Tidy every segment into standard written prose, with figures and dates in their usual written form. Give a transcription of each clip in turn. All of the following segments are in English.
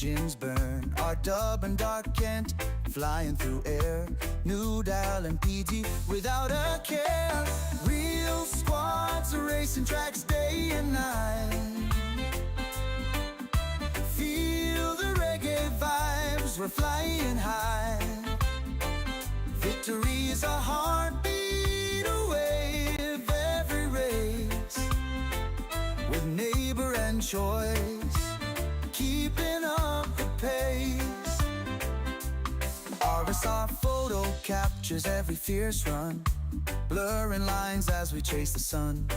engines burn. Our dub and dark Kent flying through air. New Dial and PD without a care. Real squads racing tracks day and night. Feel the reggae vibes, we're flying high. Victory is a heartbeat away of every race. With neighbor and choice, keeping up the pace. RSR photo captures every fierce run, blurring lines as we chase the sun.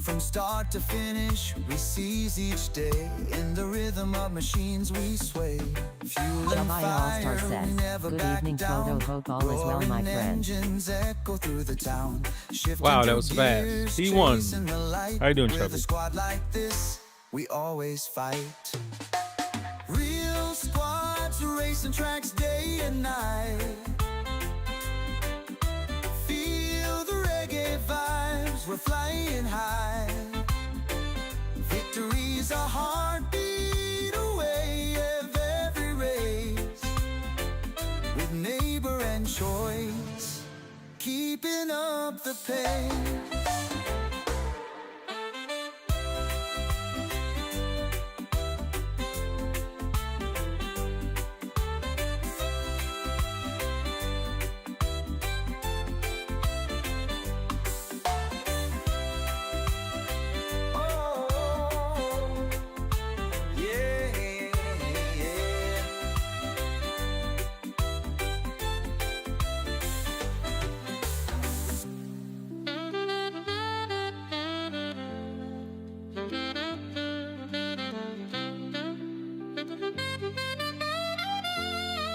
From start to finish, we seize each day. In the rhythm of machines we sway. Fuel and fire, we never back down. Hope all is well, my friend. Engines echo through the town. Wow, that was fast. He won. How you doing, Trevor? With a squad like this, we always fight. Real squads racing tracks day and night. Feel the reggae vibes, we're flying high. Victory's a heartbeat away of every race. With neighbor and choice, keeping up the pace.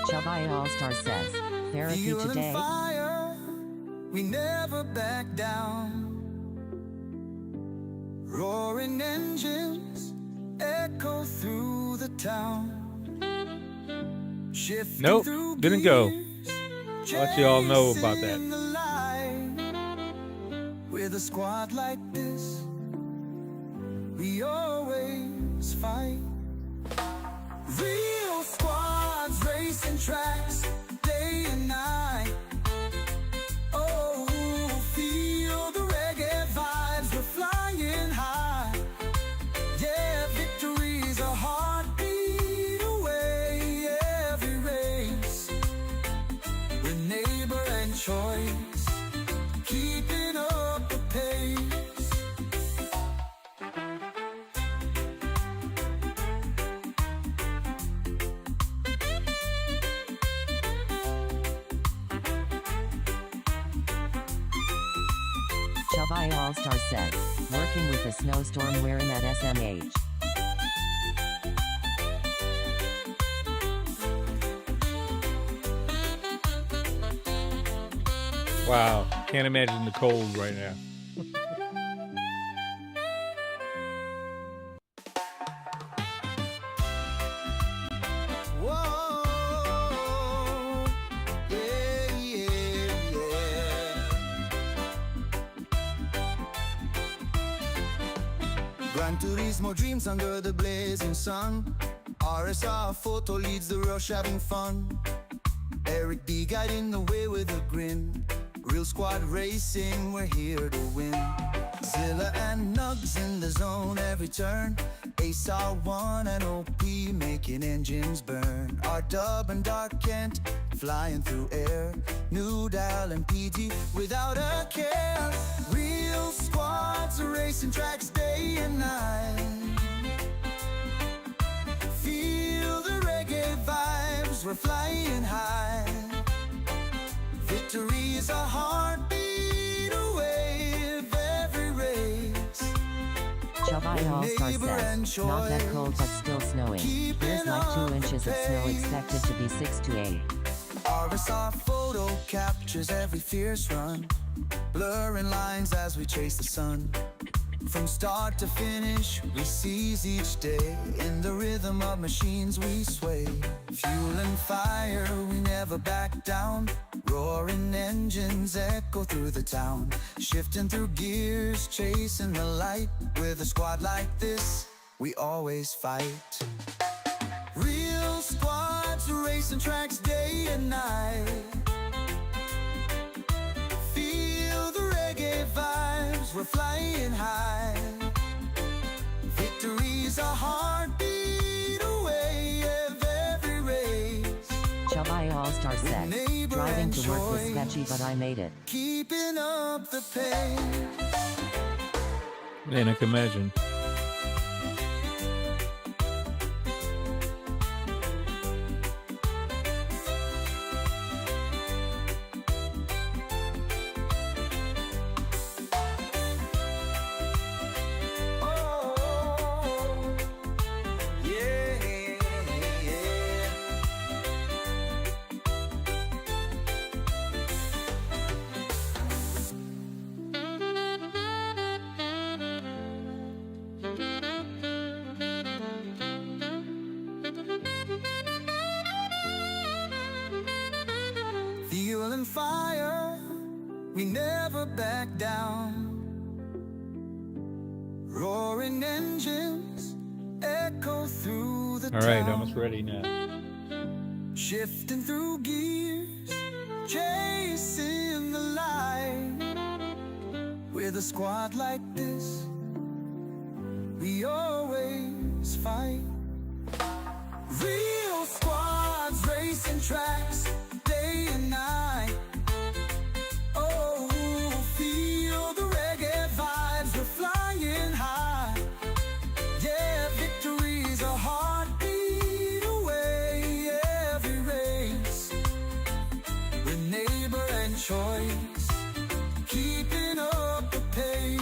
Shabbai All-Star says, therapy Fuel and today. fire, we never back down. Roaring engines echo through the town. Shifting Nope, through didn't go. gears, I'll let you all know about that. chasing the light. With a squad like this, we always fight. Real squads racing tracks day and night. Oh, feel the reggae vibes, we're flying high. Yeah, victory's a heartbeat away every race. With neighbor and choice, keeping up the pace. Shabbai All-Star says, working with a snowstorm wearing that SMH. Wow, can't imagine the cold right now. Whoa, yeah, yeah, yeah. Gran Turismo dreams under the blazing sun. RSR photo leads the rush, having fun. Eric B guiding the way with a grin. Real squad racing, we're here to win. Zilla and Nugs in the zone every turn. Ace R1 and OP making engines burn. Our dub and dark Kent flying through air. New Dial and PD without a care. Real squads racing tracks day and night. Feel the reggae vibes, we're flying high. Victory is a heartbeat away of every race. Shabbai All-Star says, not that cold but still snowing. Here's like 2 inches of snow expected to be 6 to 8. RSR photo captures every fierce run, blurring lines as we chase the sun. From start to finish, we seize each day. In the rhythm of machines we sway. Fuel and fire, we never back down. Roaring engines echo through the town. Shifting through gears, chasing the light. With a squad like this, we always fight. Real racing tracks day and night. Feel the reggae vibes, we're flying high. Victory's a heartbeat away of every race. Chubby All-Star said, driving to work was sketchy but I made it. Keeping up the pace. Man, I can imagine. Fuel and fire, we never back down. Roaring engines echo through the All right, town. almost ready now. Shifting through gears, chasing the light. With a squad like this, we always fight. Real squads racing tracks day and night. Oh, feel the reggae vibes, we're flying high. Yeah, victory's a heartbeat away every race. With neighbor and choice, keeping up the pace.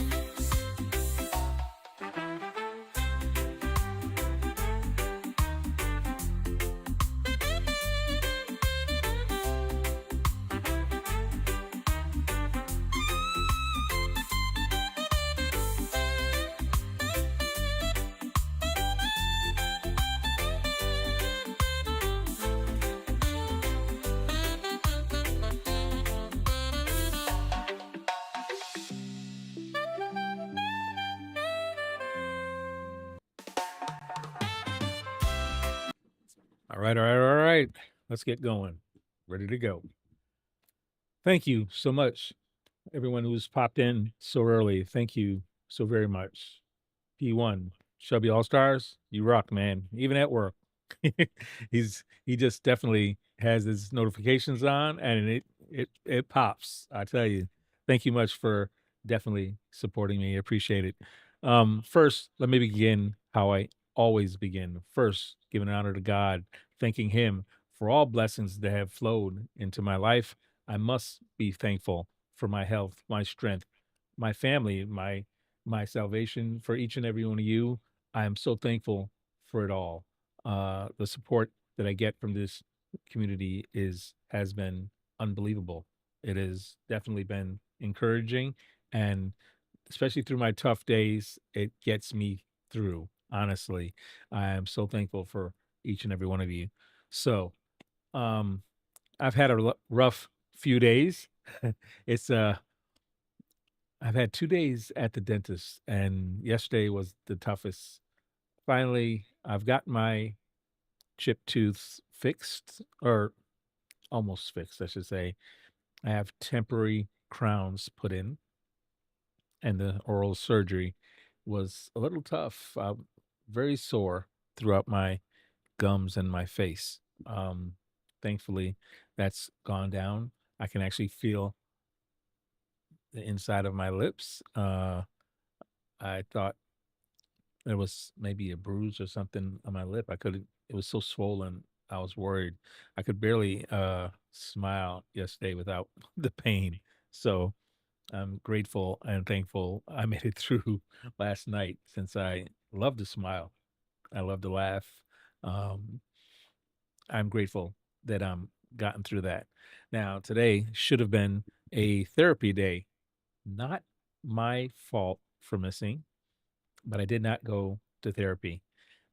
All right. Let's get going. Ready to go. Thank you so much, everyone who's popped in so early. Thank you so very much. P1, Chubby All Stars, you rock, man. Even at work, he just definitely has his notifications on, and it pops. I tell you. Thank you much for definitely supporting me. I appreciate it. First, let me begin how I always begin. First, giving honor to God, thanking Him for all blessings that have flowed into my life. I must be thankful for my health, my strength, my family, my salvation, for each and every one of you. I am so thankful for it all. The support that I get from this community has been unbelievable. It has definitely been encouraging, and especially through my tough days, it gets me through. Honestly, I am so thankful for each and every one of you. So, I've had a rough few days. It's I've had 2 days at the dentist, and yesterday was the toughest. Finally, I've got my chipped tooth fixed, or almost fixed, I should say. I have temporary crowns put in, and the oral surgery was a little tough. Very sore throughout my gums and my face. Thankfully, that's gone down. I can actually feel the inside of my lips. I thought there was maybe a bruise or something on my lip. It was so swollen. I was worried. I could barely smile yesterday without the pain. So I'm grateful and thankful I made it through last night, since I love to smile. I love to laugh. Um, I'm grateful that I'm gotten through that. Now, today should have been a therapy day. Not my fault for missing, but I did not go to therapy.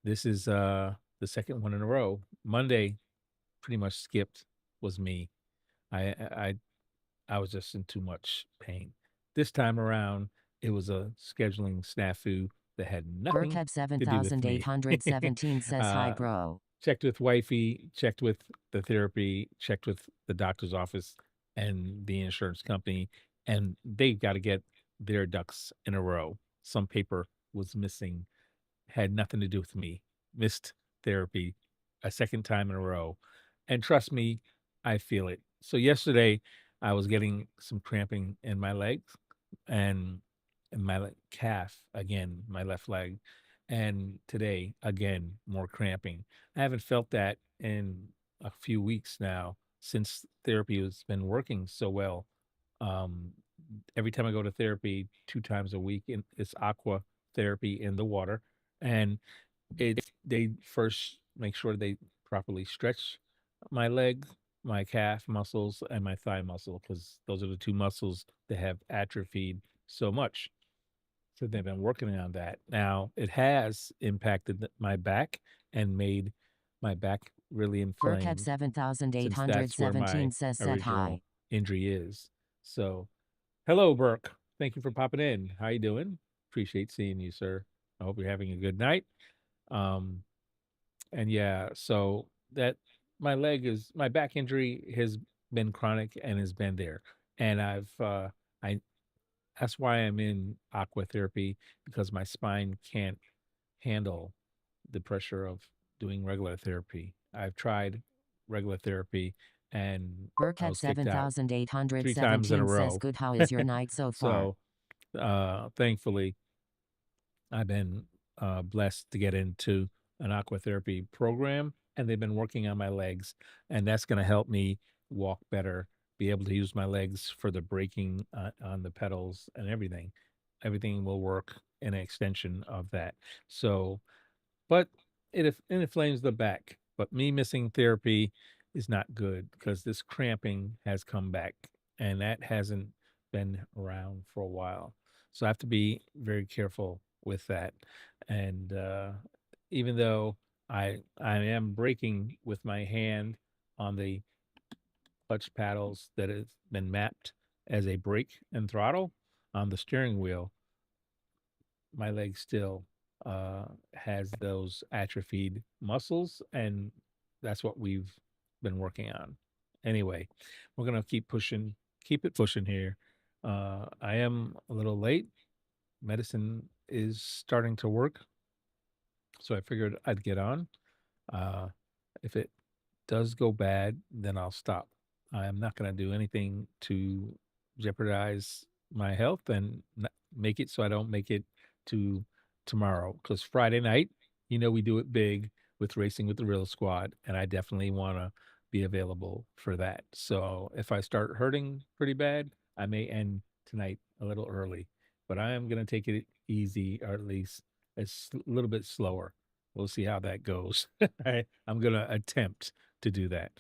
This is the second one in a row. Monday pretty much skipped, was me. I I I was just in too much pain. This time around, it was a scheduling snafu that had nothing Burkhead to do with me. 7817 says hi, Uh, bro. checked with wifey, checked with the therapy, checked with the doctor's office and the insurance company, and they've got to get their ducks in a row. Some paper was missing, had nothing to do with me. Missed therapy a second time in a row. And trust me, I feel it. So yesterday I was getting some cramping in my legs and in my calf again, my left leg. And today again, more cramping. I haven't felt that in a few weeks now since therapy has been working so well. Um, every time I go to therapy 2 times a week, and it's aqua therapy in the water, and they first make sure they properly stretch my leg, my calf muscles, and my thigh muscle because those are the two muscles that have atrophied so much. So they've been working on that. Now it has impacted my back and made my back really Burkhead inflamed since that's where 7817 my says said original hi. injury is. So, hello, Burke. Thank you for popping in. How you doing? Appreciate seeing you, sir. I hope you're having a good night. Um, and yeah, so that my back injury has been chronic and has been there. And I that's why I'm in aqua therapy because my spine can't handle the pressure of doing regular therapy. I've tried regular therapy and I Burkhead was kicked out 3 times in a 7817 says row. good. How is your night so far? So, thankfully, I've been blessed to get into an aqua therapy program, and they've been working on my legs, and that's going to help me walk better, be able to use my legs for the braking on the pedals and everything. Everything will work in an extension of that. So, but it inflames the back. But me missing therapy is not good because this cramping has come back, and that hasn't been around for a while. So I have to be very careful with that. And even though I am braking with my hand on the clutch paddles that has been mapped as a brake and throttle on the steering wheel, my leg still has those atrophied muscles, and that's what we've been working on. Anyway, we're gonna keep it pushing here. I am a little late. Medicine is starting to work, so I figured I'd get on. Uh, if it does go bad, then I'll stop. I am not going to do anything to jeopardize my health and make it so I don't make it to tomorrow. Because Friday night, we do it big with Racing with the Real Squad, and I definitely want to be available for that. So if I start hurting pretty bad, I may end tonight a little early, but I am going to take it easy, or at least a little bit slower. We'll see how that goes. I'm going to attempt to do that.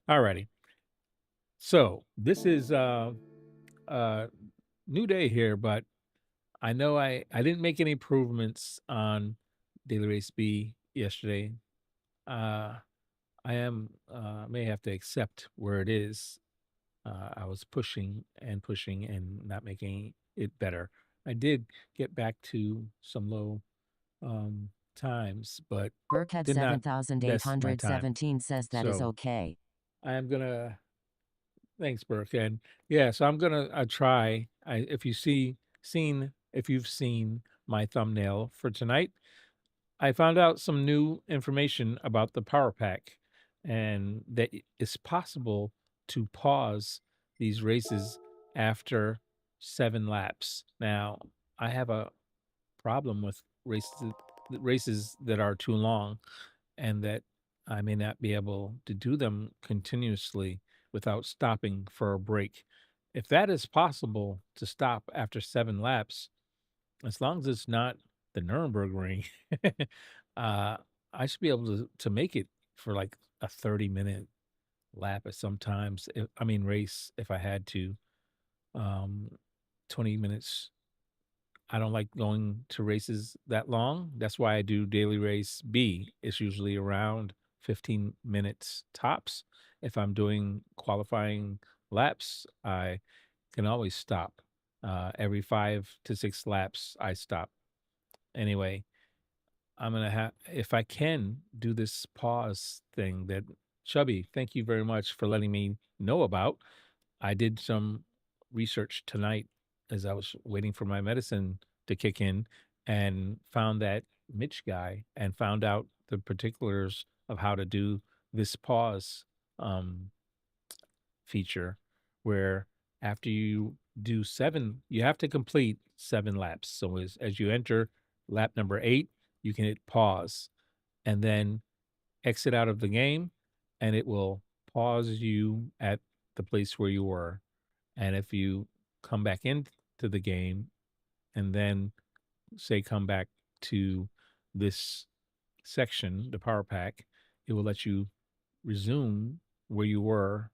All righty. So this is new day here, but I know I didn't make any improvements on Daily Race B yesterday. I am may have to accept where it is. I was pushing and pushing and not making it better. I did get back to some low times, but Burkhead did not best my time. 7817 says that is So okay. I am gonna thanks, Burke. And yeah, so I'm gonna try. If you've seen my thumbnail for tonight, I found out some new information about the Power Pack, and that it's possible to pause these races after 7 laps. Now, I have a problem with races that are too long and that I may not be able to do them continuously without stopping for a break. If that is possible to stop after 7 laps, as long as it's not the Nuremberg ring, uh, I should be able to make it for like a 30-minute lap at sometimes. Race if I had to. 20 minutes. I don't like going to races that long. That's why I do daily race B. It's usually around 15 minutes tops. If I'm doing qualifying laps, I can always stop. Every 5 to 6 laps, I stop. Anyway, I'm gonna have, if I can, do this pause thing that Chubby, thank you very much for letting me know about. I did some research tonight as I was waiting for my medicine to kick in and found that Mitch guy and found out the particulars of how to do this pause um, feature where after you do 7, you have to complete 7 laps. So as you enter lap number 8, you can hit pause and then exit out of the game, and it will pause you at the place where you were. And if you come back into the game and then say come back to this section, the power pack, it will let you resume where you were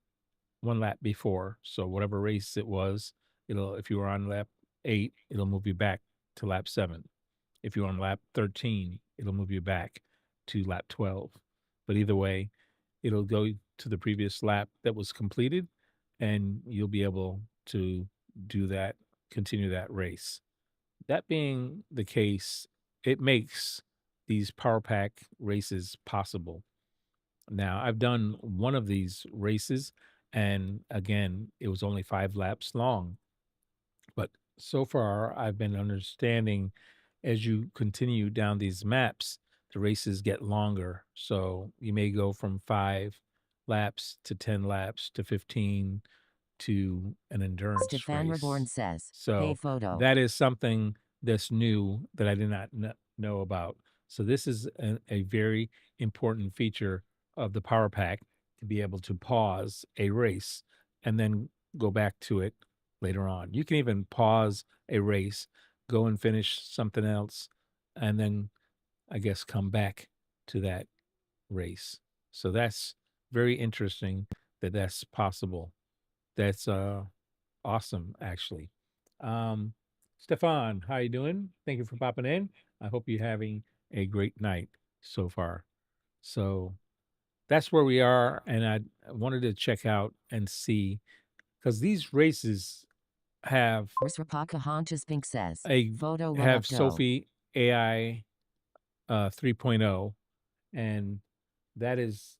1 lap before. So whatever race it was, it'll, if you were on lap 8, it'll move you back to lap 7. If you're on lap 13, it'll move you back to lap 12. But either way, it'll go to the previous lap that was completed, and you'll be able to do that, continue that race. That being the case, it makes these Power Pack races possible. Now, I've done one of these races, and again, it was only 5 laps long. But so far, I've been understanding as you continue down these maps, the races get longer. So you may go from 5 laps to 10 laps to 15 to an endurance Stefan Reborn race. says, So hey photo. that is something that's new that I did not know about. So this is a very important feature of the Power Pack to be able to pause a race and then go back to it later on. You can even pause a race, go and finish something else, and then I guess come back to that race. So that's very interesting that that's possible. That's awesome, actually. Stefan, how you doing? Thank you for popping in. I hope you're having a great night so far. So that's where we are, and I wanted to check out and see because these races have Pink says, a photo have Robusto. Sophie AI 3.0, and that is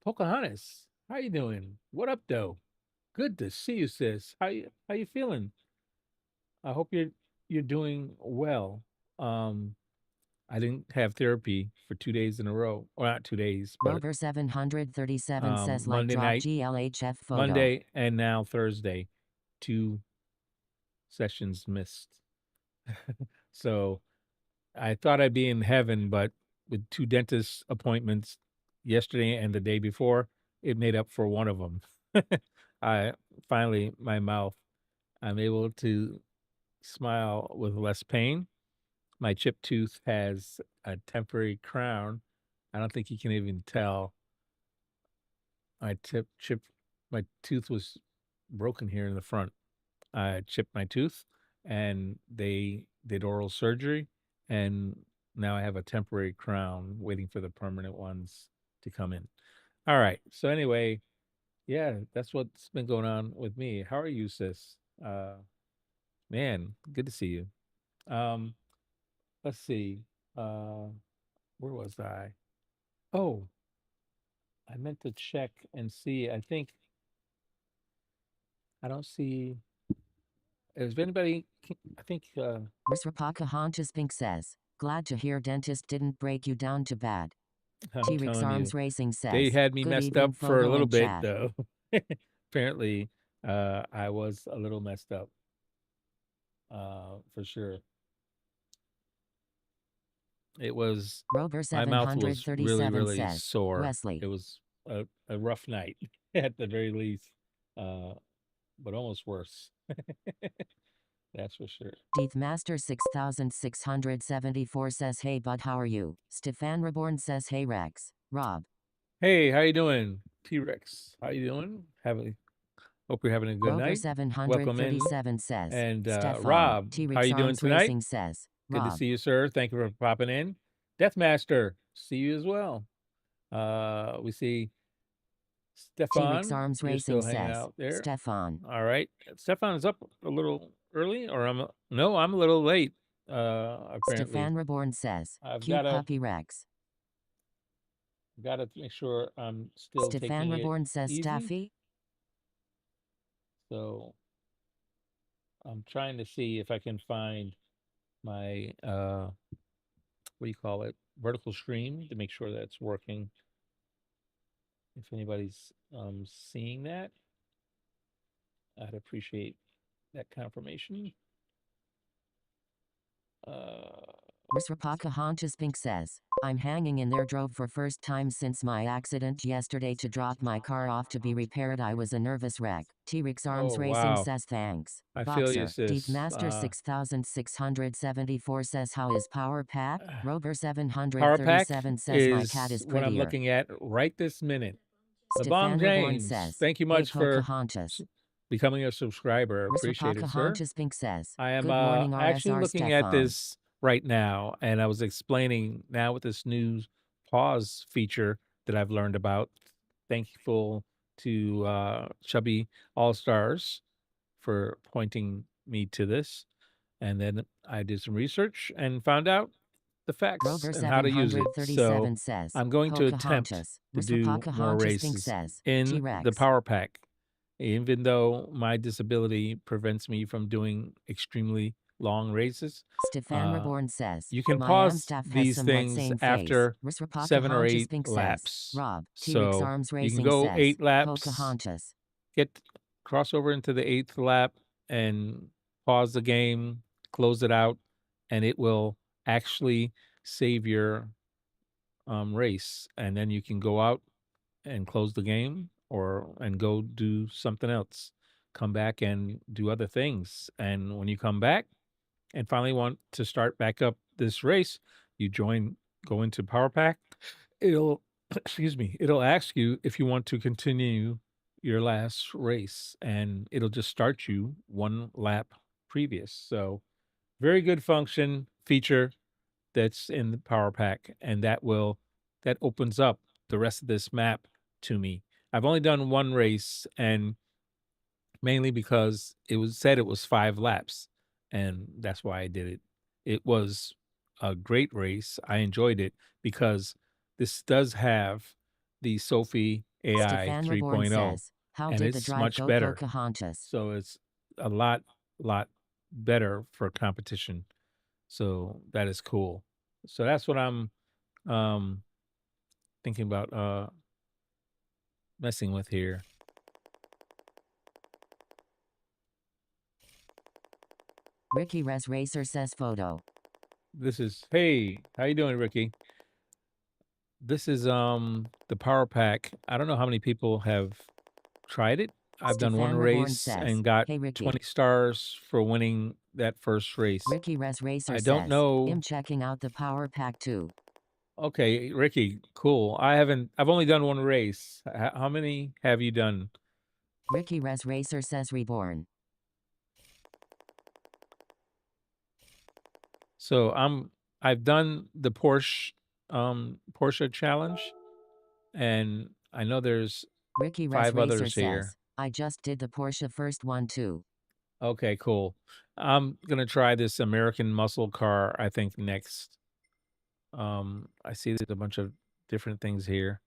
Pocahontas. How you doing? What up, though? Good to see you, sis. How you feeling? I hope you're doing well. Um, I didn't have therapy for 2 days in a row, or not 2 days, but Rover 737 says like Monday drop night, GLHF photo. Monday, and now Thursday, 2 sessions missed. So I thought I'd be in heaven, but with 2 dentist appointments yesterday and the day before, it made up for one of them. I finally, my mouth, I'm able to smile with less pain. My chipped tooth has a temporary crown. I don't think you can even tell. My tooth was broken here in the front. I chipped my tooth, and they did oral surgery, and now I have a temporary crown waiting for the permanent ones to come in. All right. So anyway, yeah, that's what's been going on with me. How are you, sis? Man, good to see you. Um, let's see. Where was I? Oh, I meant to check and see. I think I don't see. Is anybody? I think Pink says, glad to hear dentist didn't break you down too bad. I'm T-Rex telling Arms you, Racing says, they had me good messed evening up for a photo little and bit, chat. though. Apparently, I was a little messed up, for sure. It was Rover my mouth was really, 737 really says, sore. Wesley. It was a rough night at the very least, but almost worse. That's for sure. Deeth Master 6674 says, hey bud, how are you? Stefan Reborn says, hey Rex. Rob. Hey, how you doing, T-Rex? How you doing? Hope you're having a good Rover night. Welcome in. 737 says, And Stefan. Rob, how T-Rex you doing Arms tonight? Racing says, Good to Rob. see you, sir. Thank you for popping in. Deathmaster, see you as well. We see T-Rex Stefan. Arms You're Racing still hanging says, out there. Stefan. All right. Stefan is up a little early, or I'm a little late. apparently. Stefan Reborn says, I've cute puppy Rex. Gotta make sure I'm still Stefan taking Reborn it says, easy. Staffy. So I'm trying to see if I can find my what do you call it, vertical stream, to make sure that's working. If anybody's seeing that, I'd appreciate that confirmation. Risrapaka Honchaspink says, I'm hanging in there, drove for first time since my accident yesterday to drop my car off to be repaired. I was a nervous wreck. T-Rex Arms Oh, Racing wow. says thanks. I feel you, Boxer, Deep sis. Master 6674 says, how is Power Pack? Rover Power Pack 737 says, my cat is is what I'm prettier. looking at right this minute. The Stefan Bomb Reborn James, says, thank you hey much for Pocahontas. becoming a subscriber. Appreciate it, Risrapaka sir. Honchaspink says, I am good morning actually RSR looking at Stefan. this right now, and I was explaining now with this new pause feature that I've learned about. Thankful to Chubby All Stars for pointing me to this. And then I did some research and found out the facts Rover and how to use it. So 737 says, I'm going to attempt Pocahontas. to do more races says, in T-Rex. the Power Pack, even though my disability prevents me from doing extremely long races. Stefan Reborn says, You can my pause staff has these somewhat things same after face. 7 or 8 Says, laps. Rob, T-Rex So Arms you Racing can go says, 8 laps, Pocahontas. cross over into the 8th lap and pause the game, close it out, and it will actually save your race. And then you can go out and close the game and go do something else. Come back and do other things. And when you come back and finally want to start back up this race, you go into Power Pack. It'll it'll ask you if you want to continue your last race, and it'll just start you 1 lap previous. So very good feature that's in the Power Pack, and that opens up the rest of this map to me. I've only done 1 race, and mainly because it was 5 laps, and that's why I did it. It was a great race. I enjoyed it because this does have the Sophie AI Stefan Reborn 3.0, says, how and did the it's drive much go, better. Pocahontas? So it's a lot better for competition. So that is cool. So that's what I'm thinking about messing with here. Ricky Res Racer says photo. This is, hey, how you doing, Ricky? This is the Power Pack. I don't know how many people have tried it. I've done 1 Stefan Reborn race says, and got hey, Ricky. 20 stars for winning that first race. Ricky Res Racer I don't says, know. I'm checking out the Power Pack too. Okay, Ricky, cool. I've only done 1 race. How many have you done? Ricky Res Racer says Reborn. So I've done the Porsche challenge, and I know there's Ricky Res 5 Racer others here. says, I just did the Porsche first one too. Okay, cool. I'm gonna try this American muscle car, I think, next. I see there's a bunch of different things here.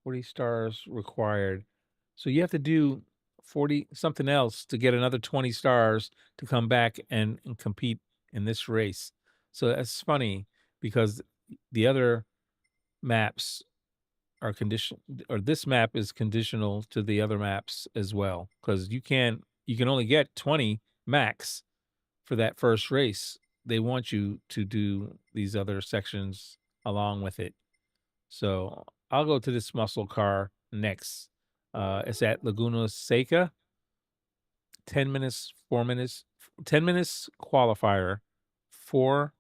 40 stars required. So you have to do 40 something else to get another 20 stars to come back and compete in this race. So that's funny because the other maps are conditioned, or this map is conditional to the other maps as well, because you can only get 20 max for that first race. They want you to do these other sections along with it. So I'll go to this muscle car next. It's at Laguna Seca. 10 minutes, 4 minutes, 10 minutes qualifier. 4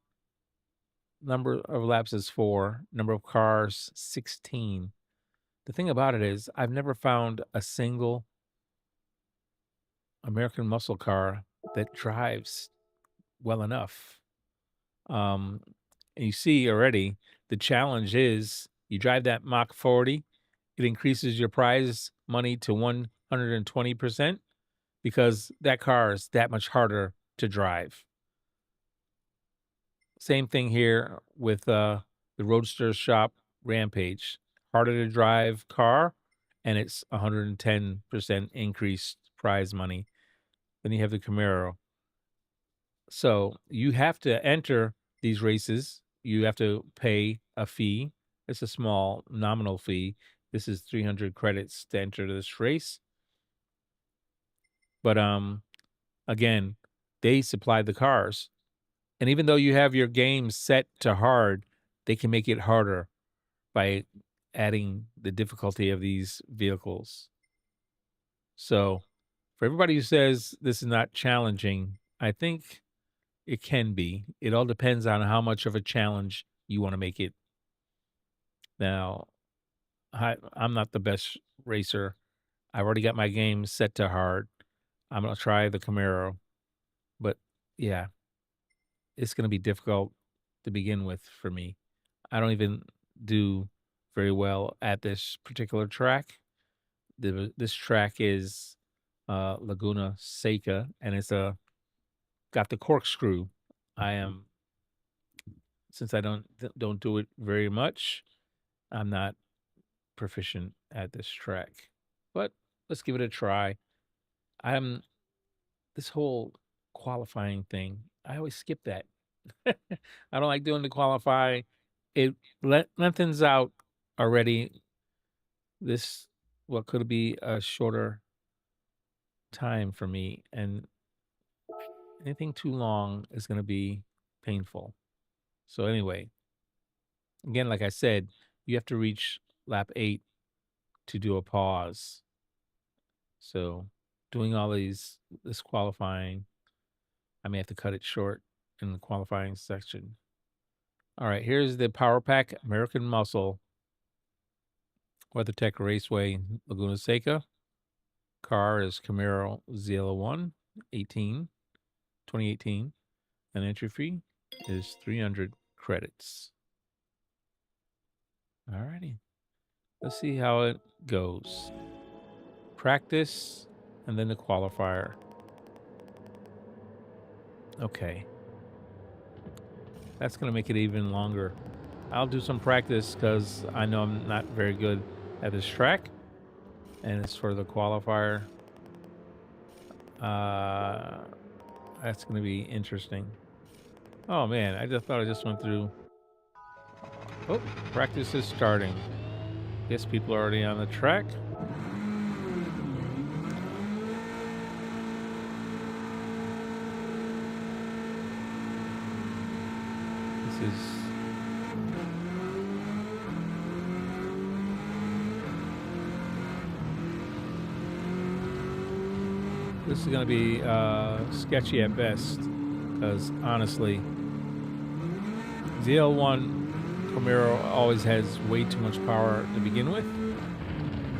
number of laps is 4. Number of cars, 16. The thing about it is I've never found a single American muscle car that drives well enough. And you see already the challenge is you drive that Mach 40, it increases your prize money to 120%. because that car is that much harder to drive. Same thing here with the Roadster Shop Rampage. Harder to drive car, and it's 110% increased prize money. Then you have the Camaro. So you have to enter these races. You have to pay a fee. It's a small nominal fee. This is 300 credits to enter this race. But again, they supply the cars. And even though you have your game set to hard, they can make it harder by adding the difficulty of these vehicles. So for everybody who says this is not challenging, I think it can be. It all depends on how much of a challenge you want to make it. Now, I'm not the best racer. I've already got my game set to hard. I'm going to try the Camaro. But yeah, it's going to be difficult to begin with for me. I don't even do very well at this particular track. This track is Laguna Seca, and it's got the corkscrew. Since I don't do it very much, I'm not proficient at this track. But let's give it a try. This whole qualifying thing, I always skip that. I don't like doing the qualify. It lengthens out already what could be a shorter time for me, and anything too long is going to be painful. So anyway, again, like I said, you have to reach lap 8 to do a pause. So doing all this qualifying, I may have to cut it short in the qualifying section. All right, here's the Power Pack American Muscle WeatherTech Raceway Laguna Seca. Car is Camaro ZL1 2018. And entry fee is 300 credits. All righty. Let's see how it goes. Practice and then the qualifier. Okay. That's going to make it even longer. I'll do some practice because I know I'm not very good at this track. And it's for the qualifier. That's going to be interesting. Oh, man. I just thought I just went through. Oh, practice is starting. Guess people are already on the track. This is going to be sketchy at best, because honestly, ZL1 Camaro always has way too much power to begin with.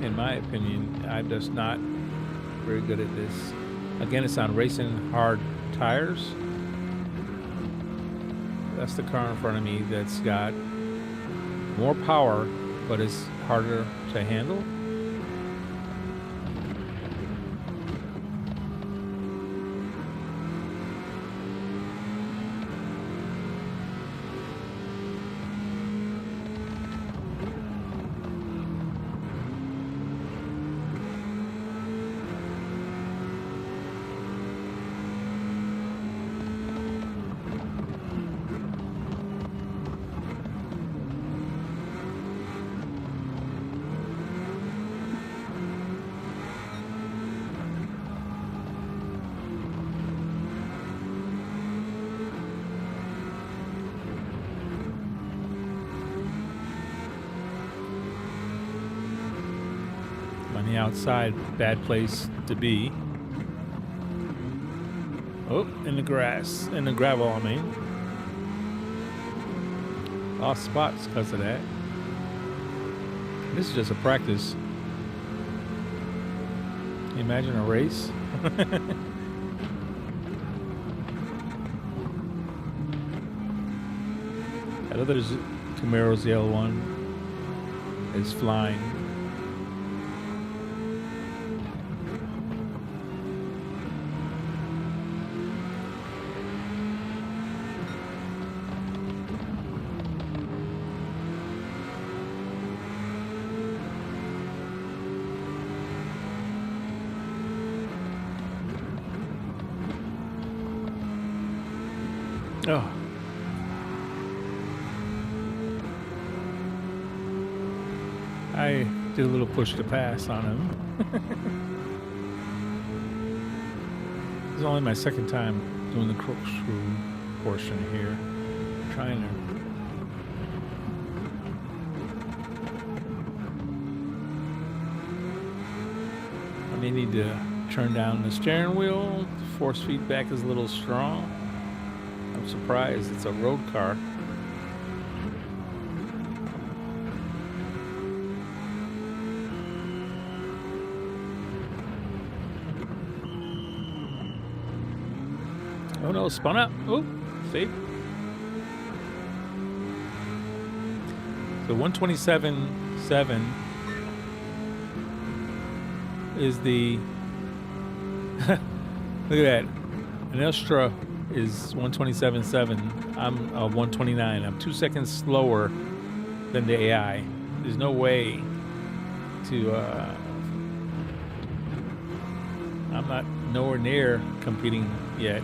In my opinion, I'm just not very good at this. Again, it's on racing hard tires. That's the car in front of me that's got more power, but is harder to handle. On the outside, bad place to be. Oh, in the grass, in the gravel, I mean. Lost spots because of that. This is just a practice. Can you imagine a race? That other Camaro ZL1 is flying. Oh. I did a little push to pass on him. This is only my second time doing the corkscrew portion here. Trying to. I may need to turn down the steering wheel. Force feedback is a little strong. I'm surprised it's a road car. Oh no, spun up. Oh, see? So 127.7 is the look at that. An Astra is 127.7. I'm 129. I'm 2 seconds slower than the AI. There's no way to I'm not nowhere near competing yet.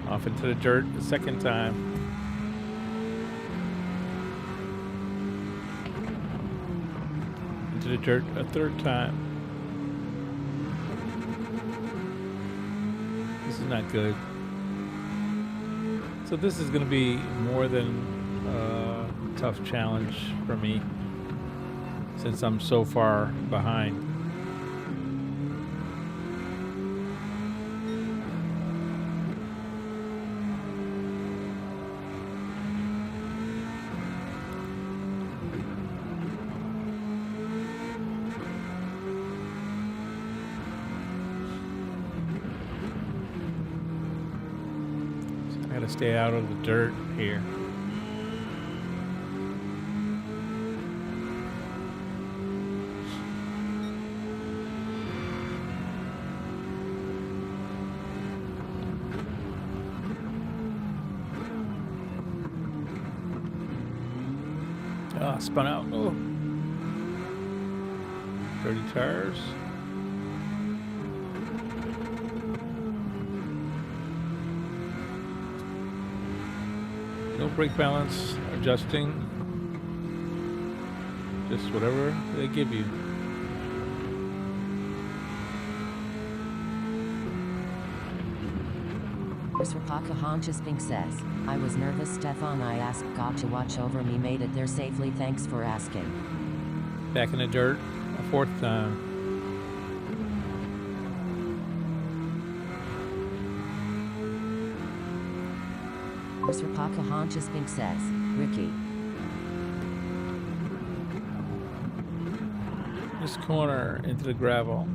Off into the dirt the second time. Into the dirt a third time. This is not good. So this is going to be more than a tough challenge for me since I'm so far behind. To stay out of the dirt here. Ah, spun out. Oh, dirty tires. No brake balance adjusting, just whatever they give you. Mr. Pocahontas Pink says, I was nervous, Stefan. I asked God to watch over me, made it there safely. Thanks for asking. Back in the dirt a fourth time. Mr. Pocahontas Pink says, Ricky. This corner into the gravel.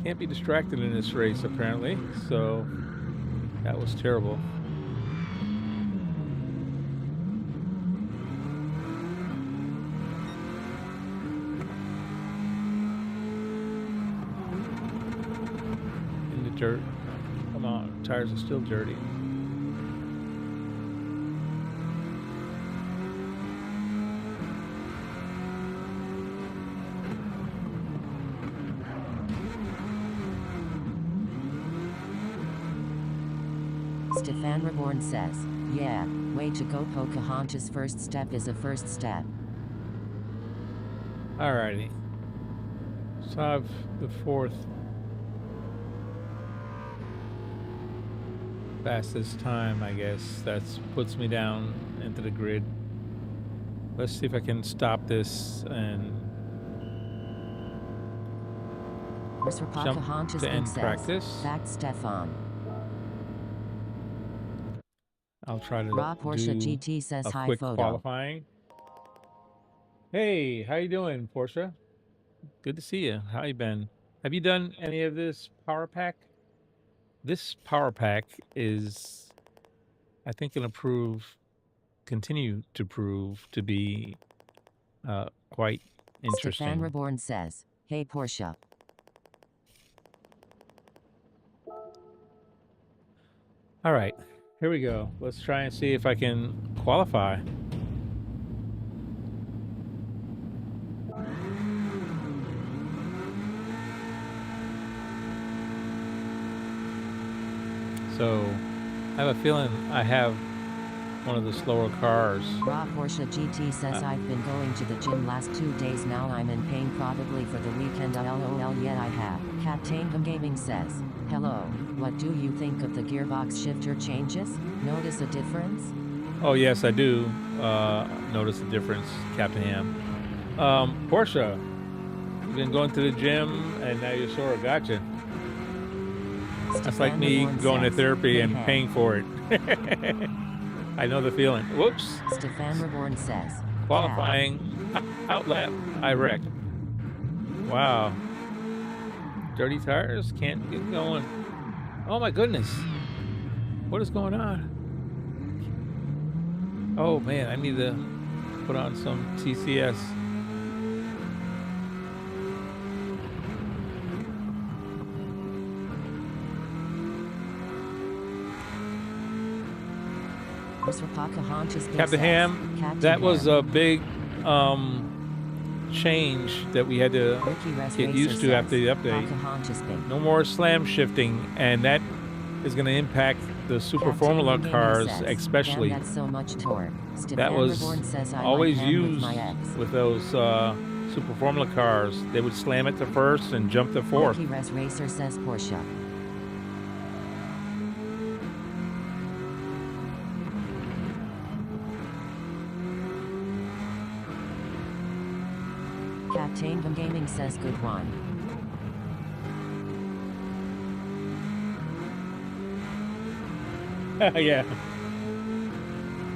Can't be distracted in this race apparently, so that was terrible. In the dirt. Come on, tires are still dirty. Stefan Reborn says, yeah, way to go Pocahontas. First step is a first step. Alrighty. So I have the fourth fastest time, I guess. That puts me down into the grid. Let's see if I can stop this and Mr. Pocahontas to end says, practice. That's Stefan. I'll try to Raw Porsche do GT says a hi quick photo. qualifying. Hey, how you doing, Porsche? Good to see you. How you been? Have you done any of this power pack? This power pack is, I think, going to continue to prove to be quite interesting. Stefan Reborn says, hey Porsche. All right, here we go. Let's try and see if I can qualify. So I have a feeling I have one of the slower cars. Raw Porsche GT says I've been going to the gym last 2 days now. I'm in pain probably for the weekend. LOL, yet I have. Captain Gaming says, hello, what do you think of the gearbox shifter changes? Notice a difference? Oh yes, I do notice the difference, Captain Ham. Porsche, you've been going to the gym and now you're sore. Gotcha. That's like me going to therapy and paying for it. I know the feeling. Whoops. Stefan Reborn says, Qualifying outlap. I wrecked. Wow. Dirty tires can't get going. Oh my goodness. What is going on? Oh man, I need to put on some TCS. Captain Ham, that was a big change that we had to get used to after the update. No more slam shifting, and that is going to impact the Super Formula cars especially. That was always used with those Super Formula cars. They would slam it to first and jump to fourth. Racer says Porsche. Captain Gaming says good one. Yeah.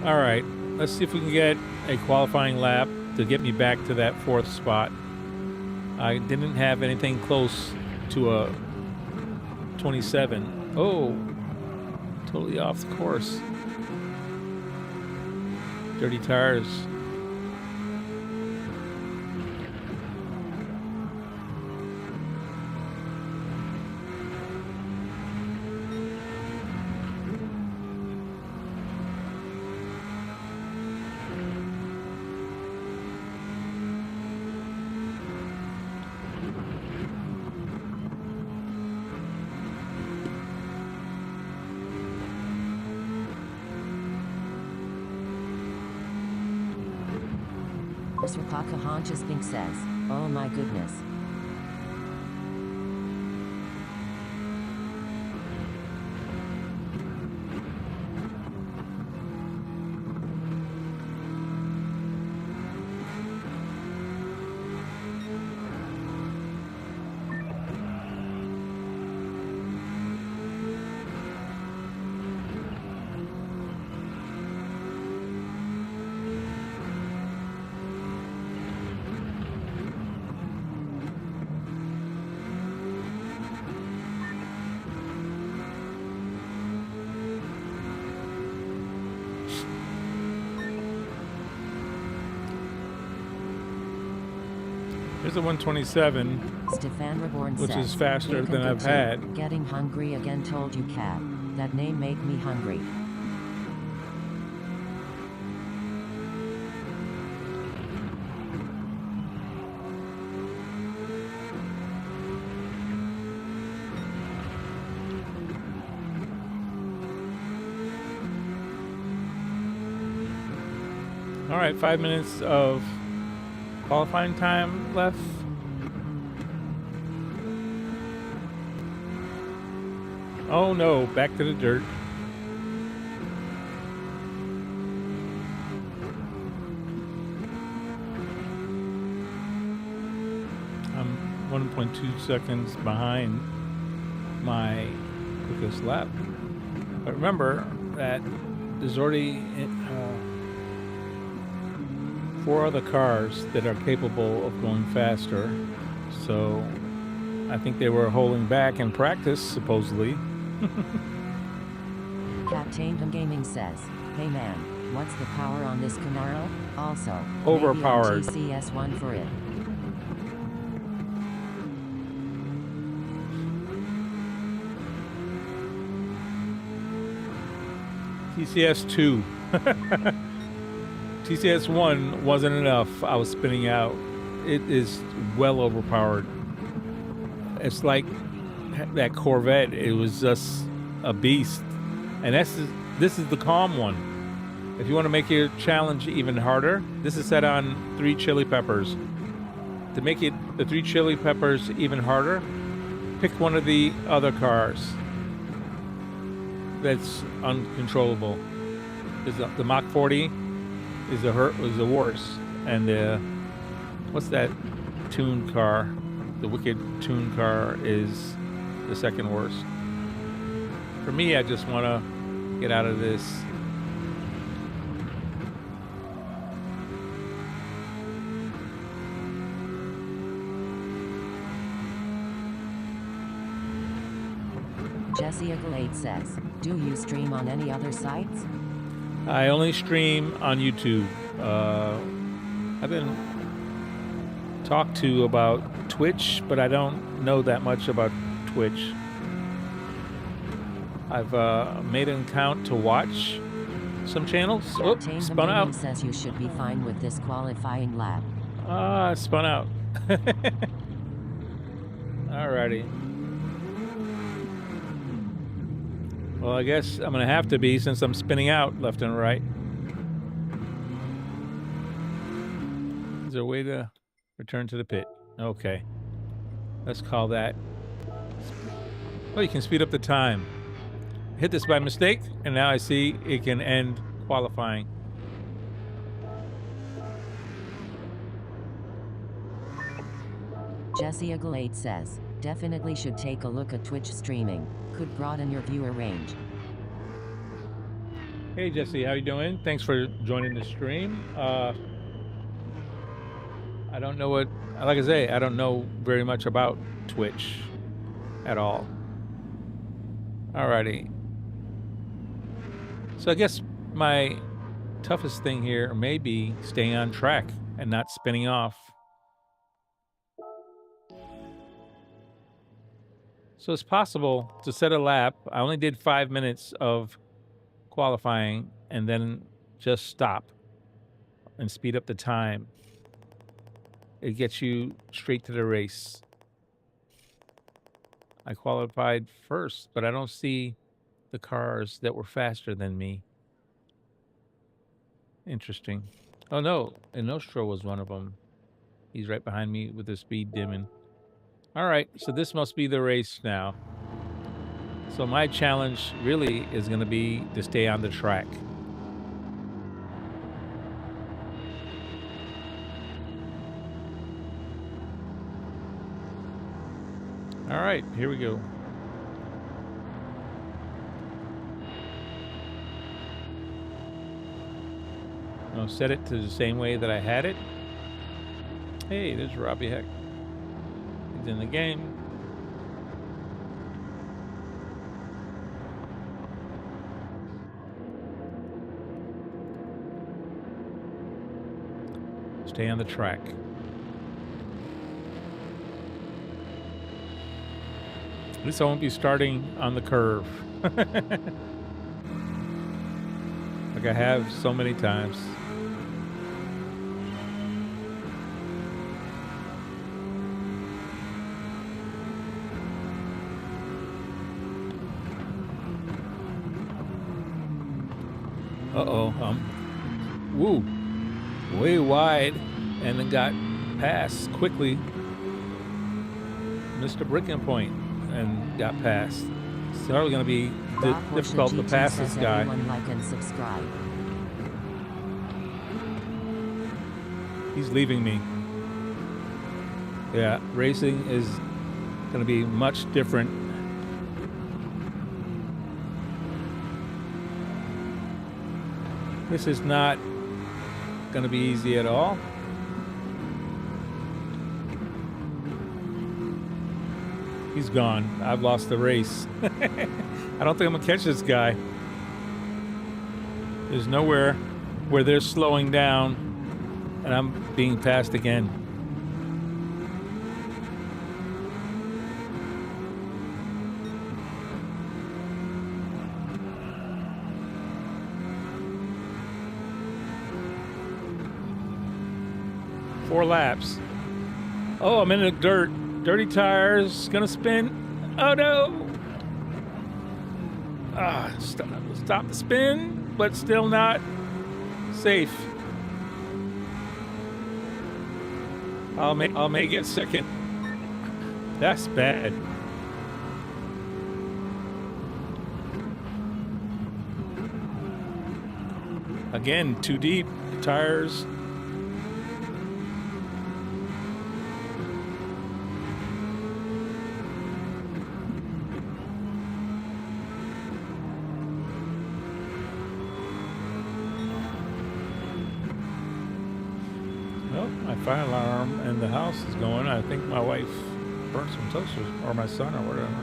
All right. Let's see if we can get a qualifying lap to get me back to that fourth spot. I didn't have anything close to a 27. Oh, totally off the course. Dirty tires. Pocahontas Pink says, oh my goodness. Here's a 127, Stefan Reborn which says, is faster than I've had. Getting hungry again, told you, Cat. That name make me hungry. All right, 5 minutes of qualifying time left. Oh no, back to the dirt. I'm 1.2 seconds behind my quickest lap. But remember that there's already 4 other cars that are capable of going faster. So I think they were holding back in practice, supposedly. Captain Gaming says, hey man, what's the power on this Camaro? Also, overpowered. TCS1 for it. TCS 2. TCS 1 wasn't enough. I was spinning out. It is well overpowered. It's like that Corvette. It was just a beast. And this is the calm one. If you want to make your challenge even harder, this is set on 3 chili peppers. To make it the 3 chili peppers even harder, pick one of the other cars that's uncontrollable. The Mach 40 is the worst, and what's that tuned car? The wicked tuned car is the second worst. For me, I just want to get out of this. Jesse Eagle8 says, do you stream on any other sites? I only stream on YouTube. I've been talked to about Twitch, but I don't know that much about Twitch. I've made an account to watch some channels. Oh, spun out. Says you should be fine with this qualifying lap. Spun out. Alrighty. Well, I guess I'm going to have to be since I'm spinning out left and right. Is there a way to return to the pit? Okay. Let's call that. Oh, you can speed up the time. Hit this by mistake, and now I see it can end qualifying. Jesse Eagle8 says, definitely should take a look at Twitch streaming. Could broaden your viewer range. Hey Jesse, how you doing? Thanks for joining the stream. I don't know what, like I say, I don't know very much about Twitch at all. Alrighty. So I guess my toughest thing here may be staying on track and not spinning off. So it's possible to set a lap. I only did 5 minutes of qualifying and then just stop and speed up the time. It gets you straight to the race. I qualified first, but I don't see the cars that were faster than me. Interesting. Oh no, Nostro was one of them. He's right behind me with the speed dimming. All right, so this must be the race now. So my challenge really is going to be to stay on the track. All right, here we go. I'll set it to the same way that I had it. Hey, there's Robbie Heck. He's in the game. Stay on the track. At least I won't be starting on the curve. Like I have so many times. Woo, way wide, and then got past quickly. Missed a braking point and got past. It's probably going to be difficult to pass this guy. Like and subscribe. He's leaving me. Yeah, racing is going to be much different. This is not going to be easy at all. He's gone. I've lost the race. I don't think I'm going to catch this guy. There's nowhere where they're slowing down and I'm being passed again. 4 laps. Oh, I'm in the dirt. Dirty tires. Gonna spin. Oh no! Stop the spin, but still not safe. I'll make it second. That's bad. Again, too deep. Tires. Well, my fire alarm in the house is going. I think my wife burnt some toasters, or my son, or whatever.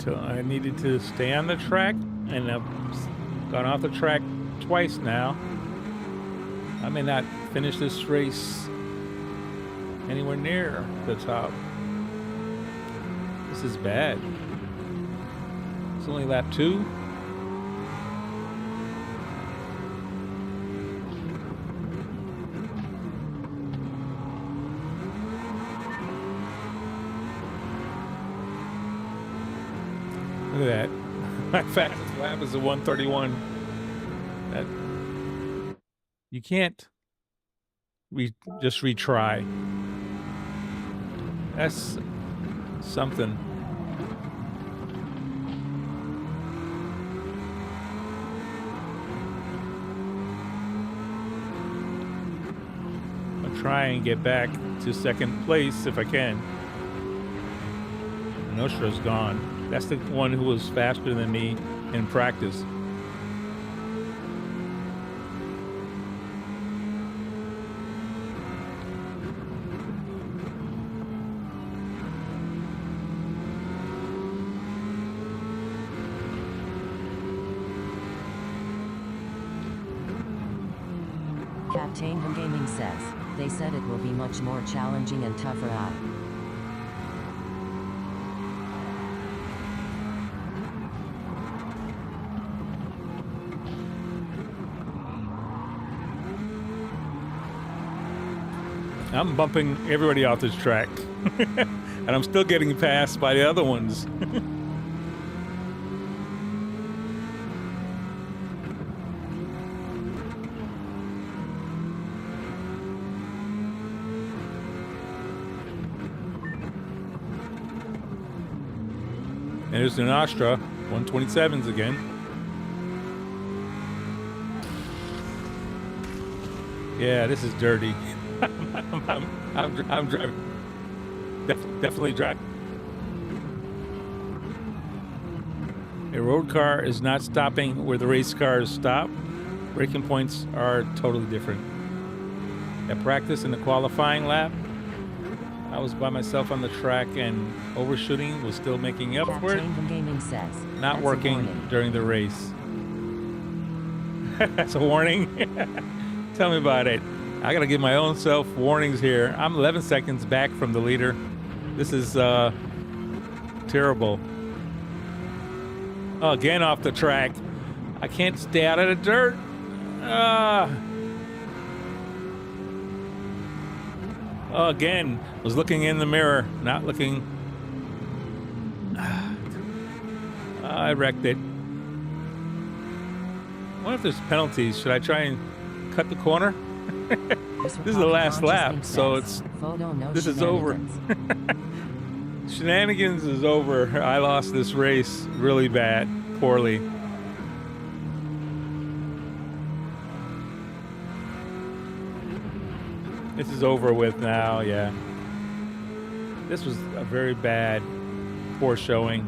I needed to stay on the track, and I've gone off the track twice now. I may not finish this race anywhere near the top. This is bad. It's only lap 2. Look at that. My fastest lap is a 131. That you can't just retry. That's something. I'll try and get back to second place if I can. Nostra's gone. That's the one who was faster than me in practice. Captain Gaming says, they said it will be much more challenging and tougher out. I'm bumping everybody off this track. And I'm still getting passed by the other ones. And there's the Nostra, 127s again. Yeah, this is dirty. I'm driving. Definitely driving. A road car is not stopping where the race cars stop. Braking points are totally different. At practice in the qualifying lap, I was by myself on the track and overshooting was still making up for it. Gaming says, not working during the race. That's a warning. Tell me about it. I gotta give my own self warnings here. I'm 11 seconds back from the leader. This is terrible. Oh, again off the track. I can't stay out of the dirt. Oh, again, was looking in the mirror, not looking. I wrecked it. I wonder if there's penalties. Should I try and cut the corner? This is the last lap, so this is over. Shenanigans is over. I lost this race really bad, poorly. This is over with now, yeah. This was a very bad, poor showing.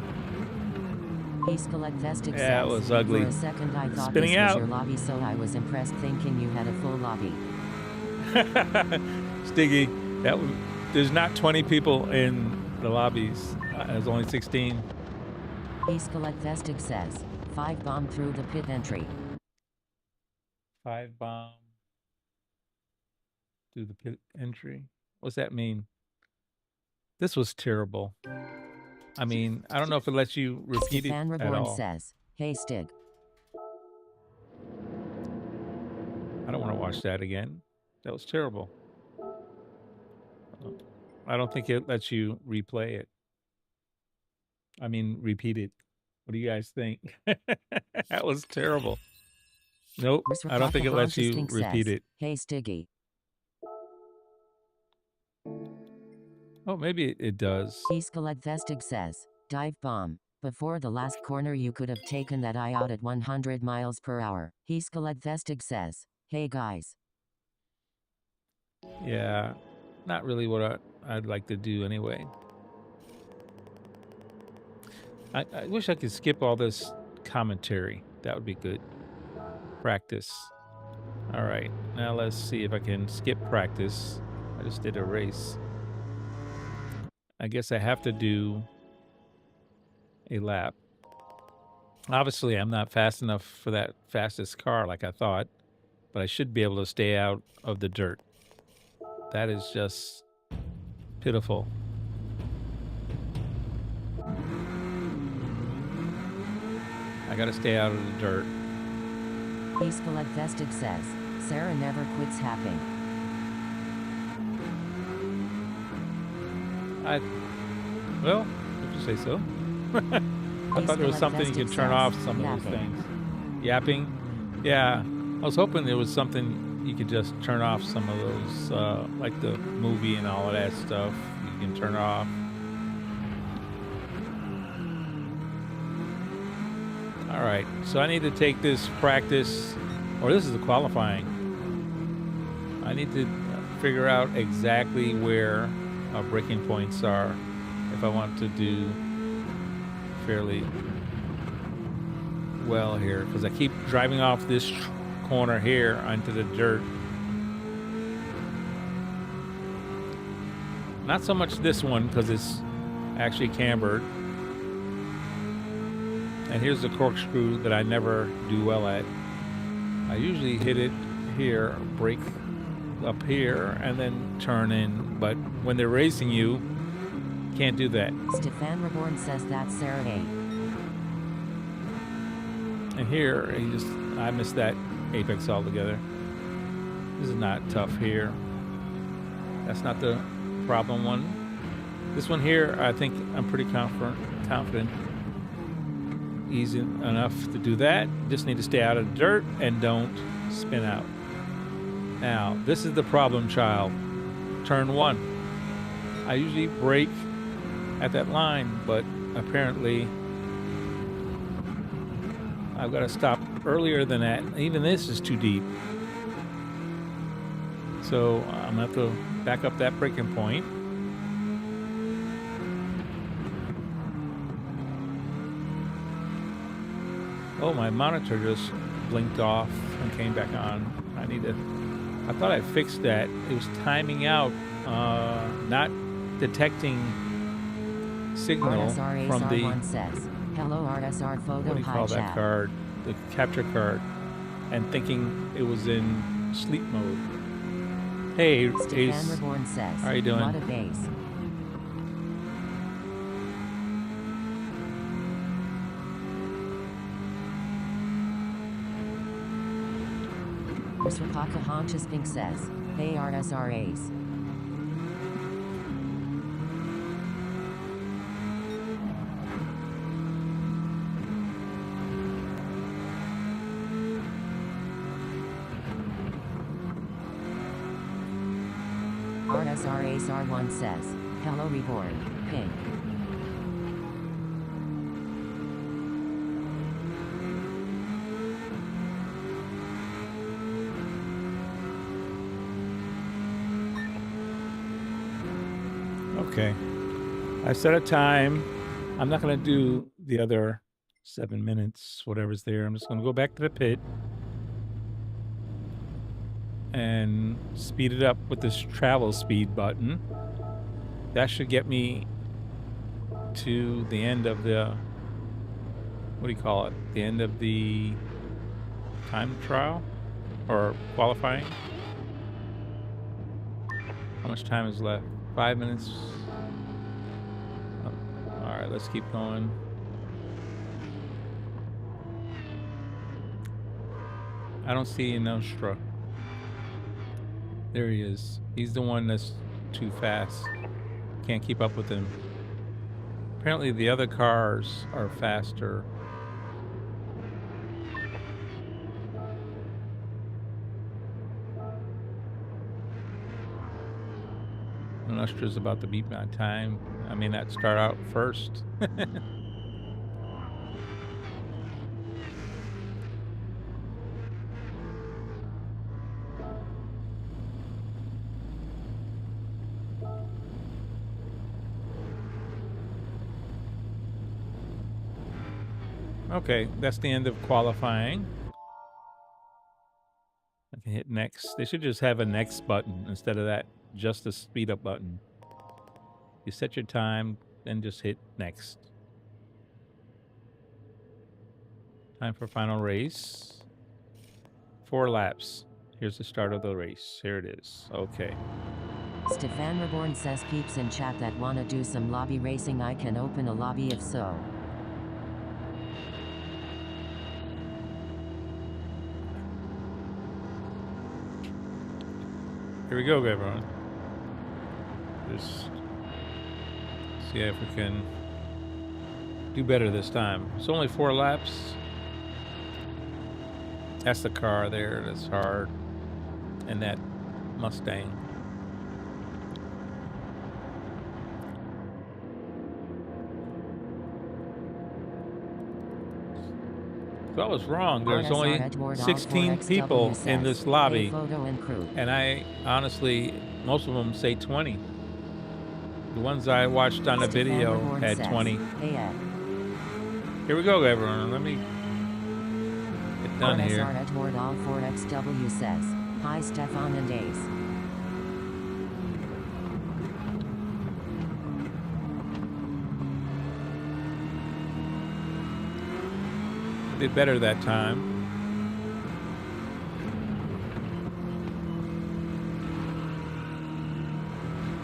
Yeah, it was ugly. For a second I thought Spinning this out. was your lobby, so I was impressed thinking you had a full lobby. Stiggy, there's not 20 people in the lobbies. It's only 16. Escalade Festig says, 5 bomb through the pit entry. 5 bomb through the pit entry. What's that mean? This was terrible. I mean, I don't know if it lets you repeat Stefan it at Reborn all. says, hey Stig. I don't want to watch that again. That was terrible. I don't think it lets you replay it. I mean, repeat it. What do you guys think? That was terrible. Nope, I don't think it lets you repeat it. Hey Stiggy. Oh, maybe it does. Escalade Festig says, dive bomb. Before the last corner you could have taken that eye out at 100 miles per hour. Escalade Festig says, hey guys. Yeah, not really what I'd like to do anyway. I wish I could skip all this commentary. That would be good. Practice. All right, now let's see if I can skip practice. I just did a race. I guess I have to do a lap. Obviously, I'm not fast enough for that fastest car like I thought, but I should be able to stay out of the dirt. That is just pitiful. I gotta stay out of the dirt. Escalade Festig says, Sarah never quits happing. Well, if you say so. I thought there was something you could turn off some of those things. Yapping? Yeah. I was hoping there was something you could just turn off some of those, like the movie and all of that stuff. You can turn off. All right. So I need to take this practice, or this is the qualifying. I need to figure out exactly where our braking points are if I want to do fairly well here, because I keep driving off this corner here onto the dirt. Not so much this one because it's actually cambered. And here's the corkscrew that I never do well at. I usually hit it here, brake up here, and then turn in. But when they're racing you, can't do that. Stefan Reborn says that's Sarah A. And here, I missed that apex altogether. This is not tough here. That's not the problem one. This one here, I think I'm pretty confident. Easy enough to do that. Just need to stay out of the dirt and don't spin out. Now, this is the problem child. Turn 1. I usually brake at that line, but apparently I've got to stop earlier than that. Even this is too deep. So I'm going to have to back up that braking point. Oh, my monitor just blinked off and came back on. I thought I fixed that. It was timing out, not detecting signal from the, says, hello RSR photo. what do you call that card? The capture card, and thinking it was in sleep mode. Hey, Ace. Reborn says, how are you doing? What a base. Rapaka Honchas Pink says, hey RSRAs. RSRAs R1 says, hello Reborn, Pink. Okay. I set a time. I'm not going to do the other 7 minutes, whatever's there. I'm just going to go back to the pit and speed it up with this travel speed button. That should get me to the end of the, what do you call it? The end of the time trial or qualifying. How much time is left? 5 minutes. Oh, all right, let's keep going. I don't see Nostra. There he is. He's the one that's too fast. Can't keep up with him. Apparently the other cars are faster. Nostra's about to beat my time. I may not start out first. Okay, that's the end of qualifying. I can hit next. They should just have a next button instead of that, just a speed up button. You set your time, then just hit next. Time for final race. 4 laps. Here's the start of the race. Here it is. Okay. Stefan Reborn says peeps in chat that wanna do some lobby racing. I can open a lobby if so. Here we go, everyone. Just see if we can do better this time. It's only 4 laps. That's the car there. That's hard. And that Mustang. So I was wrong. There's only 16 people in this lobby. And I honestly, most of them say 20. The ones I watched on the video had 20. Here we go, everyone. Let me get done here. XW says, hi Stefan and Ace. Did better that time.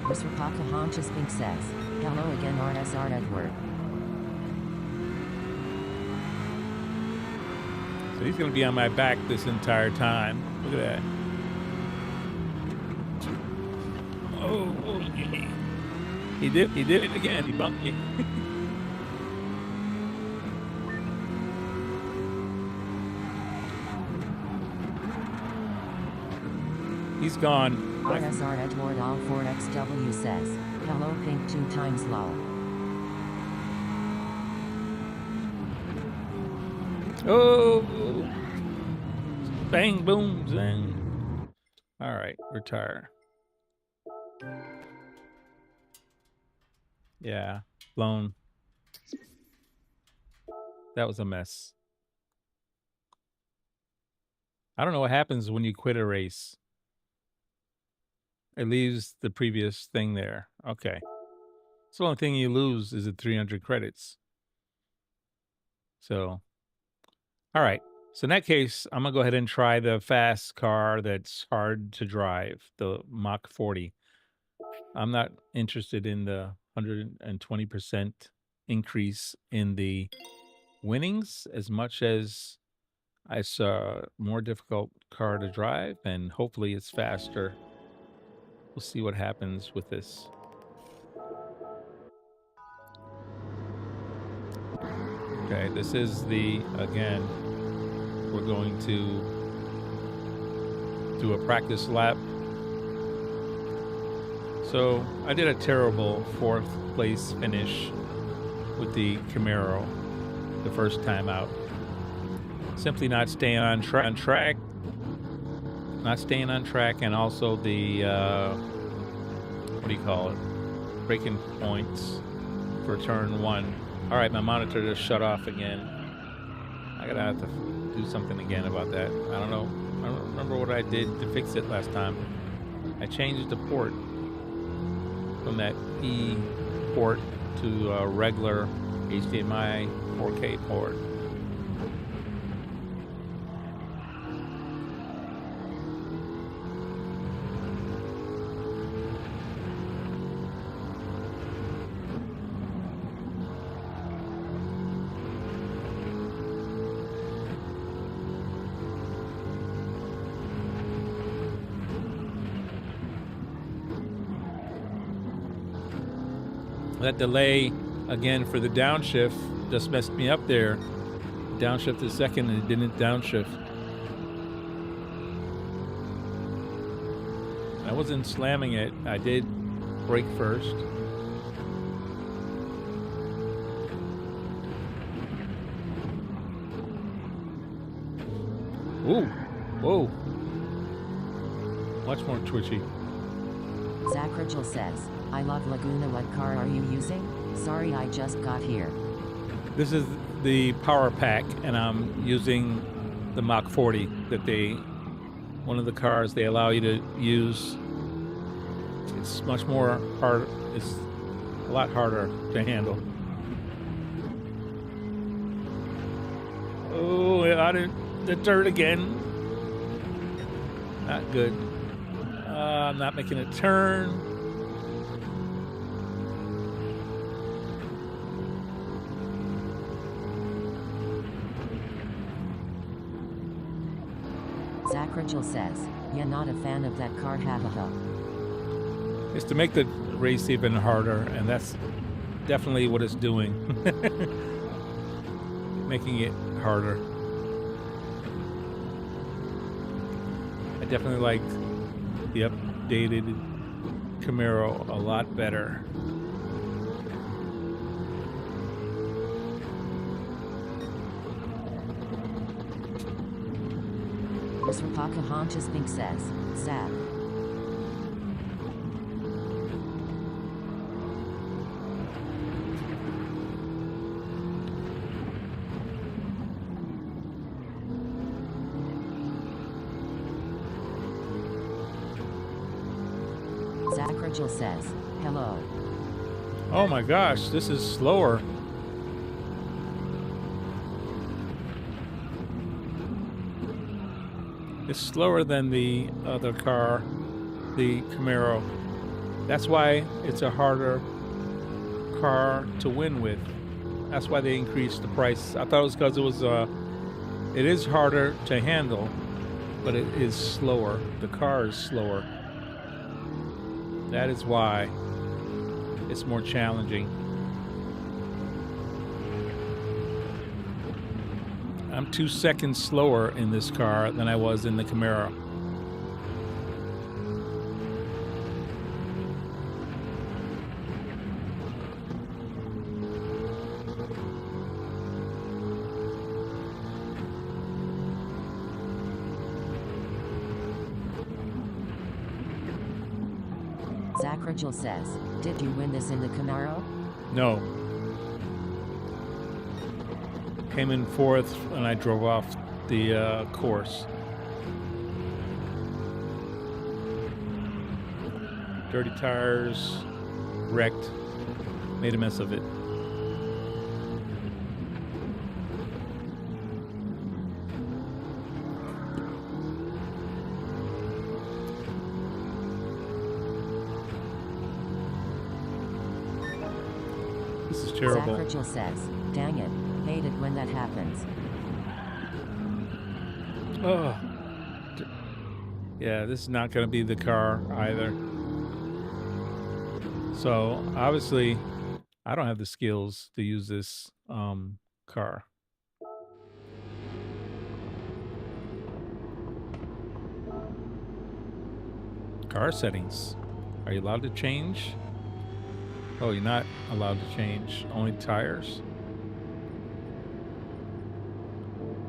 Mr. Pocahontas Pink says, hello again RSR Edward. So he's going to be on my back this entire time. Look at that. Oh, yeah. He did it again. He bumped me. He's gone. RSR Edward All 4XW says, hello Pink 2 times lol. Oh! Bang, boom, zing. All right, retire. Yeah, blown. That was a mess. I don't know what happens when you quit a race. It leaves the previous thing there. Okay. So the only thing you lose is the 300 credits. So, all right. So in that case, I'm going to go ahead and try the fast car that's hard to drive, the Mach 40. I'm not interested in the 120% increase in the winnings as much as it's a more difficult car to drive, and hopefully it's faster. We'll see what happens with this. Okay, this is the, again, we're going to do a practice lap. So I did a terrible 4th place finish with the Camaro the first time out. Simply not staying on track. Not staying on track, and also the what do you call it? Braking points for turn 1. All right, my monitor just shut off again. I gotta have to do something again about that. I don't know. I don't remember what I did to fix it last time. I changed the port from that port to a regular HDMI 4K port. That delay again for the downshift just messed me up there. Downshift a second and it didn't downshift. I wasn't slamming it. I did brake first. Ooh, whoa. Much more twitchy. Zach Rigel says, I love Laguna. What car are you using? Sorry, I just got here. This is the power pack, and I'm using the Mach 40 that one of the cars they allow you to use. It's much more hard. It's a lot harder to handle. Oh, out in the dirt again. Not good. I'm not making a turn. Zach Rigel says, yeah, not a fan of that car, hahaha. It's to make the race even harder, and that's definitely what it's doing. Making it harder. I definitely like the updated Camaro a lot better. Mr. Pocahontas Pink says, sad. Zach Rigel says, hello. Oh my gosh, this is slower. It's slower than the other car, the Camaro. That's why it's a harder car to win with. That's why they increased the price. I thought it was because it is harder to handle, but it is slower. The car is slower. That is why it's more challenging. I'm 2 seconds slower in this car than I was in the Camaro. Zach Rigel says, did you win this in the Camaro? No. Came in fourth and I drove off the course. Dirty tires, wrecked, made a mess of it. This is terrible. Zach Rigel says, dang it, hate it when that happens. Oh. Yeah, this is not going to be the car either. So, obviously, I don't have the skills to use this car. Car settings. Are you allowed to change? Oh, you're not allowed to change. Only tires?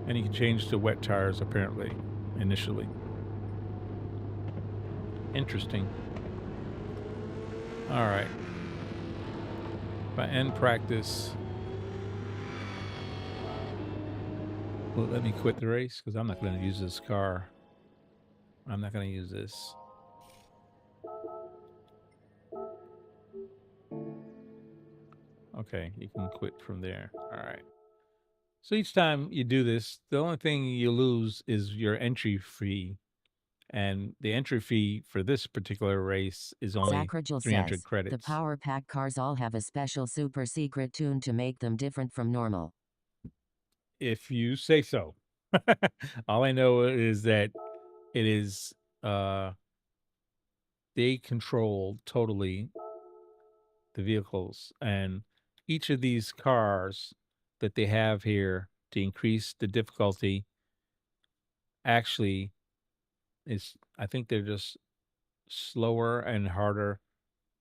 And you can change to wet tires, apparently, initially. Interesting. All right. If I end practice, will it let me quit the race? Because I'm not going to use this car. I'm not going to use this. Okay, you can quit from there. All right. So each time you do this, the only thing you lose is your entry fee. And the entry fee for this particular race is only Sacrigal 300 says, the credits. Power Pack cars all have a special super secret tune to make them different from normal. If you say so. All I know is that it is they control totally the vehicles, and each of these cars that they have here to increase the difficulty actually is, I think they're just slower and harder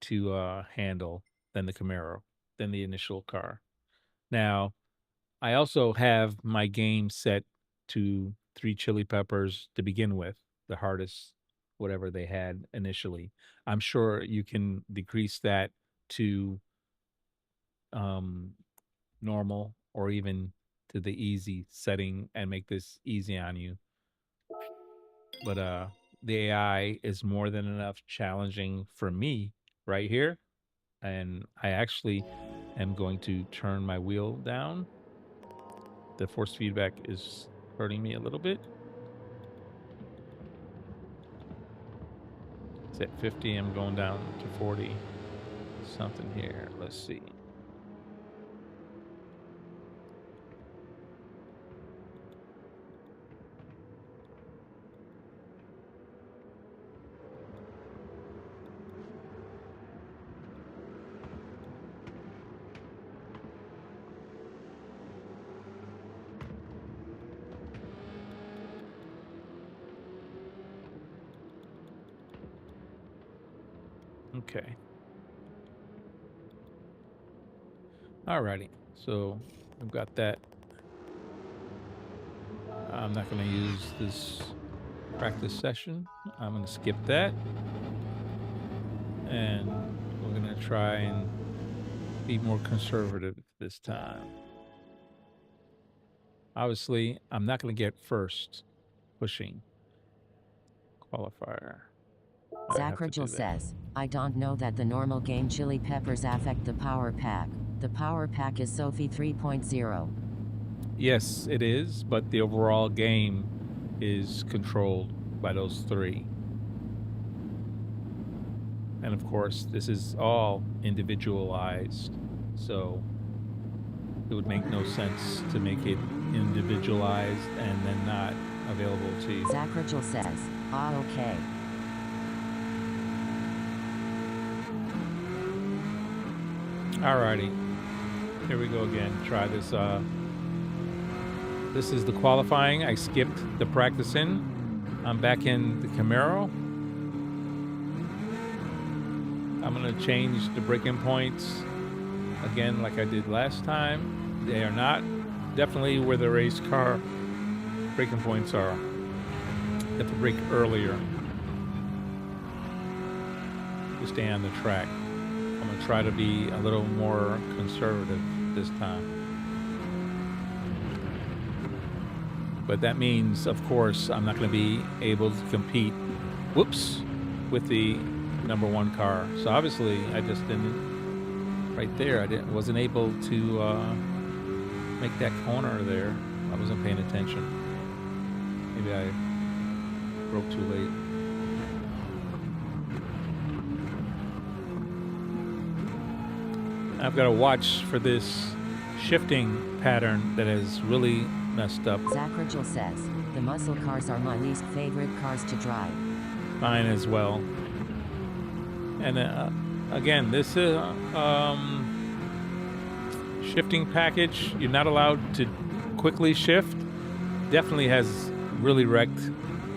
to handle than the Camaro, than the initial car. Now, I also have my game set to 3 chili peppers to begin with, the hardest whatever they had initially. I'm sure you can decrease that to normal or even to the easy setting and make this easy on you. But the AI is more than enough challenging for me right here. And I actually am going to turn my wheel down. The force feedback is hurting me a little bit. It's at 50. I'm going down to 40 something here. Let's see. Okay. Alrighty. So I've got that. I'm not going to use this practice session. I'm going to skip that. And we're going to try and be more conservative this time. Obviously, I'm not going to get first pushing qualifier. Sacrigal says, I don't know that the normal game chili peppers affect the Power Pack. The Power Pack is Sophie 3.0. Yes, it is, but the overall game is controlled by those three. And of course, this is all individualized, so it would make no sense to make it individualized and then not available to you. Sacrigal says, okay. Alrighty, here we go again. Try this. This is the qualifying. I skipped the practicing. I'm back in the Camaro. I'm gonna change the braking points again like I did last time. They are not definitely where the race car braking points are. You have to brake earlier to stay on the track. I'm gonna try to be a little more conservative this time. But that means, of course, I'm not gonna be able to compete, with the #1 car. So obviously I just didn't, right there, wasn't able to make that corner there. I wasn't paying attention. Maybe I broke too late. I've got to watch for this shifting pattern that has really messed up. Sacrigal says, the muscle cars are my least favorite cars to drive. Mine as well. And again, this is shifting package. You're not allowed to quickly shift. Definitely has really wrecked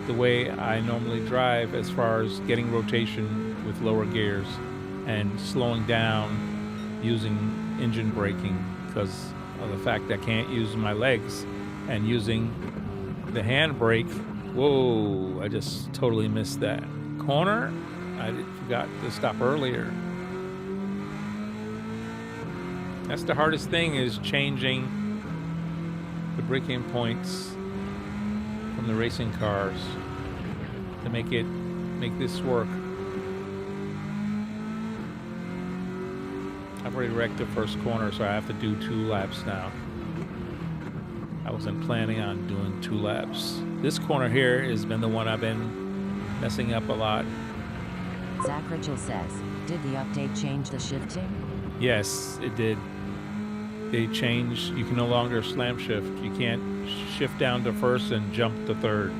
the way I normally drive as far as getting rotation with lower gears and slowing down using engine braking because of the fact I can't use my legs and using the hand brake. Whoa, I just totally missed that corner. I forgot to stop earlier. That's the hardest thing, is changing the braking points from the racing cars to make this work. I've already wrecked the first corner, so I have to do 2 laps now. I wasn't planning on doing 2 laps. This corner here has been the one I've been messing up a lot. Zach Rachel says, did the update change the shifting? Yes, it did. They changed. You can no longer slam shift. You can't shift down to first and jump to third.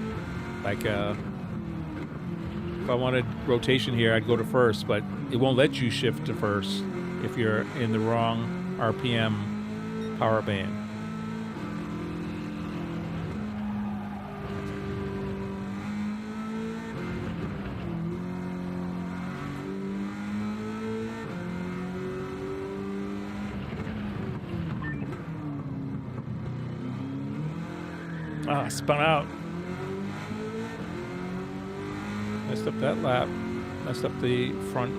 Like, if I wanted rotation here, I'd go to first, but it won't let you shift to first if you're in the wrong RPM power band. Ah, spun out. Messed up that lap. Messed up the front.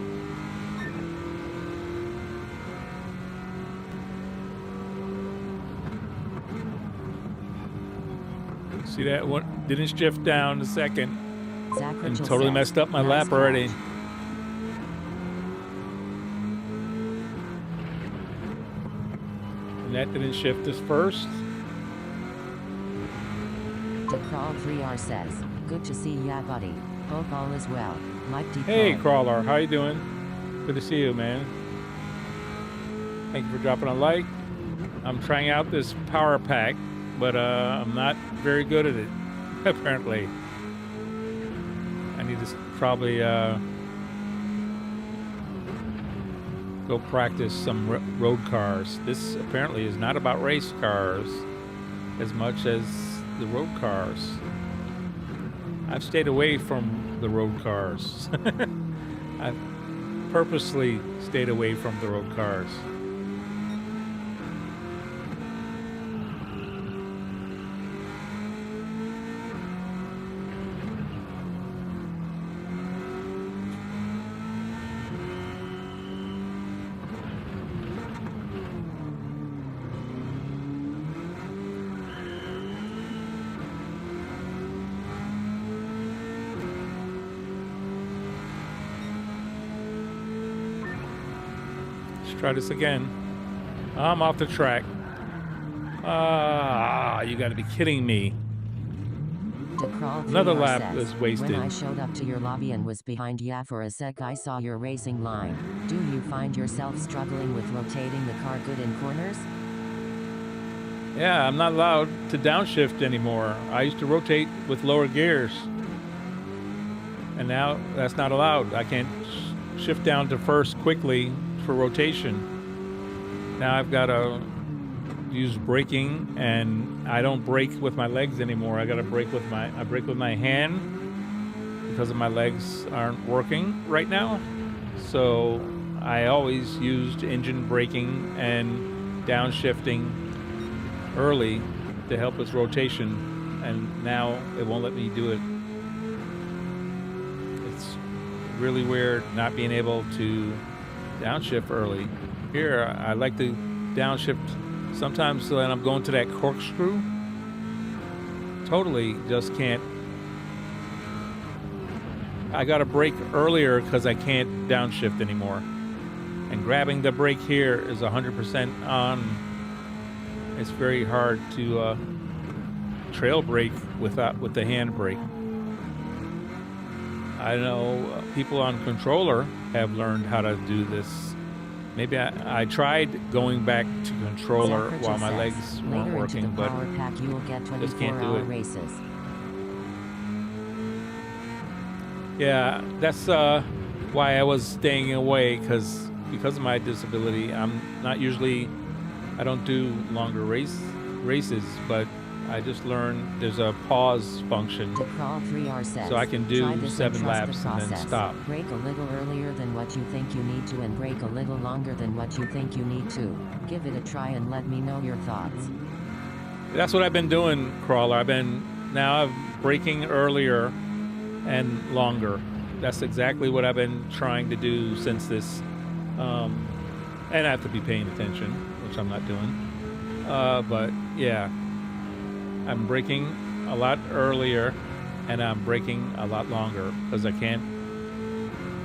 See that one? Didn't shift down a second. Zach And Rachel totally says, messed up my nice lap already. catch. And that didn't shift us first. Crawl3R says, good to see ya, buddy. Hope all is well. Like deep Hey, call. Crawler, how you doing? Good to see you, man. Thank you for dropping a like. I'm trying out this power pack, but I'm not very good at it, apparently. I need to probably go practice some road cars. This apparently is not about race cars as much as the road cars. I've stayed away from the road cars. I've purposely stayed away from the road cars. Try this again. I'm off the track. You got to be kidding me. Another lap says, is wasted. when I showed up to your lobby and was behind ya for a sec, I saw your racing line. Do you find yourself struggling with rotating the car good in corners? Yeah, I'm not allowed to downshift anymore. I used to rotate with lower gears. And now that's not allowed. I can't shift down to first quickly for rotation. Now I've got to use braking, and I don't brake with my legs anymore. I got to brake with my hand because of my legs aren't working right now. So I always used engine braking and downshifting early to help with rotation, and now it won't let me do it. It's really weird not being able to downshift early. Here, I like to downshift sometimes when I'm going to that corkscrew. Totally just can't. I got to brake earlier because I can't downshift anymore. And grabbing the brake here is 100% on. It's very hard to trail brake with the hand brake. I know people on controller have learned how to do this. Maybe I tried going back to controller while my legs weren't working, but just can't do it. Races. Yeah, that's why I was staying away, because of my disability, I'm not usually. I don't do longer races, but I just learned there's a pause function, says, so I can do 7 laps and then stop. Brake a little earlier than what you think you need to, and brake a little longer than what you think you need to. Give it a try and let me know your thoughts. That's what I've been doing, Crawler. I'm braking earlier and longer. That's exactly what I've been trying to do since this. And I have to be paying attention, which I'm not doing. But yeah. I'm braking a lot earlier, and I'm braking a lot longer because I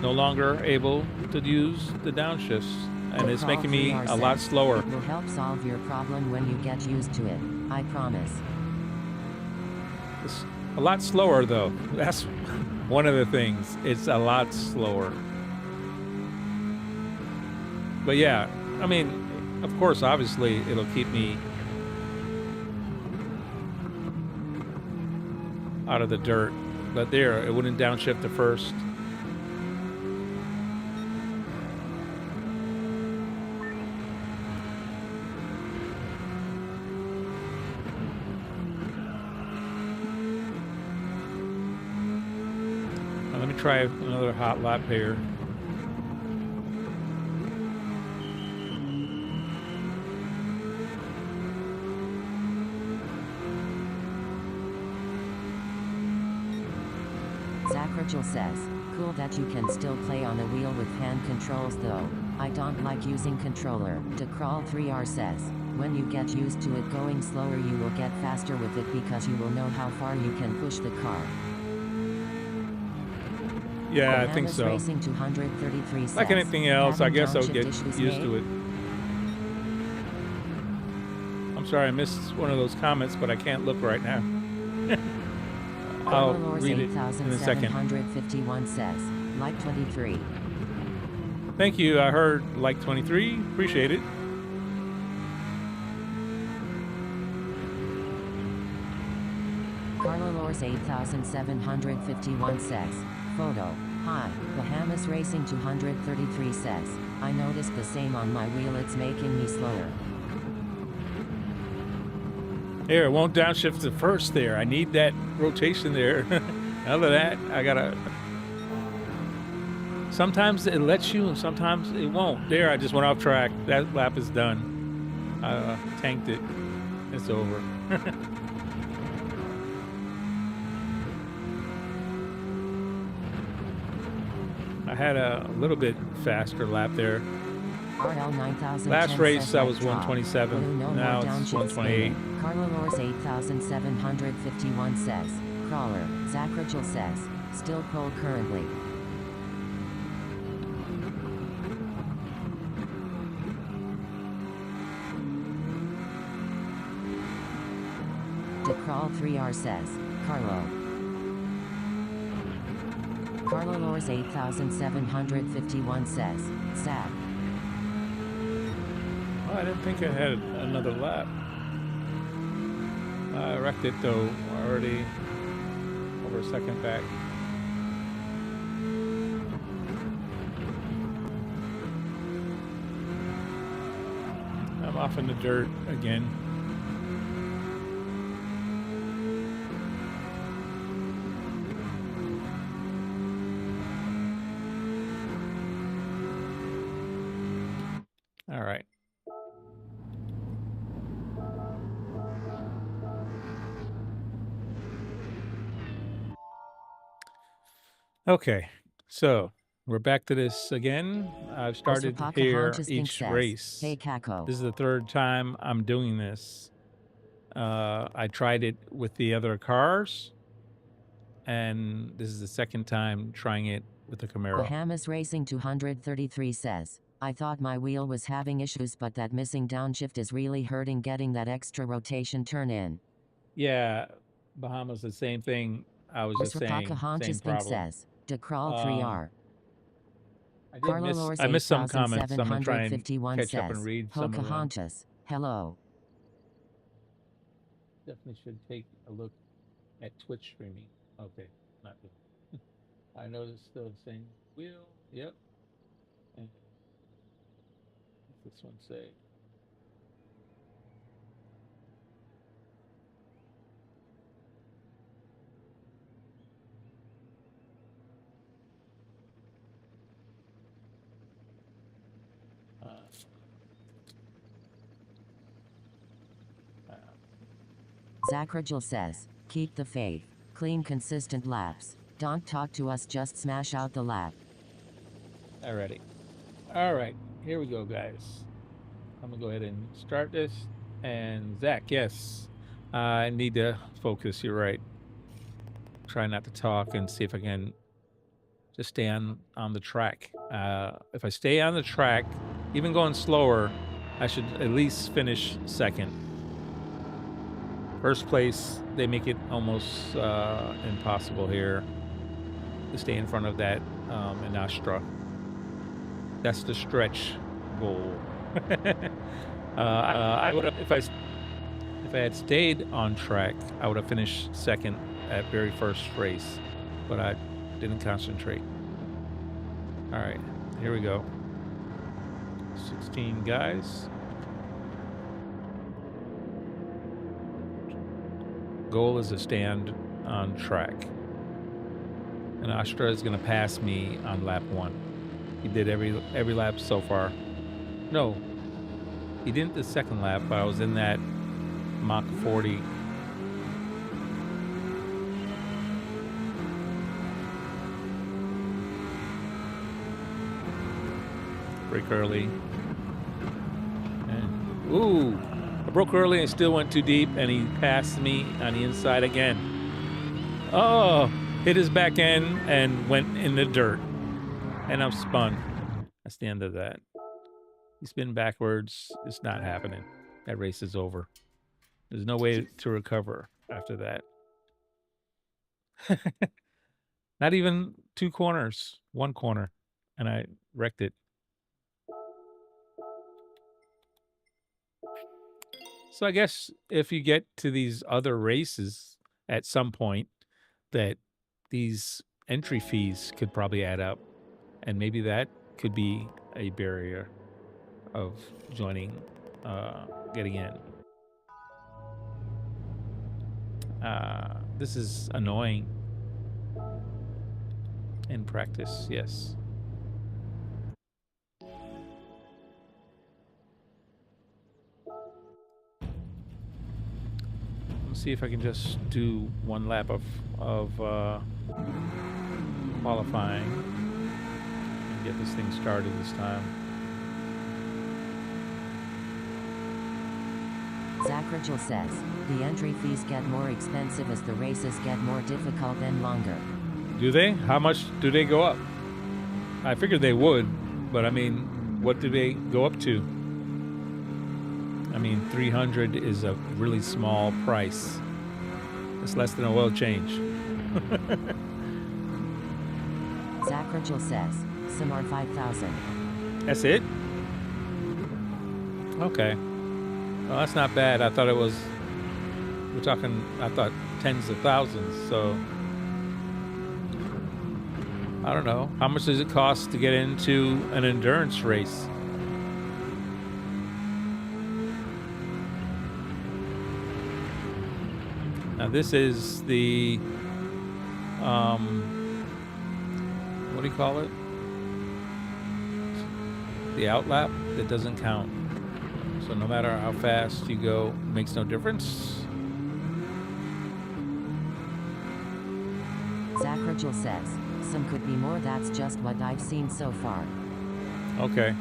no longer able to use the downshifts. and it's Crawl making me 3R a lot says, slower. It will help solve your problem when you get used to it. I promise. It's a lot slower though. That's one of the things. It's a lot slower. But yeah, I mean, of course, obviously, it'll keep me out of the dirt. But there, it wouldn't downshift to first. Now, let me try another hot lap here. Zachragel says, cool that you can still play on a wheel with hand controls though. I don't like using controller. Crawl 3R says, when you get used to it going slower you will get faster with it because you will know how far you can push the car. Yeah, I think so. Racing 233 says, like anything else, I guess I'll get downshift used to it. I'm sorry I missed one of those comments, but I can't look right now. I'll read it in a second. 8751 says, like 23. Thank you. I heard like 23. Appreciate it. Carlalors 8751 says, photo. Hi, Bahamas Racing 233 says, I noticed the same on my wheel, it's making me slower. Here, it won't downshift to first there. I need that rotation there. Other than that, I gotta... Sometimes it lets you and sometimes it won't. There, I just went off track. That lap is done. I tanked it. It's over. I had a little bit faster lap there. RL 9000 Last race I was drop. 127. Now it's 128. Carlalors 8751 says, crawler. Zachragel says, still pole currently. Crawl 3R says, Carlo. Carlalors 8751 says, Zach. Oh, I didn't think I had another lap. I wrecked it though, already over a second back. I'm off in the dirt again. All right. Okay, so we're back to this again. I've started here each race. Hey, Kako. This is the third time I'm doing this. I tried it with the other cars, and this is the second time trying it with the Camaro. Bahamas Racing 233 says, I thought my wheel was having issues, but that missing downshift is really hurting getting that extra rotation turn in. Yeah, Bahamas, the same thing. I was just saying, same problem. Says, Crawl 3R. I missed some comments. I'm going to try and catch up and read some of them. Hello. Definitely should take a look at Twitch streaming. Okay, not good. I noticed still the same wheel. Yep. And what's this one say? Zachragel says, keep the faith. Clean, consistent laps. Don't talk to us, just smash out the lap. Alrighty. Alright, here we go, guys. I'm going to go ahead and start this. And Zach, yes, I need to focus. You're right. Try not to talk and see if I can just stay on the track. If I stay on the track, even going slower, I should at least finish second. First place, they make it almost impossible here to stay in front of that in Astra. That's the stretch goal. I would have, if I had stayed on track, I would have finished second at very first race, but I didn't concentrate. All right, here we go. 16 guys. Goal is to stand on track. And Astra is going to pass me on lap 1. He did every lap so far. No, he didn't the second lap, but I was in that Mach 40. Break early. And, ooh, I broke early and still went too deep, and he passed me on the inside again. Oh, hit his back end and went in the dirt. And I'm spun. That's the end of that. He spin backwards. It's not happening. That race is over. There's no way to recover after that. Not even 2 corners, 1 corner, and I wrecked it. So I guess if you get to these other races at some point, that these entry fees could probably add up, and maybe that could be a barrier of joining, getting in. This is annoying in practice, yes. Let's see if I can just do 1 lap of qualifying and get this thing started this time. Zach Rigel says, the entry fees get more expensive as the races get more difficult and longer. Do they? How much do they go up? I figured they would, but I mean, what do they go up to? I mean, 300 is a really small price. It's less than an oil change. Zach Rigel says, some are 5,000. That's it? Okay. Well, that's not bad. I thought it was, we're talking, I thought tens of thousands. So, I don't know. How much does it cost to get into an endurance race? Now this is the, what do you call it? The outlap that doesn't count. So no matter how fast you go, makes no difference. Zach Rigel says, some could be more, that's just what I've seen so far. Okay.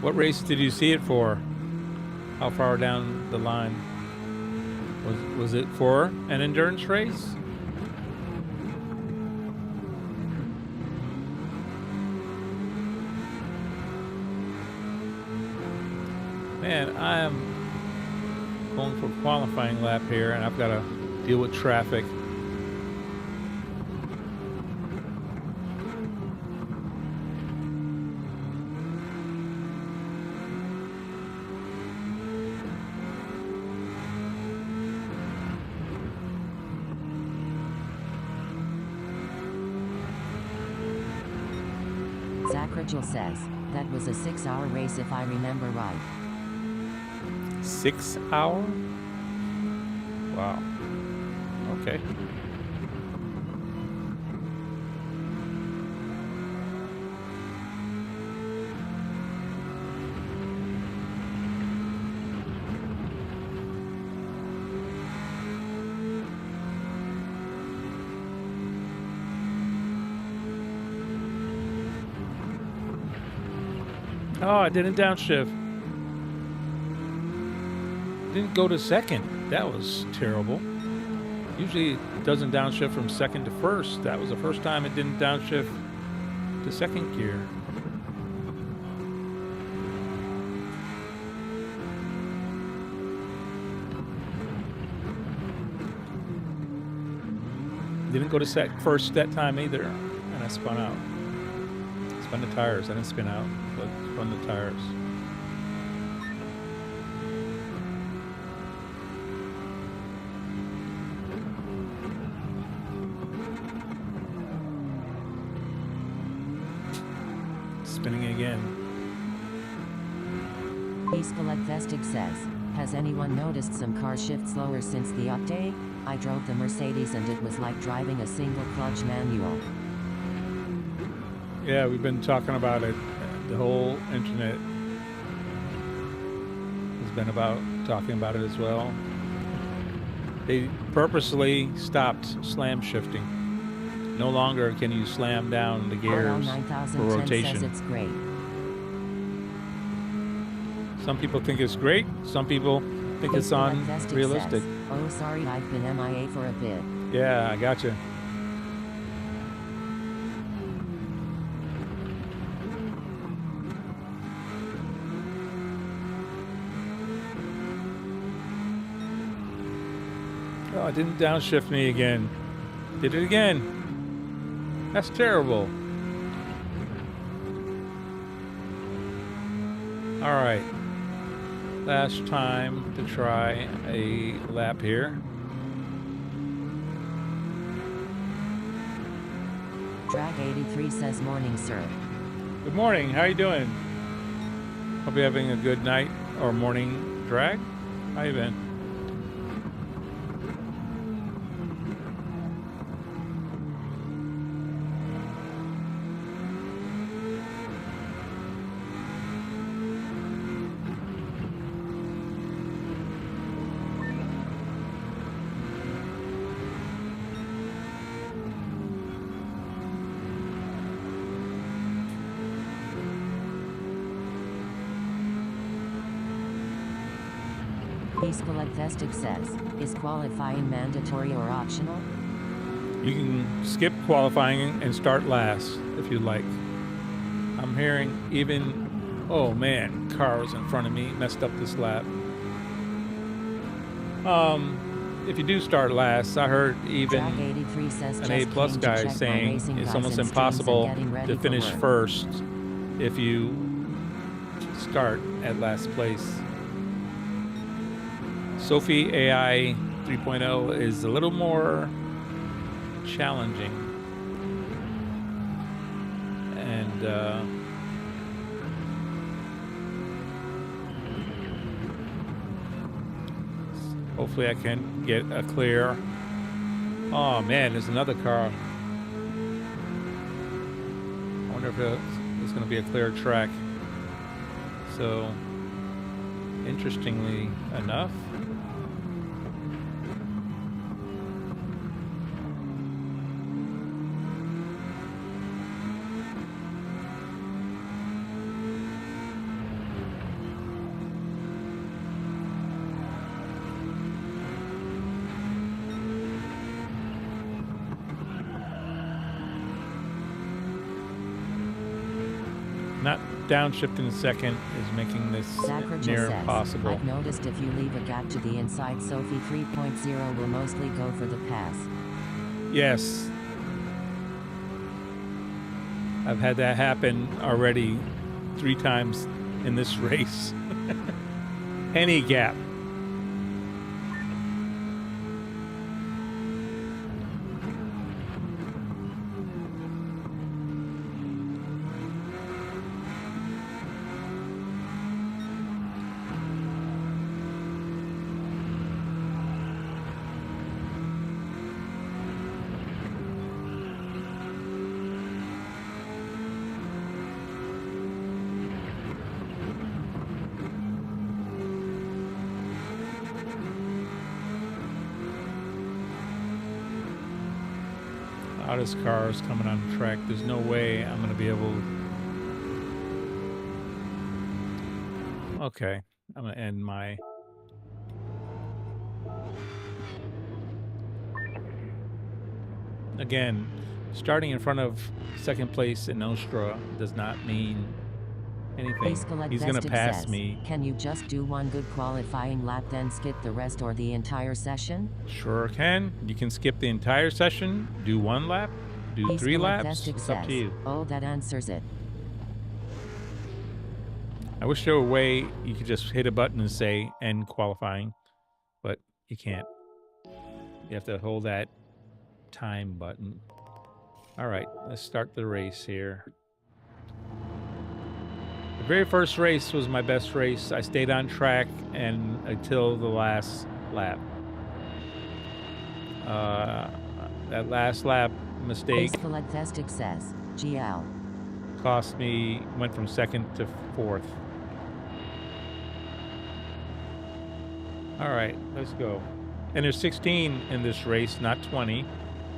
What race did you see it for? How far down the line? Was it for an endurance race? Man, I am going for a qualifying lap here, and I've got to deal with traffic. Zach Rigel says, that was a 6-hour race if I remember right. 6 hour? Wow. Okay. Oh, I didn't downshift. Didn't go to second. That was terrible. Usually it doesn't downshift from second to first. That was the first time it didn't downshift to second gear. Didn't go to first that time either, and I spun out. Spun the tires. I didn't spin out, but spun the tires. Spinning again. Peaceful Vestig says, has anyone noticed some cars shift slower since the update? I drove the Mercedes and it was like driving a single clutch manual. Yeah, we've been talking about it. The whole internet has been about talking about it as well. They purposely stopped slam shifting. No longer can you slam down the gears for rotation. Says it's great. Some people think it's great. Some people think it's unrealistic. Oh, sorry, I've been MIA for a bit. Yeah, I gotcha. Oh, it didn't downshift me again. Did it again. That's terrible. All right. Last time to try a lap here. Drag 83 says morning, sir. Good morning. How you doing? Hope you're having a good night or morning drag. How you been? Peaceful Vestig says, is qualifying mandatory or optional? You can skip qualifying and start last if you'd like. I'm hearing even, oh man, cars in front of me messed up this lap. If you do start last, I heard even an A+ guy saying it's almost impossible to finish first if you start at last place. Sophie AI 3.0 is a little more challenging, and hopefully I can get a clear. Oh man, there's another car. I wonder if it's going to be a clear track. So, interestingly enough, not downshifting second is making this near impossible. I've noticed if you leave a gap to the inside, Sophie 3.0 will mostly go for the pass. Yes. I've had that happen already 3 times in this race. Any gap. Hottest cars coming on the track. There's no way I'm going to be able. Okay, I'm going to end my. Again, starting in front of second place in Nostra does not mean anything. anything. Escalade He's gonna Festive pass says, me. can you just do one good qualifying lap then skip the rest or the entire session? Sure can. You can skip the entire session, do 1 lap, do 3 Escalade laps. Festive It's up to says, you. oh, that answers it. I wish there were a way you could just hit a button and say end qualifying, but you can't. You have to hold that time button. All right, let's start the race here. The very first race was my best race. I stayed on track and until the last lap. That last lap mistake Escalade Festive says, GL. cost me, went from 2nd to 4th. All right, let's go. And there's 16 in this race, not 20.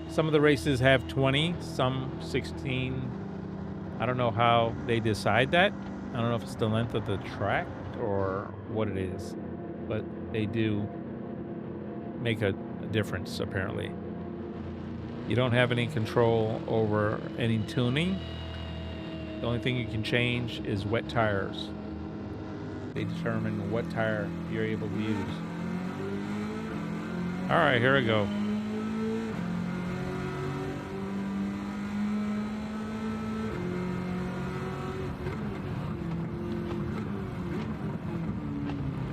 Some of the races have 20, some 16. I don't know how they decide that. I don't know if it's the length of the track or what it is, but they do make a difference, apparently. You don't have any control over any tuning. The only thing you can change is wet tires. They determine what tire you're able to use. All right, here we go.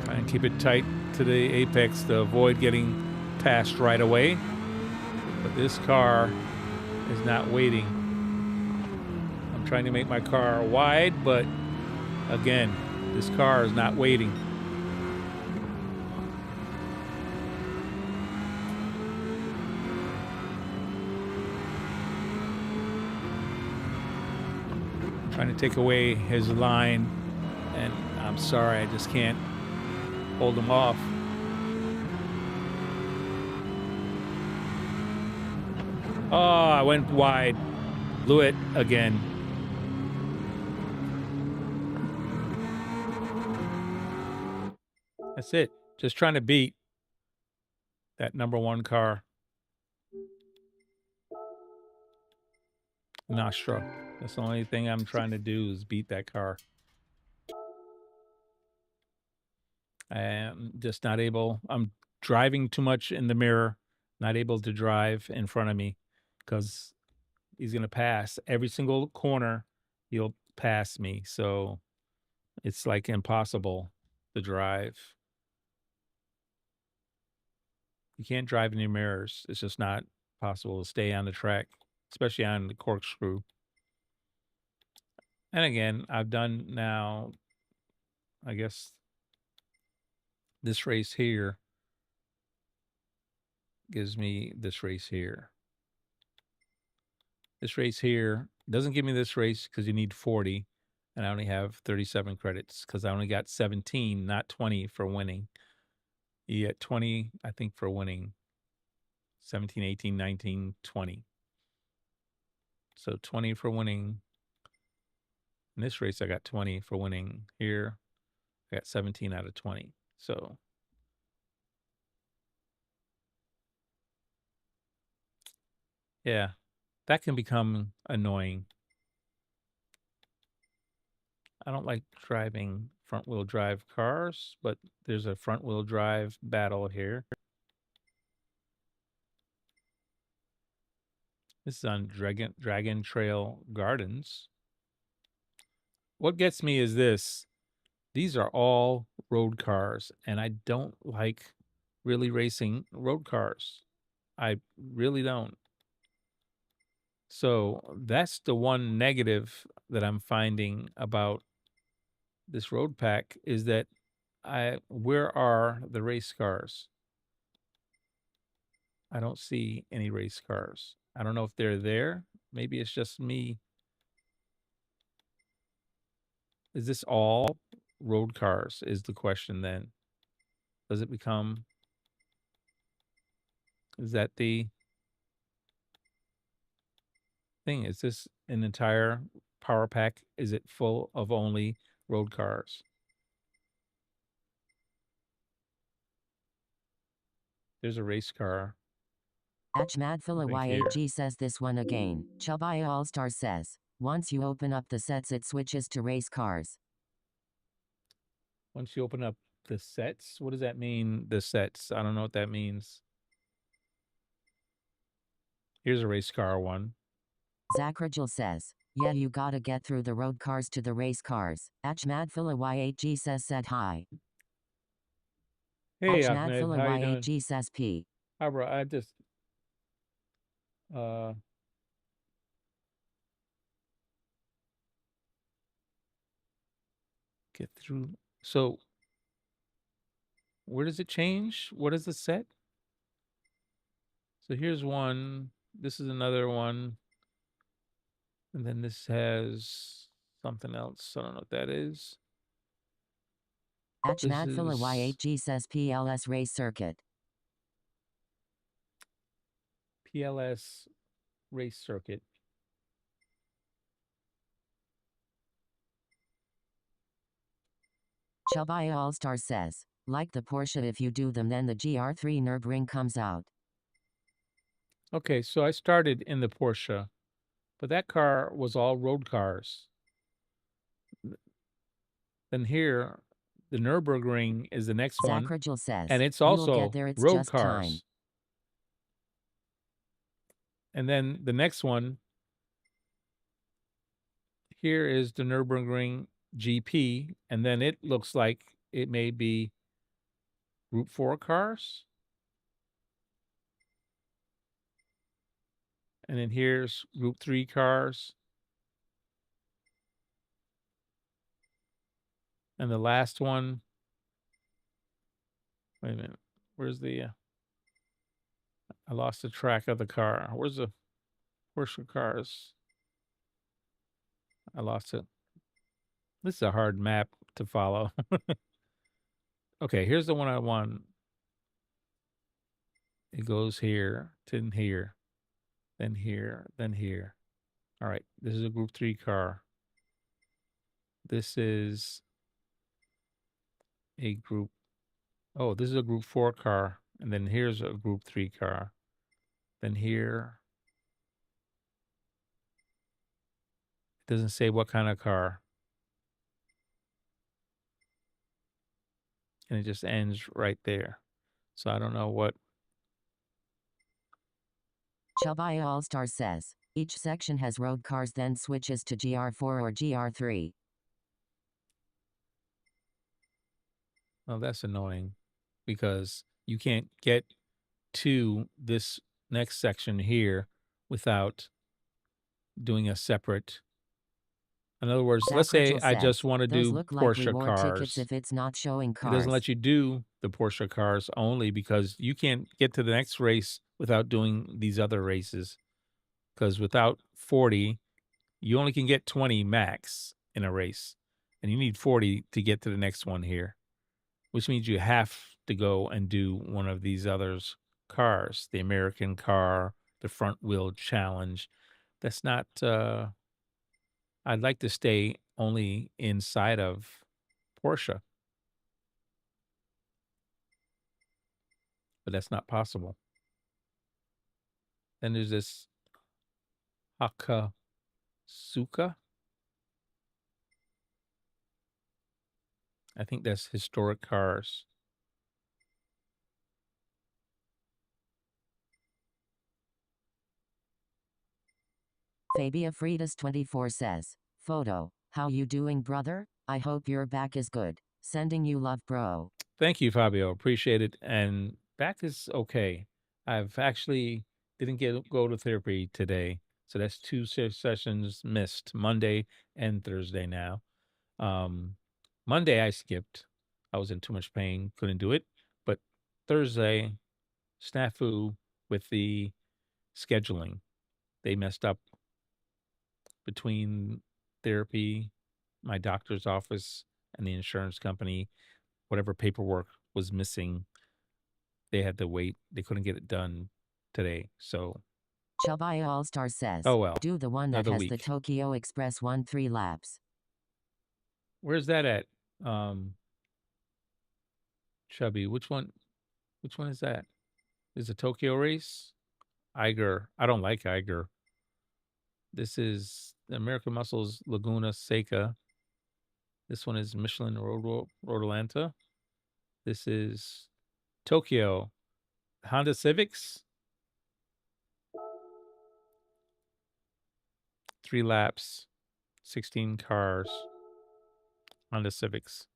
Try and keep it tight to the apex to avoid getting passed right away. But this car is not waiting. I'm trying to make my car wide, but again, this car is not waiting. Trying to take away his line, and I'm sorry, I just can't hold him off. Oh, I went wide. Blew it again. That's it. Just trying to beat that #1 car. Nostra. That's the only thing I'm trying to do is beat that car. I am just not able. I'm driving too much in the mirror, not able to drive in front of me because he's going to pass every single corner. He'll pass me. So it's like impossible to drive. You can't drive in your mirrors. It's just not possible to stay on the track, especially on the corkscrew. And again, I've done now, I guess, this race here gives me this race here. This race here doesn't give me this race because you need 40, and I only have 37 credits because I only got 17, not 20 for winning. You get 20, I think, for winning. 17, 18, 19, 20. So 20 for winning. In this race, I got 20 for winning. Here, I got 17 out of 20. So yeah, that can become annoying. I don't like driving front-wheel drive cars, but there's a front-wheel drive battle here. This is on Dragon Trail Gardens. What gets me is this. These are all road cars, and I don't like really racing road cars. I really don't. So that's the one negative that I'm finding about this road pack is that where are the race cars? I don't see any race cars. I don't know if they're there. Maybe it's just me. Is this all road cars is the question then? Does it become, is that the thing? Is this an entire power pack? Is it full of only road cars? There's a race car. Madfilla Right here. Y8G says this one again. Chubaya All-Star says, once you open up the sets it switches to race cars. Once you open up the sets, what does that mean? The sets. I don't know what that means. Here's a race car one. Zach Rigel says, yeah, you gotta get through the road cars to the race cars. Achmadfilla Y8G said hi. Hey, Ahmed, Achmadfilla how you doing? Y8G says P. Hi, bro. I just uh get through. So where does it change? What is the set? So here's one. This is another one. And then this has something else. I don't know what that is. This Achmadfilla is Y8G says PLS race circuit. PLS race circuit. Chubaya All-Star says, like the Porsche, if you do them then the GR3 Nürburgring comes out. Okay, so I started in the Porsche, but that car was all road cars. Then here, the Nürburgring is the next Zach one, Rigel says, and it's you'll also get there, it's road just time. cars. And then the next one here is the Nürburgring GP, and then it looks like it may be Group 4 cars. And then here's Group 3 cars. And the last one, wait a minute, where's the, I lost the track of the car. Where's the Porsche cars? I lost it. This is a hard map to follow. Okay, here's the one I want. It goes here, to here, then here, then here. All right, this is a Group 3 car. This is a Group, oh, this is a Group 4 car. And then here's a Group 3 car. Then here, it doesn't say what kind of car. And it just ends right there. So I don't know what. Chubaya All-Star says, each section has road cars then switches to GR4 or GR3. Oh, that's annoying because you can't get to this next section here without doing a separate. In other words, let's say I just want to do look like Porsche reward cars. tickets if it's not showing It cars. doesn't let you do the Porsche cars only because you can't get to the next race without doing these other races. Because without 40, you only can get 20 max in a race. And you need 40 to get to the next one here, which means you have to go and do one of these others cars, the American car, the front wheel challenge. That's not, I'd like to stay only inside of Porsche, but that's not possible. Then there's this Akasuka. I think that's historic cars. Fabia Fridas 24 says, photo, how you doing, brother? I hope your back is good. Sending you love, bro. Thank you, Fabio. Appreciate it. And back is okay. I've actually didn't go to therapy today. So that's two sessions missed, Monday and Thursday now. Monday I skipped. I was in too much pain, couldn't do it. But Thursday, snafu with the scheduling. They messed up between therapy, my doctor's office, and the insurance company. Whatever paperwork was missing, they had to wait. They couldn't get it done today. So Chubaya All-Star says, oh well. do the one that Another has week. the Tokyo Express 1-3 laps. Where's that at? Chubby, which one is that? Is it Tokyo race? Eiger. I don't like Eiger. This is the American Muscles Laguna Seca. This one is Michelin Rodolanta. This is Tokyo. Honda Civics. 3 laps, 16 cars. Honda Civics.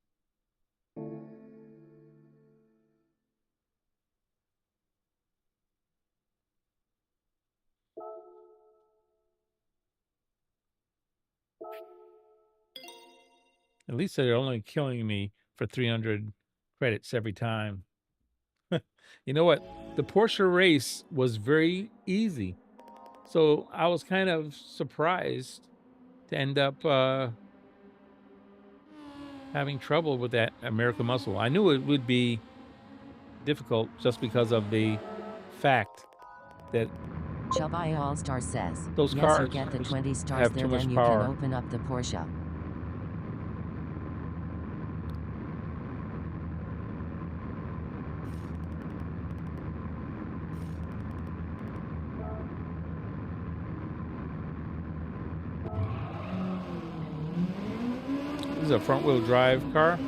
At least they're only killing me for 300 credits every time. You know what? The Porsche race was very easy. So I was kind of surprised to end up having trouble with that American Muscle. I knew it would be difficult just because of the fact that Chubby All-Star says, those yes, cars you get the 20 stars have there, too much then you power. can open up the Porsche. This is a front-wheel drive car.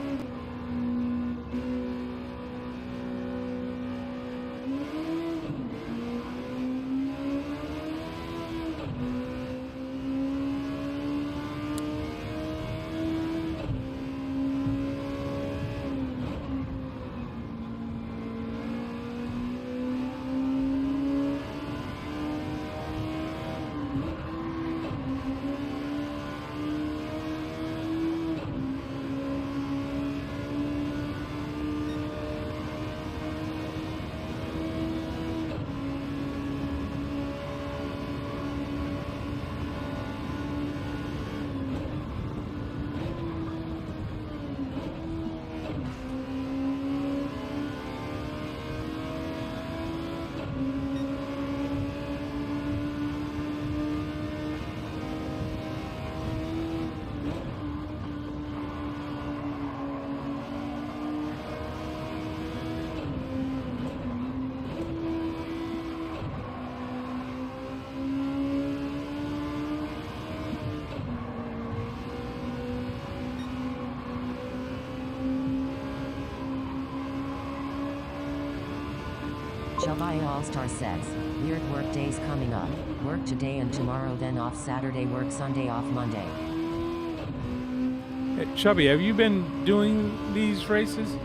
Chubby All-Star says, weird work days coming up. Work today and tomorrow, then off Saturday, work Sunday, off Monday. Hey, Chubby, have you been doing these races?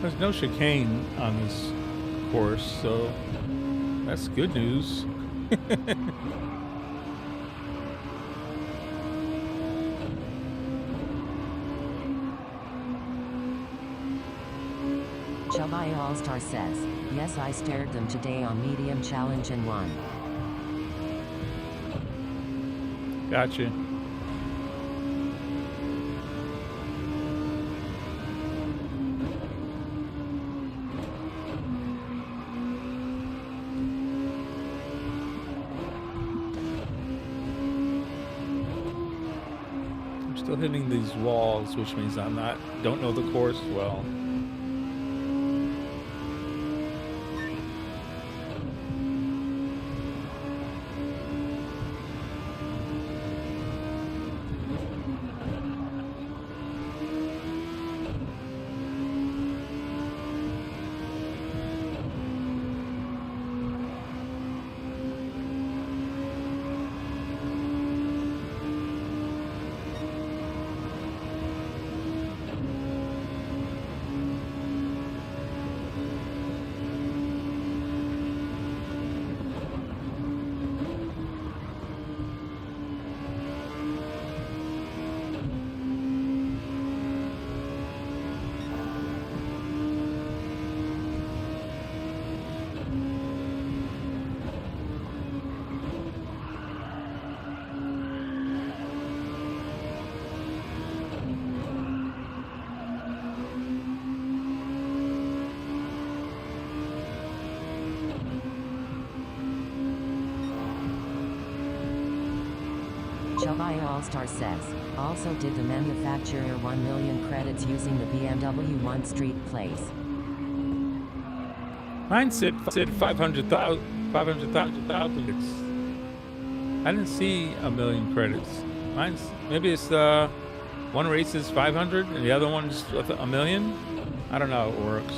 There's no chicane on this course, so that's good news. Chubby All-Star says, yes, I stared them today on medium challenge and won. Gotcha. I'm still hitting these walls, which means don't know the course well. Chubby All-Star says, also did the manufacturer 1 million credits using the BMW 1 Street Place? Mine said 500,000. 500,000. I didn't see a million credits. Mine's maybe it's one race is 500 and the other one's a million. I don't know how it works.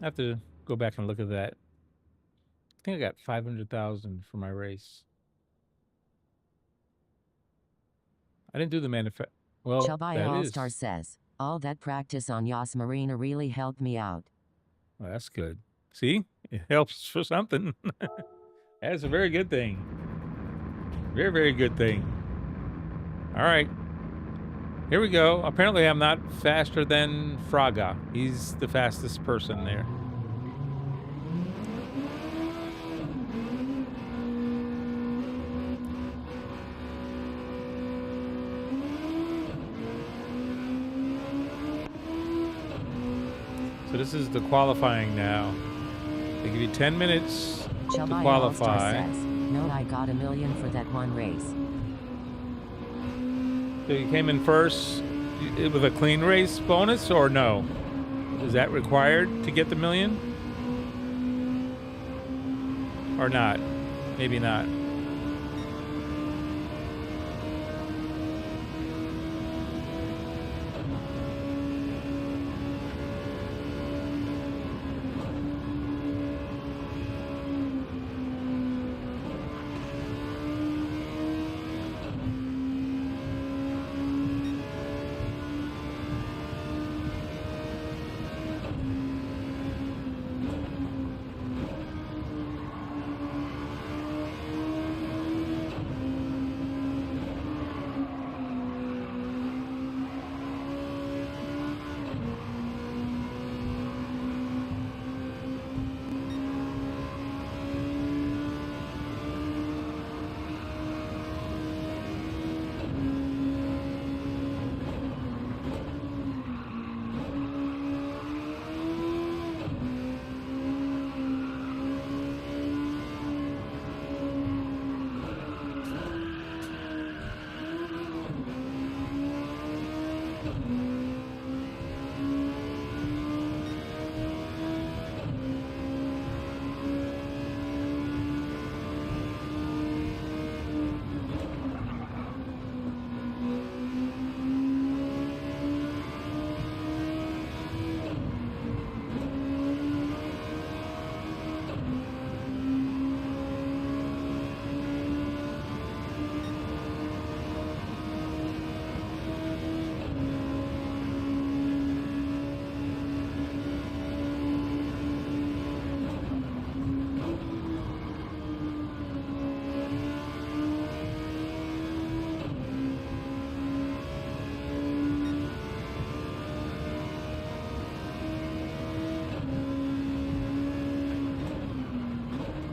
I have to go back and look at that. I think I got 500,000 for my race. I didn't do the well, Chubby All-Star says, all that practice on Yas Marina really helped me out. Well, that's good. See? It helps for something. That's a very good thing. Very, very good thing. All right. Here we go. Apparently I'm not faster than Fraga. He's the fastest person there. So this is the qualifying now. They give you 10 minutes to qualify. Says, no, I got 1 million for that one race. So you came in first with a clean race bonus or no? Is that required to get the 1 million? Or not? Maybe not.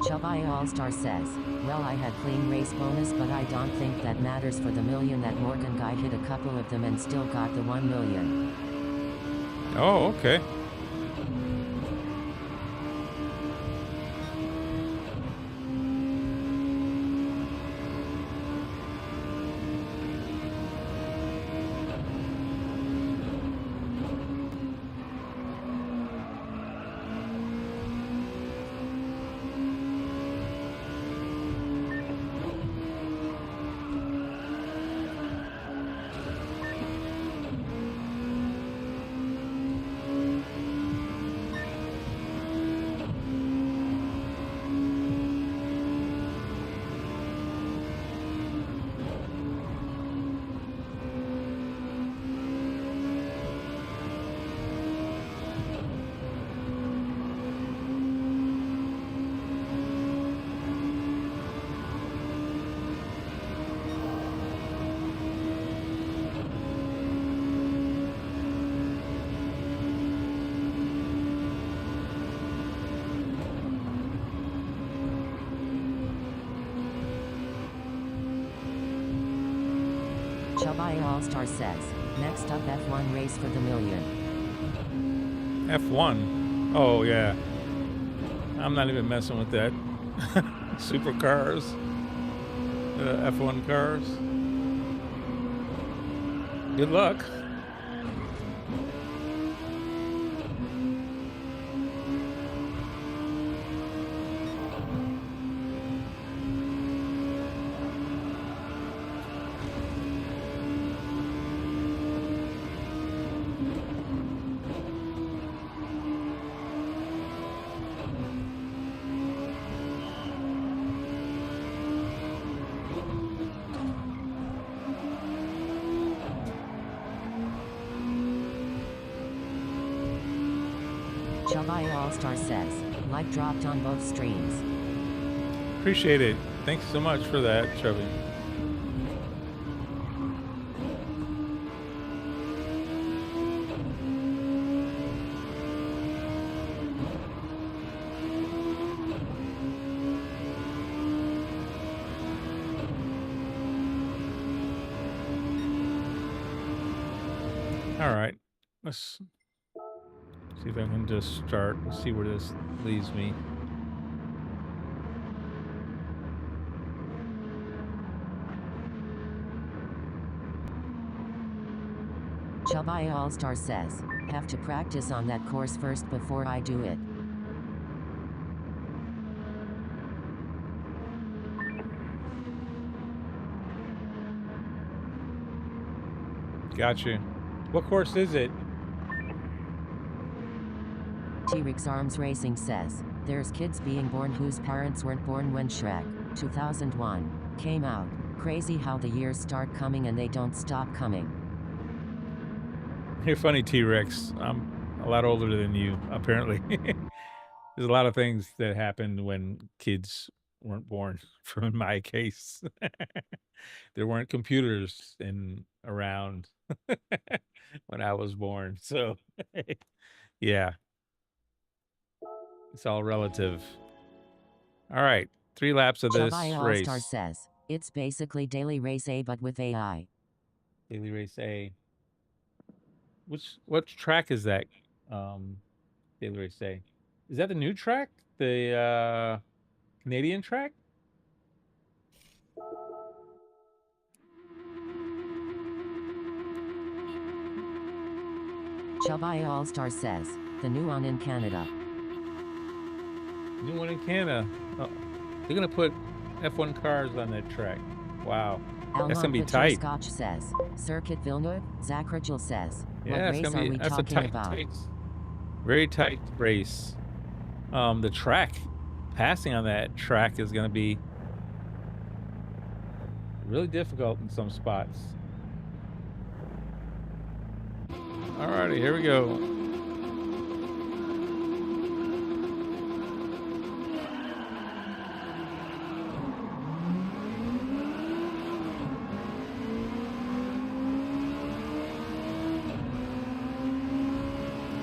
Chubby All-Star says, well, I had clean race bonus, but I don't think that matters for the 1 million. That Morgan guy hit a couple of them and still got the 1 million. Oh, okay. Chabai All-Star says, next up F1 race for the million. F1. Oh, yeah. I'm not even messing with that. Supercars. F1 cars. Good luck. Chabai All-Star says, like dropped on both streams. Appreciate it. Thanks so much for that, Chubby. All right, let's see if I can just start. Let's see where this leaves me. Chabai All-Star says, have to practice on that course first before I do it. Gotcha. What course is it? T-Rex Arms Racing says, there's kids being born whose parents weren't born when Shrek 2001 came out. Crazy how the years start coming and they don't stop coming. You're funny, T-Rex. I'm a lot older than you, apparently. There's a lot of things that happened when kids weren't born, for in my case. There weren't computers around when I was born. So, yeah. It's all relative. All right. 3 laps of this Chabai race. All-Star says, it's basically Daily Race A but with AI. Daily Race A. What track is that? Daily Race A. Is that the new track? The Canadian track? Chabai All-Star says, the new one in Canada. New one in Canada. Oh, they're gonna put F1 cars on that track. Wow. That's gonna be tight. Scotch says, Circuit Villeneuve. Zach Ridgel says, Yeah, what race are we talking about? Very tight race. The track, passing on that track is gonna be really difficult in some spots. Alrighty, here we go.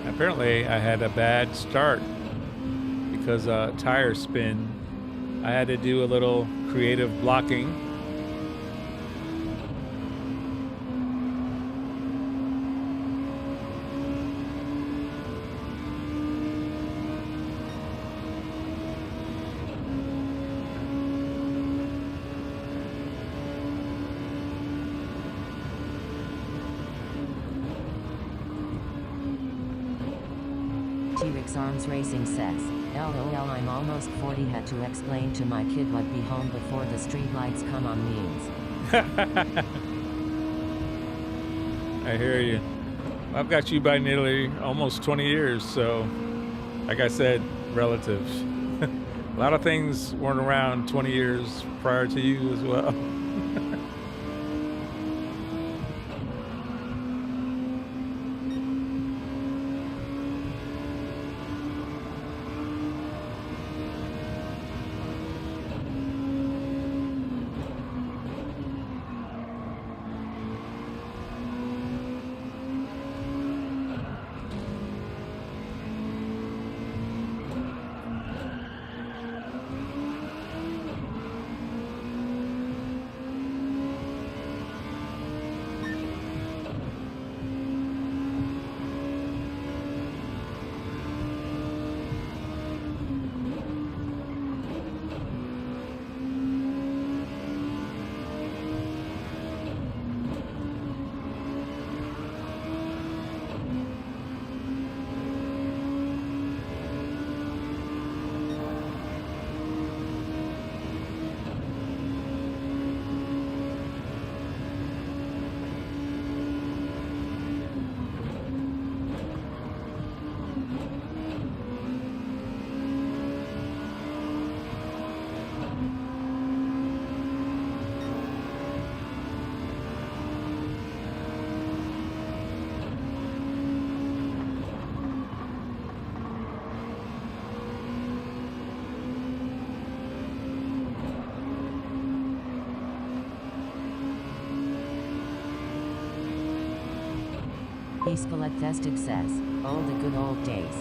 Apparently, I had a bad start because tire spin. I had to do a little creative blocking. T-Rex Arms Racing says, LOL, I'm almost 40, had to explain to my kid what be home before the street lights come on means. I hear you. I've got you by nearly almost 20 years, so like I said, relative. A lot of things weren't around 20 years prior to you as well. Festig says, oh, the good old days.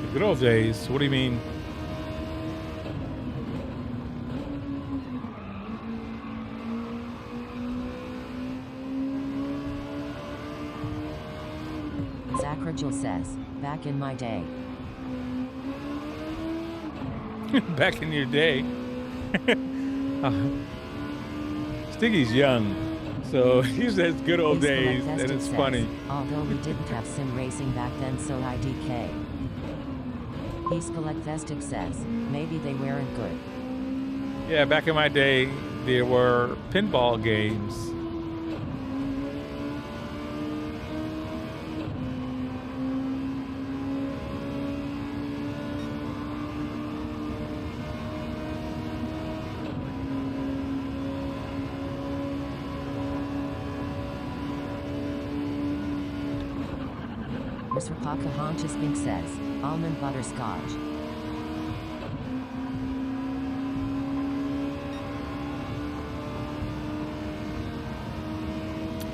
The good old days. What do you mean? Zachragel says, back in my day. Back in your day. Stiggy's young, so he says good old days, and it's says, funny. Although we didn't have sim racing back then, so IDK. Festig says, maybe they weren't good. Yeah, back in my day, there were pinball games. Mr. Pocahontas Pink says, almond butterscotch.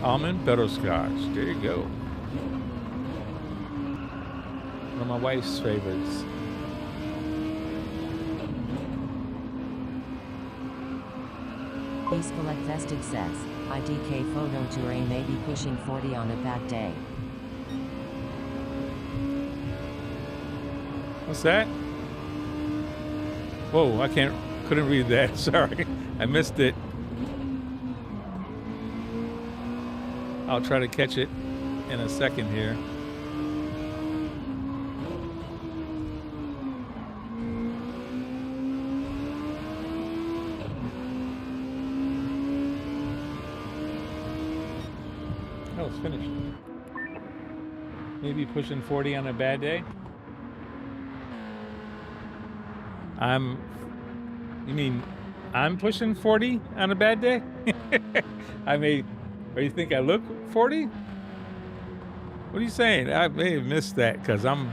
Almond butterscotch. There you go. One of my wife's favorites. Festig says, IDK photo tour may be pushing 40 on a bad day. What's that? Whoa, couldn't read that. Sorry, I missed it. I'll try to catch it in a second here. Oh, it's finished. Maybe pushing 40 on a bad day. You mean I'm pushing 40 on a bad day? Or you think I look 40? What are you saying? I may have missed that because I'm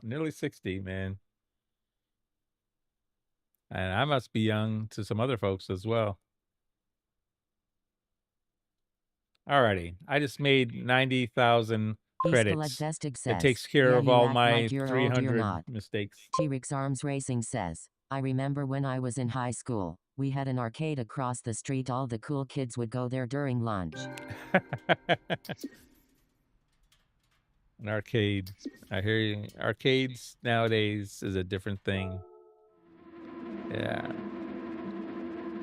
nearly 60, man. And I must be young to some other folks as well. Alrighty, I just made 90,000 credits. It takes care of all my 300 mistakes. T-Rex Arms Racing says, I remember when I was in high school, we had an arcade across the street. All the cool kids would go there during lunch. An arcade. I hear you. Arcades nowadays is a different thing. Yeah.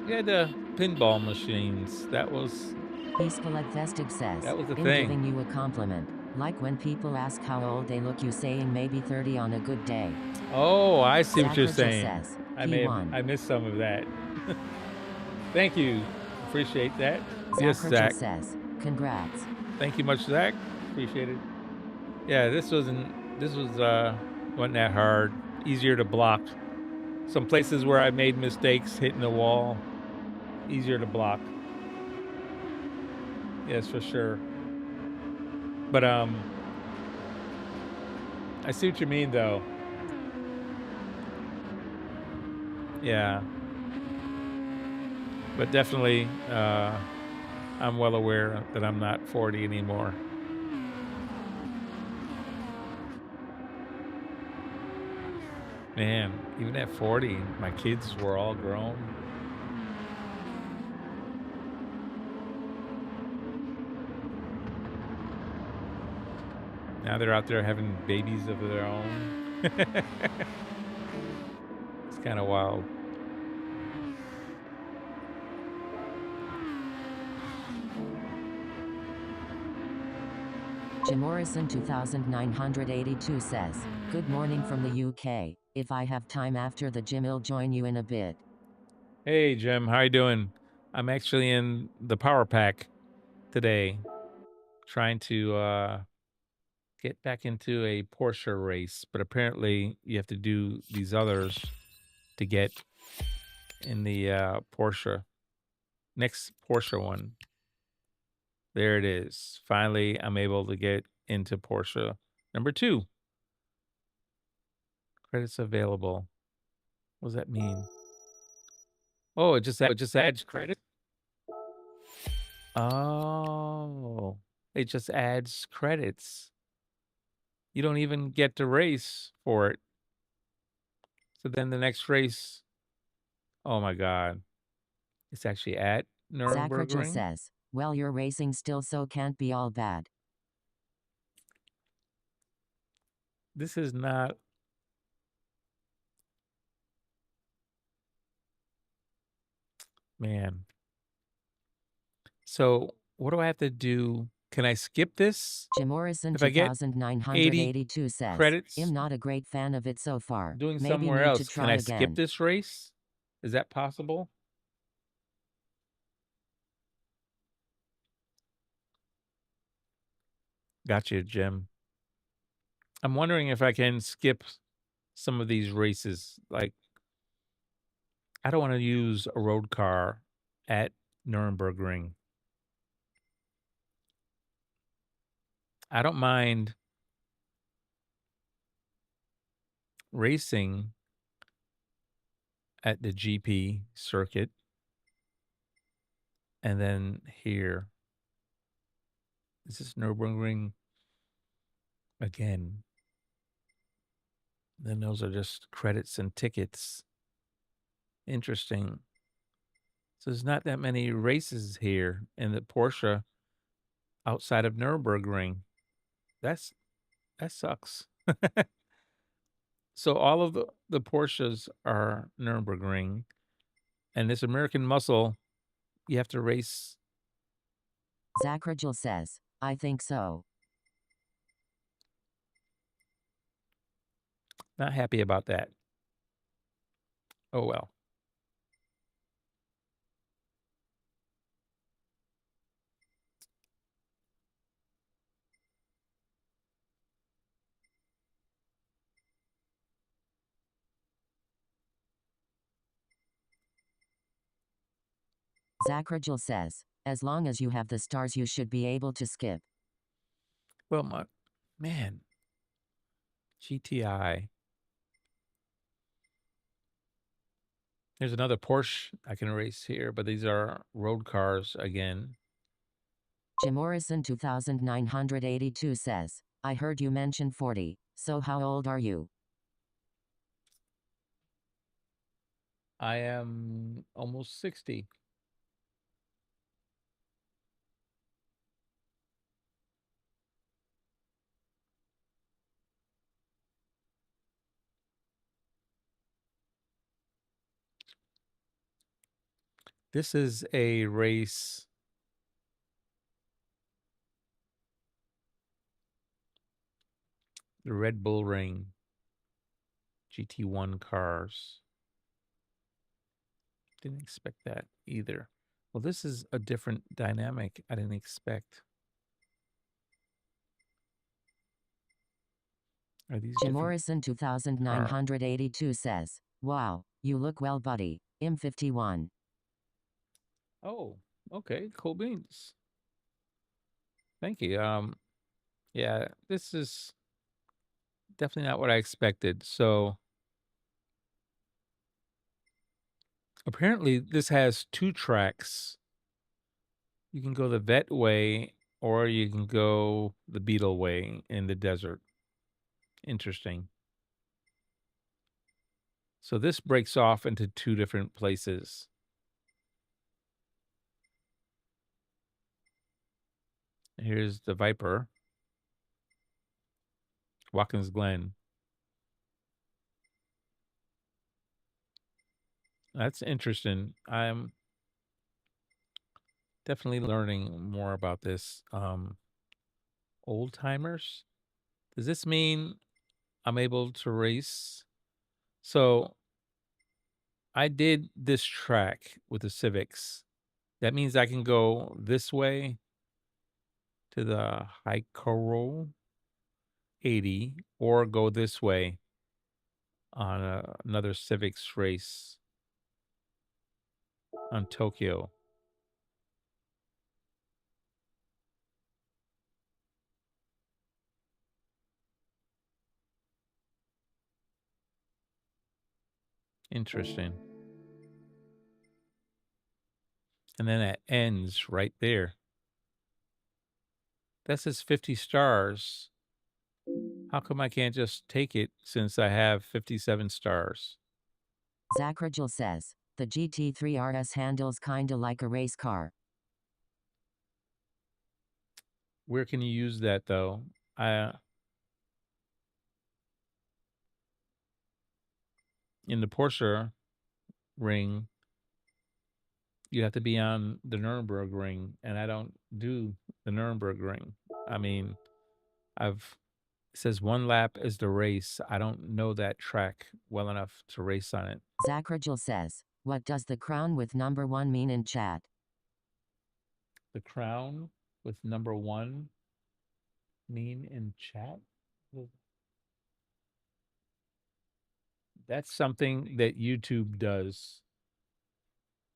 You had the pinball machines. That was... Festig says, that was the in thing. Giving you a compliment. Like when people ask how old they look, you saying maybe 30 on a good day. Oh, I see what you're saying. Says, I missed some of that. Thank you. Appreciate that. Yes, Zach Zach. says, congrats. Thank you much, Zach. Appreciate it. Yeah, this wasn't that hard. Easier to block. Some places where I made mistakes hitting the wall, easier to block. Yes, for sure. But I see what you mean, though. Yeah. But definitely, I'm well aware that I'm not 40 anymore. Man, even at 40, my kids were all grown. Now they're out there having babies of their own. It's kind of wild. Jim Morrison 2982 says, good morning from the UK. If I have time after the gym, I'll join you in a bit. Hey, Jim, how you doing? I'm actually in the Power Pack today, trying to get back into a Porsche race, but apparently you have to do these others to get in the Porsche, next Porsche one. There it is. Finally, I'm able to get into Porsche number 2. Credits available. What does that mean? Oh, it just adds credit. Oh, it just adds credits. You don't even get to race for it. So then the next race, oh my God, it's actually at Zachragel Nürburgring. says, well, you're racing still, so can't be all bad. This is not. Man. So what do I have to do? Can I skip this? Jim Morrison If I get 2982 says, credits I'm not a great fan of it so far. doing Maybe somewhere need to else, can try I skip again. this race? Is that possible? Gotcha, Jim. I'm wondering if I can skip some of these races. Like, I don't want to use a road car at Nürburgring. I don't mind racing at the GP circuit. And then here, is this Nürburgring again? Then those are just credits and tickets. Interesting. So there's not that many races here in the Porsche outside of Nürburgring. That sucks. So all of the Porsches are Nürburgring, and this American Muscle, you have to race. Zachragel says, I think so. Not happy about that. Oh well. Zachragel says, as long as you have the stars, you should be able to skip. Well, my man, GTI. There's another Porsche I can race here, but these are road cars again. Jim Morrison 2982 says, I heard you mention 40, so how old are you? I am almost 60. This is a race. The Red Bull Ring GT1 cars. Didn't expect that either. Well, this is a different dynamic I didn't expect. Are these Jim different Morrison 2982 says, wow, you look well, buddy. M51. Oh, okay, cool beans. Thank you. Yeah, this is definitely not what I expected. So apparently this has 2 tracks. You can go the Vet way or you can go the Beetle way in the desert. Interesting. So this breaks off into 2 different places. Here's the Viper. Watkins Glen. That's interesting. I'm definitely learning more about this. Old timers. Does this mean I'm able to race? So I did this track with the Civics. That means I can go this way to the Hikoro 80 or go this way on another Civics race on Tokyo. Interesting. And then it ends right there. That says 50 stars. How come I can't just take it since I have 57 stars? Zachragel says, the GT3 RS handles kinda like a race car. Where can you use that though? In the Porsche ring, you have to be on the Nuremberg ring, and I don't do the Nuremberg ring. I mean, it says 1 lap is the race. I don't know that track well enough to race on it. Zachragel says, what does the crown with number 1 mean in chat? The crown with number 1 mean in chat? That's something that YouTube does.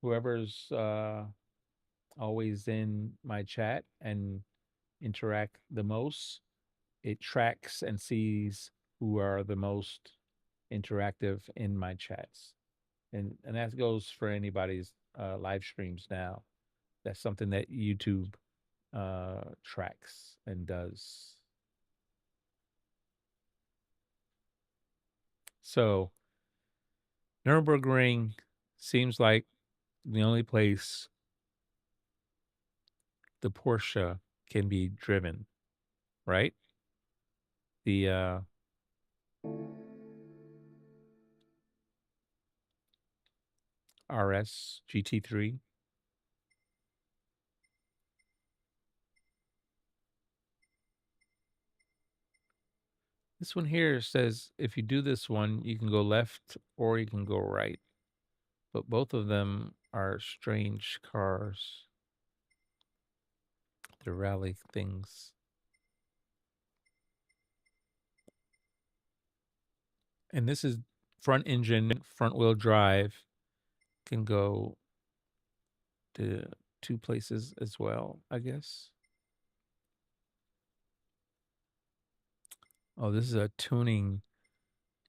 Whoever's always in my chat and interact the most, it tracks and sees who are the most interactive in my chats. And that goes for anybody's live streams now. That's something that YouTube tracks and does. So Nürburgring seems like the only place the Porsche can be driven, right? The RS GT3. This one here says if you do this one, you can go left or you can go right. But both of them are strange cars. The rally things. And this is front engine, front wheel drive. Can go to 2 places as well, I guess. Oh, this is a tuning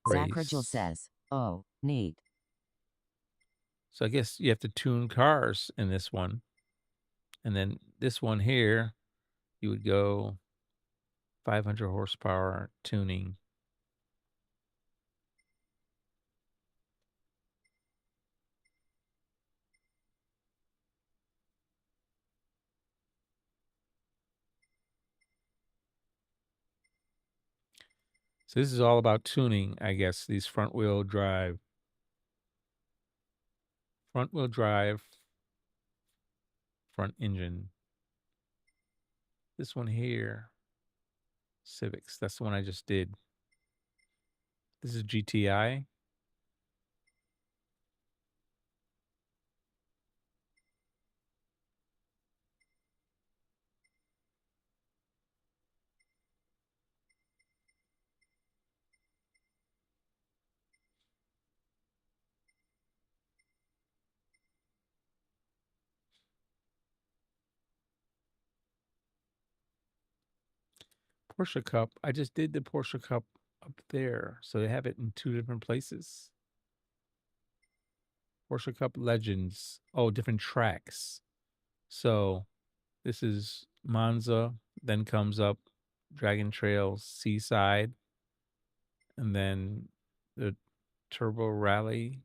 Zachragel race. says, oh, neat. So I guess you have to tune cars in this one. And then this one here, you would go 500 horsepower tuning. So this is all about tuning, I guess, these front wheel drive, front engine. This one here, Civics, that's the one I just did. This is GTI. Porsche Cup. I just did the Porsche Cup up there. So they have it in 2 different places. Porsche Cup Legends. Oh, different tracks. So this is Monza, then comes up Dragon Trails, Seaside, and then the Turbo Rally,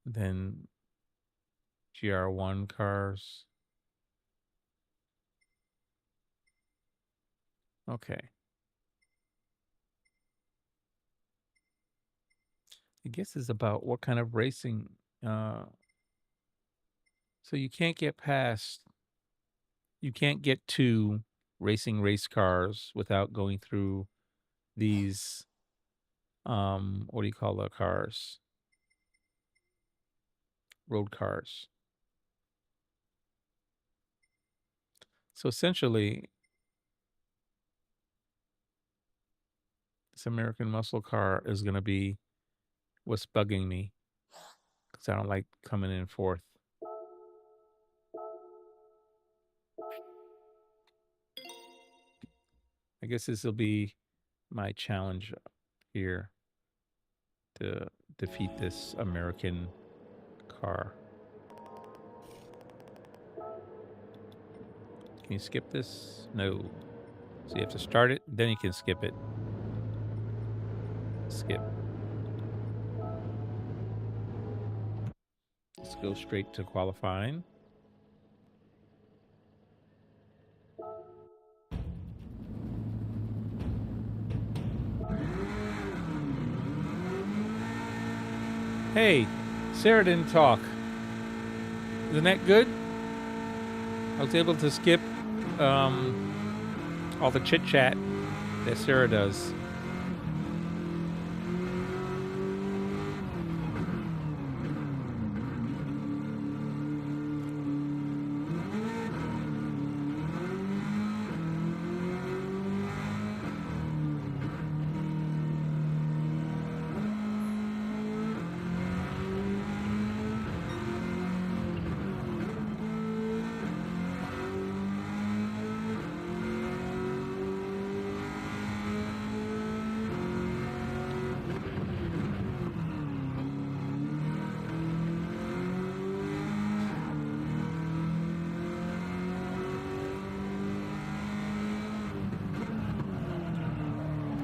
then GR1 cars. Okay. I guess it's about what kind of racing. So you can't get to racing race cars without going through these, what do you call the cars? Road cars. So essentially, this American muscle car is going to be what's bugging me because I don't like coming in fourth. I guess this will be my challenge here to defeat this American car. Can you skip this? No. So you have to start it, then you can skip it. Skip. Let's go straight to qualifying. Hey, Sarah didn't talk. Isn't that good? I was able to skip all the chit chat that Sarah does.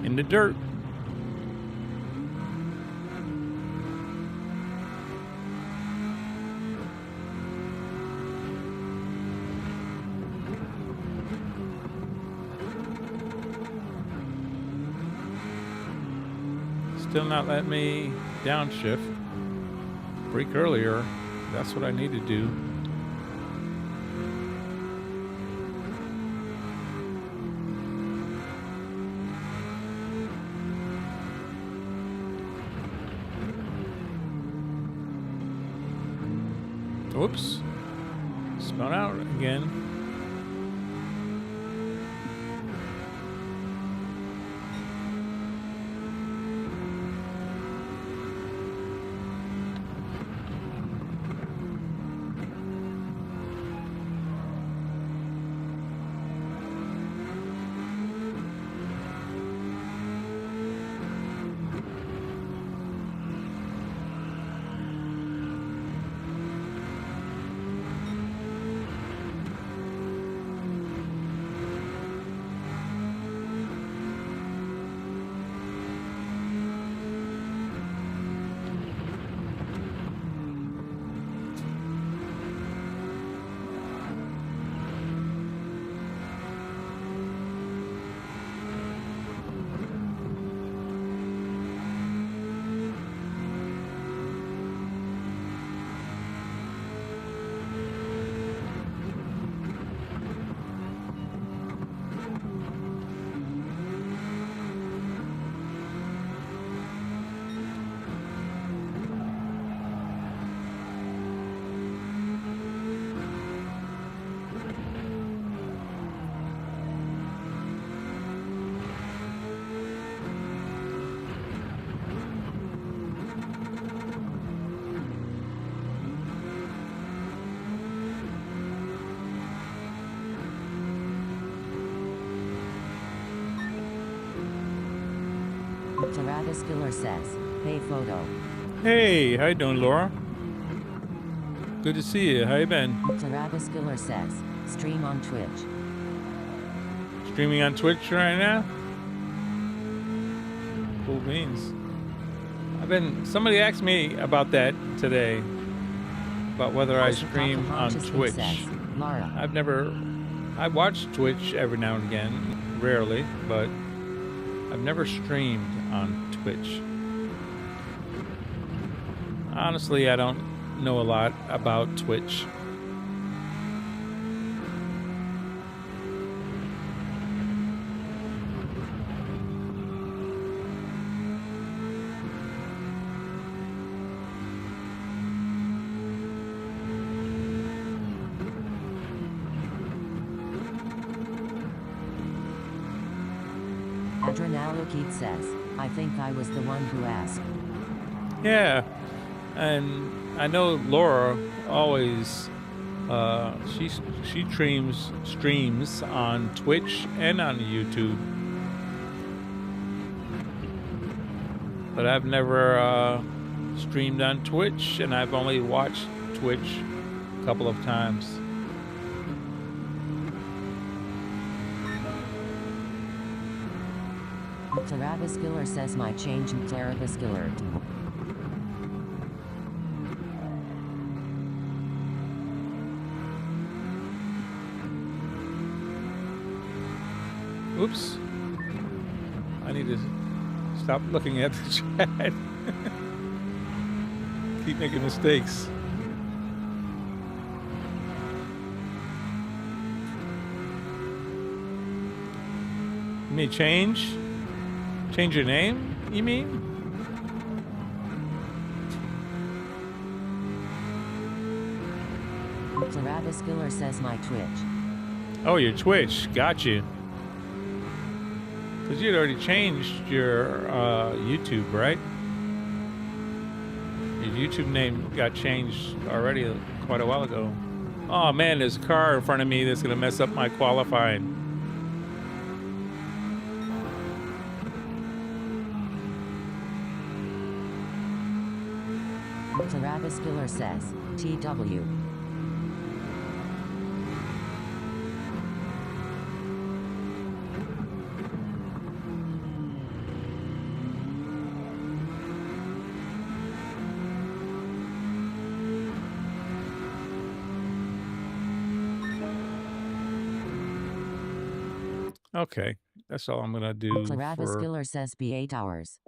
In the dirt. Still not letting me downshift. Brake earlier. That's what I need to do. Whoops. Spun out again. Travis Killer says, hey photo. Hey, how you doing, Laura? Good to see you. How you been? Travis Killer says, stream on Twitch. Streaming on Twitch right now? Cool beans. Somebody asked me about that today, about whether I stream on Twitch. Laura. I watch Twitch every now and again, rarely, but I've never streamed on Twitch. Honestly, I don't know a lot about Twitch. Adrenalukit says, I think I was the one who asked. Yeah, and I know Laura always, she streams on Twitch and on YouTube. But I've never streamed on Twitch, and I've only watched Twitch a couple of times. Travis Killer says my change Travis Killer. Oops. I need to stop looking at the chat. Keep making mistakes. You mean change? Change your name, you mean? Travis Killer says my Twitch. Oh, your Twitch. Got you. Because you'd already changed your YouTube, right? Your YouTube name got changed already quite a while ago. Oh man, there's a car in front of me that's going to mess up my qualifying. Travis Killer says, TW. Okay, that's all I'm gonna do. Travis for Killer says be 8 hours.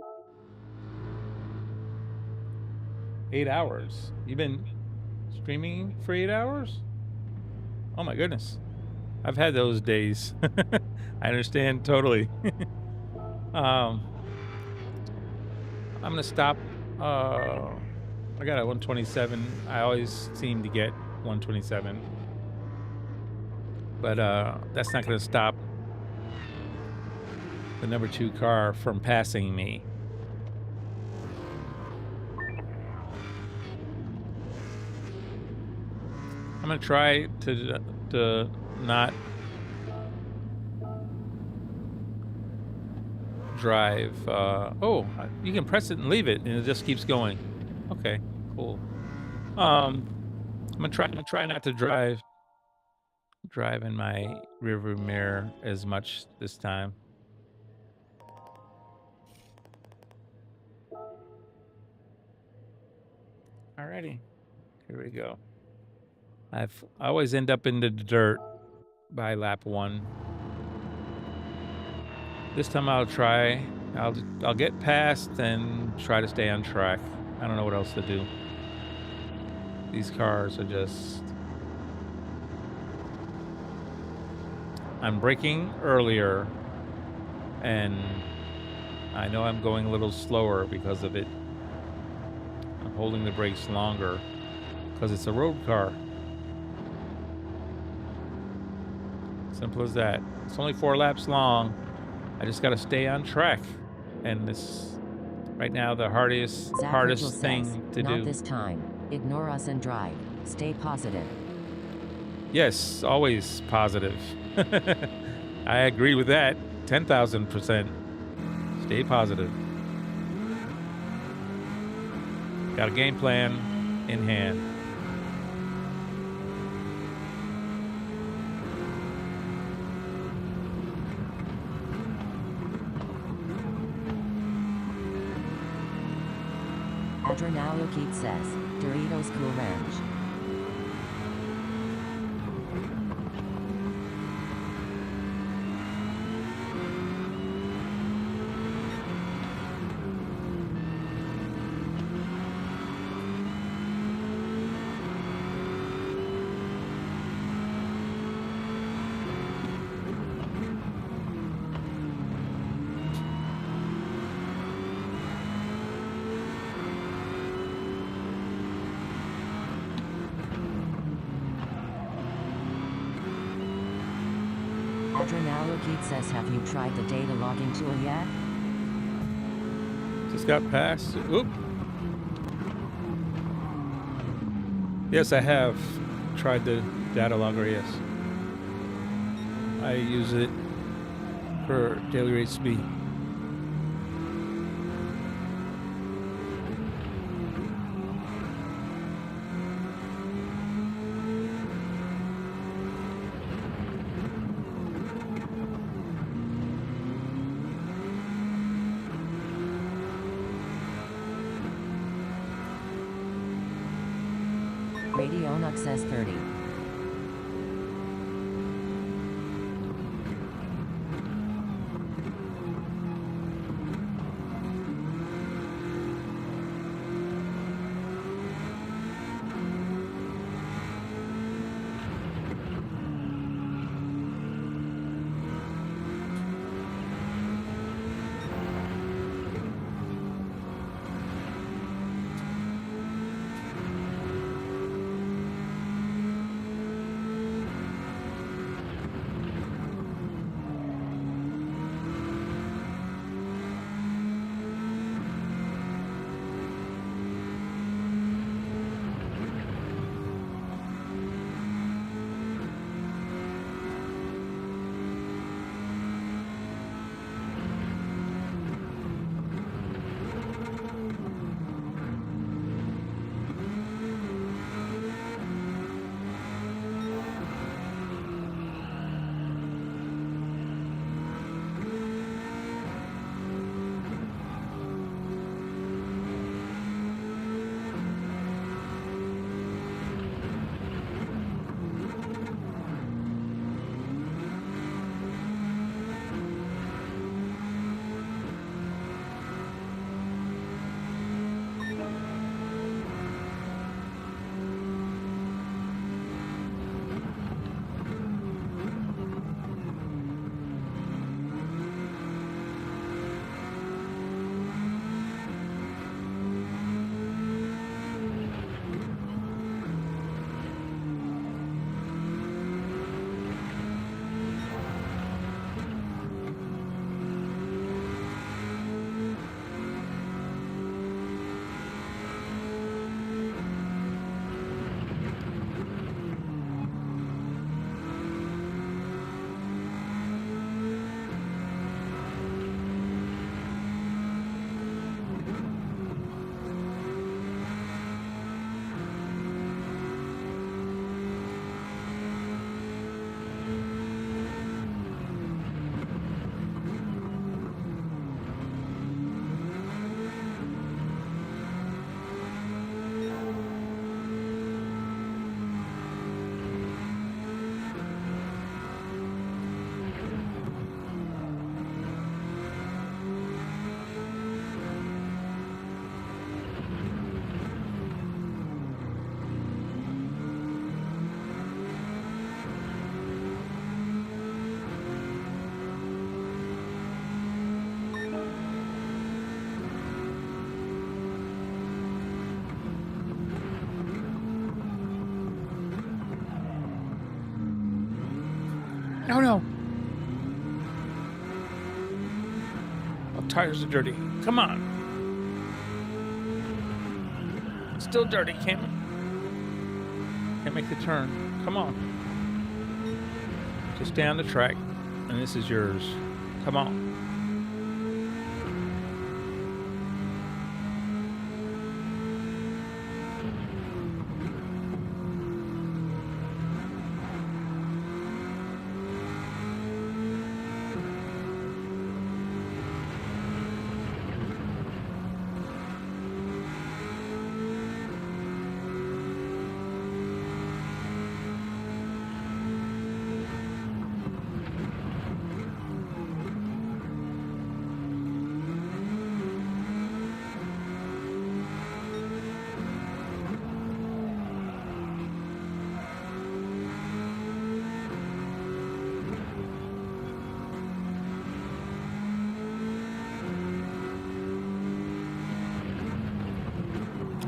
8 hours. You've been streaming for 8 hours? Oh my goodness, I've had those days. I understand totally. I'm gonna stop. I got a 127. I always seem to get 127, but that's not gonna stop the number 2 car from passing me. I'm gonna try to not drive. Oh, you can press it and leave it, and it just keeps going. Okay, cool. I'm gonna try not to drive in my rearview mirror as much this time. Alrighty, here we go. I always end up in the dirt by lap 1. This time I'll try. I'll get past and try to stay on track. I don't know what else to do. These cars are just... I'm braking earlier, and I know I'm going a little slower because of it. I'm holding the brakes longer because it's a road car. Simple as that. It's only 4 laps long. I just got to stay on track, and this right now the hardest thing to do. Not this time. Ignore us and drive. Stay positive. Yes, always positive. I agree with that. 10,000%. Stay positive. Got a game plan in hand. Adrenalio Keat says, Doritos Cool Ranch. Adrenalio Keat says, have you tried the data logging tool yet? Just got past. Oop. Yes, I have tried the data logger, yes. I use it for daily race speed. Radionux S30. Oh no! Oh, tires are dirty. Come on. Still dirty, can't make the turn. Come on. Just stay on the track, and this is yours. Come on.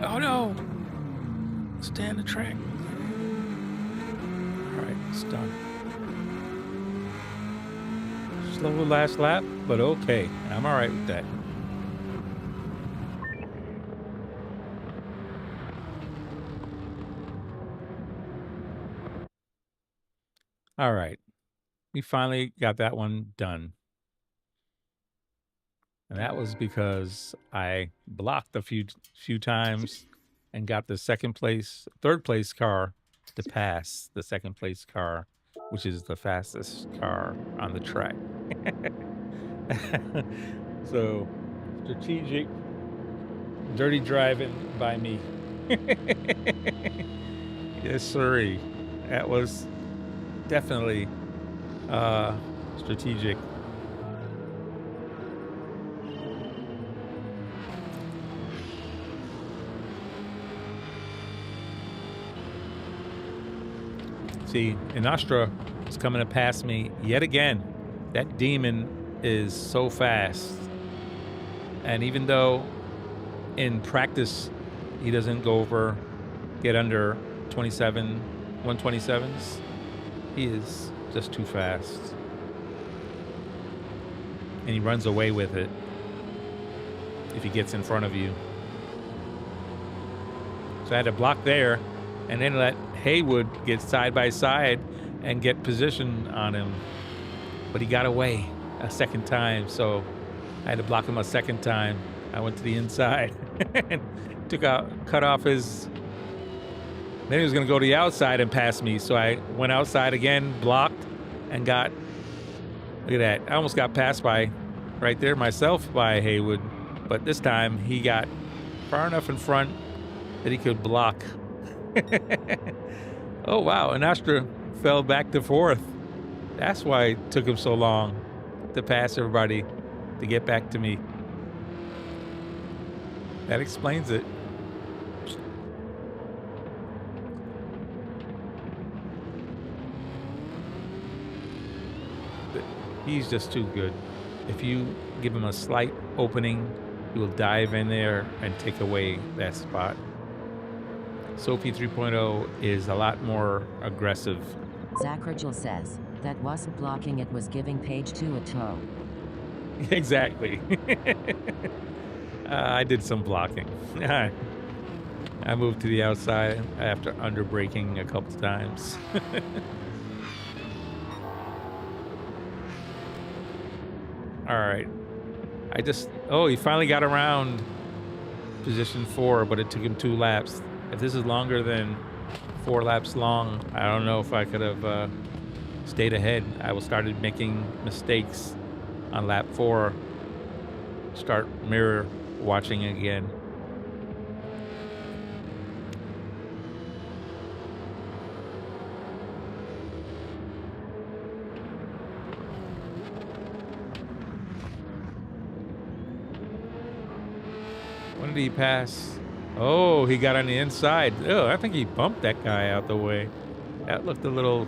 Oh no! Stay on the track. Alright, it's done. Slow last lap, but okay. I'm alright with that. Alright. We finally got that one done. And that was because I blocked a few times and got the third place car to pass the second place car, which is the fastest car on the track. So, strategic, dirty driving by me. Yes, sirree. That was definitely strategic. See, Inastra is coming to pass me yet again. That demon is so fast. And even though in practice he doesn't get under 127s, he is just too fast. And he runs away with it if he gets in front of you. So I had to block there and then let Haywood get side by side and get position on him. But he got away a second time, so I had to block him a second time. I went to the inside and cut off his. Then he was going to go to the outside and pass me, so I went outside again, blocked, and got. Look at that! I almost got passed by, right there myself by Haywood, but this time he got far enough in front that he could block. Oh wow! And Astra fell back to fourth. That's why it took him so long to pass everybody to get back to me. That explains it. But he's just too good. If you give him a slight opening, he will dive in there and take away that spot. Sophie 3.0 is a lot more aggressive. Zachragel says, that wasn't blocking, it was giving page 2 a toe. Exactly. I did some blocking. I moved to the outside after under braking a couple times. All right. He finally got around position 4, but it took him 2 laps. If this is longer than 4 laps long, I don't know if I could have stayed ahead. I started making mistakes on lap 4. Start mirror watching again. When did he pass? Oh, he got on the inside. Oh, I think he bumped that guy out the way. That looked a little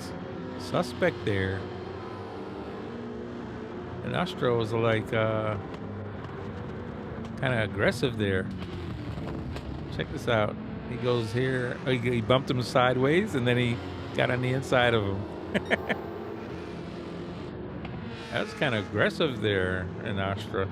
suspect there. And Astro was like kind of aggressive there. Check this out. He goes here. He bumped him sideways, and then he got on the inside of him. That was kind of aggressive there in Astra.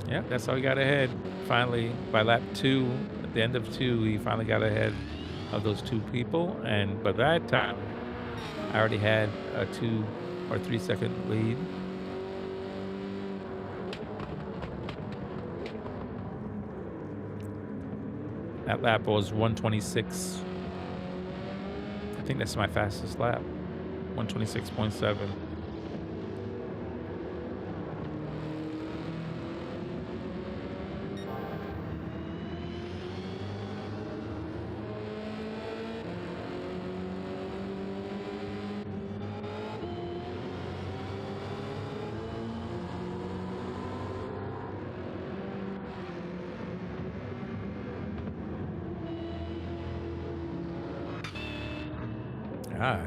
Yeah, that's how he got ahead. Finally, by lap 2, at the end of 2, he finally got ahead of those 2 people. And by that time, I already had a 2 or 3 second lead. That lap was 126. I think that's my fastest lap. 126.7.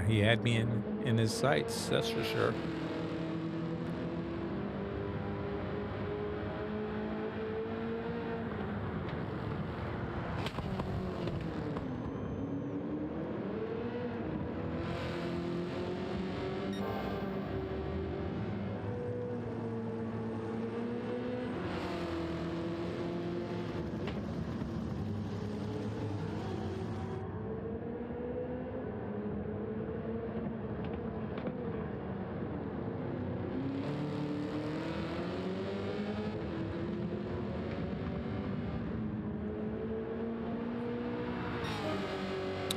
He had me in his sights, that's for sure.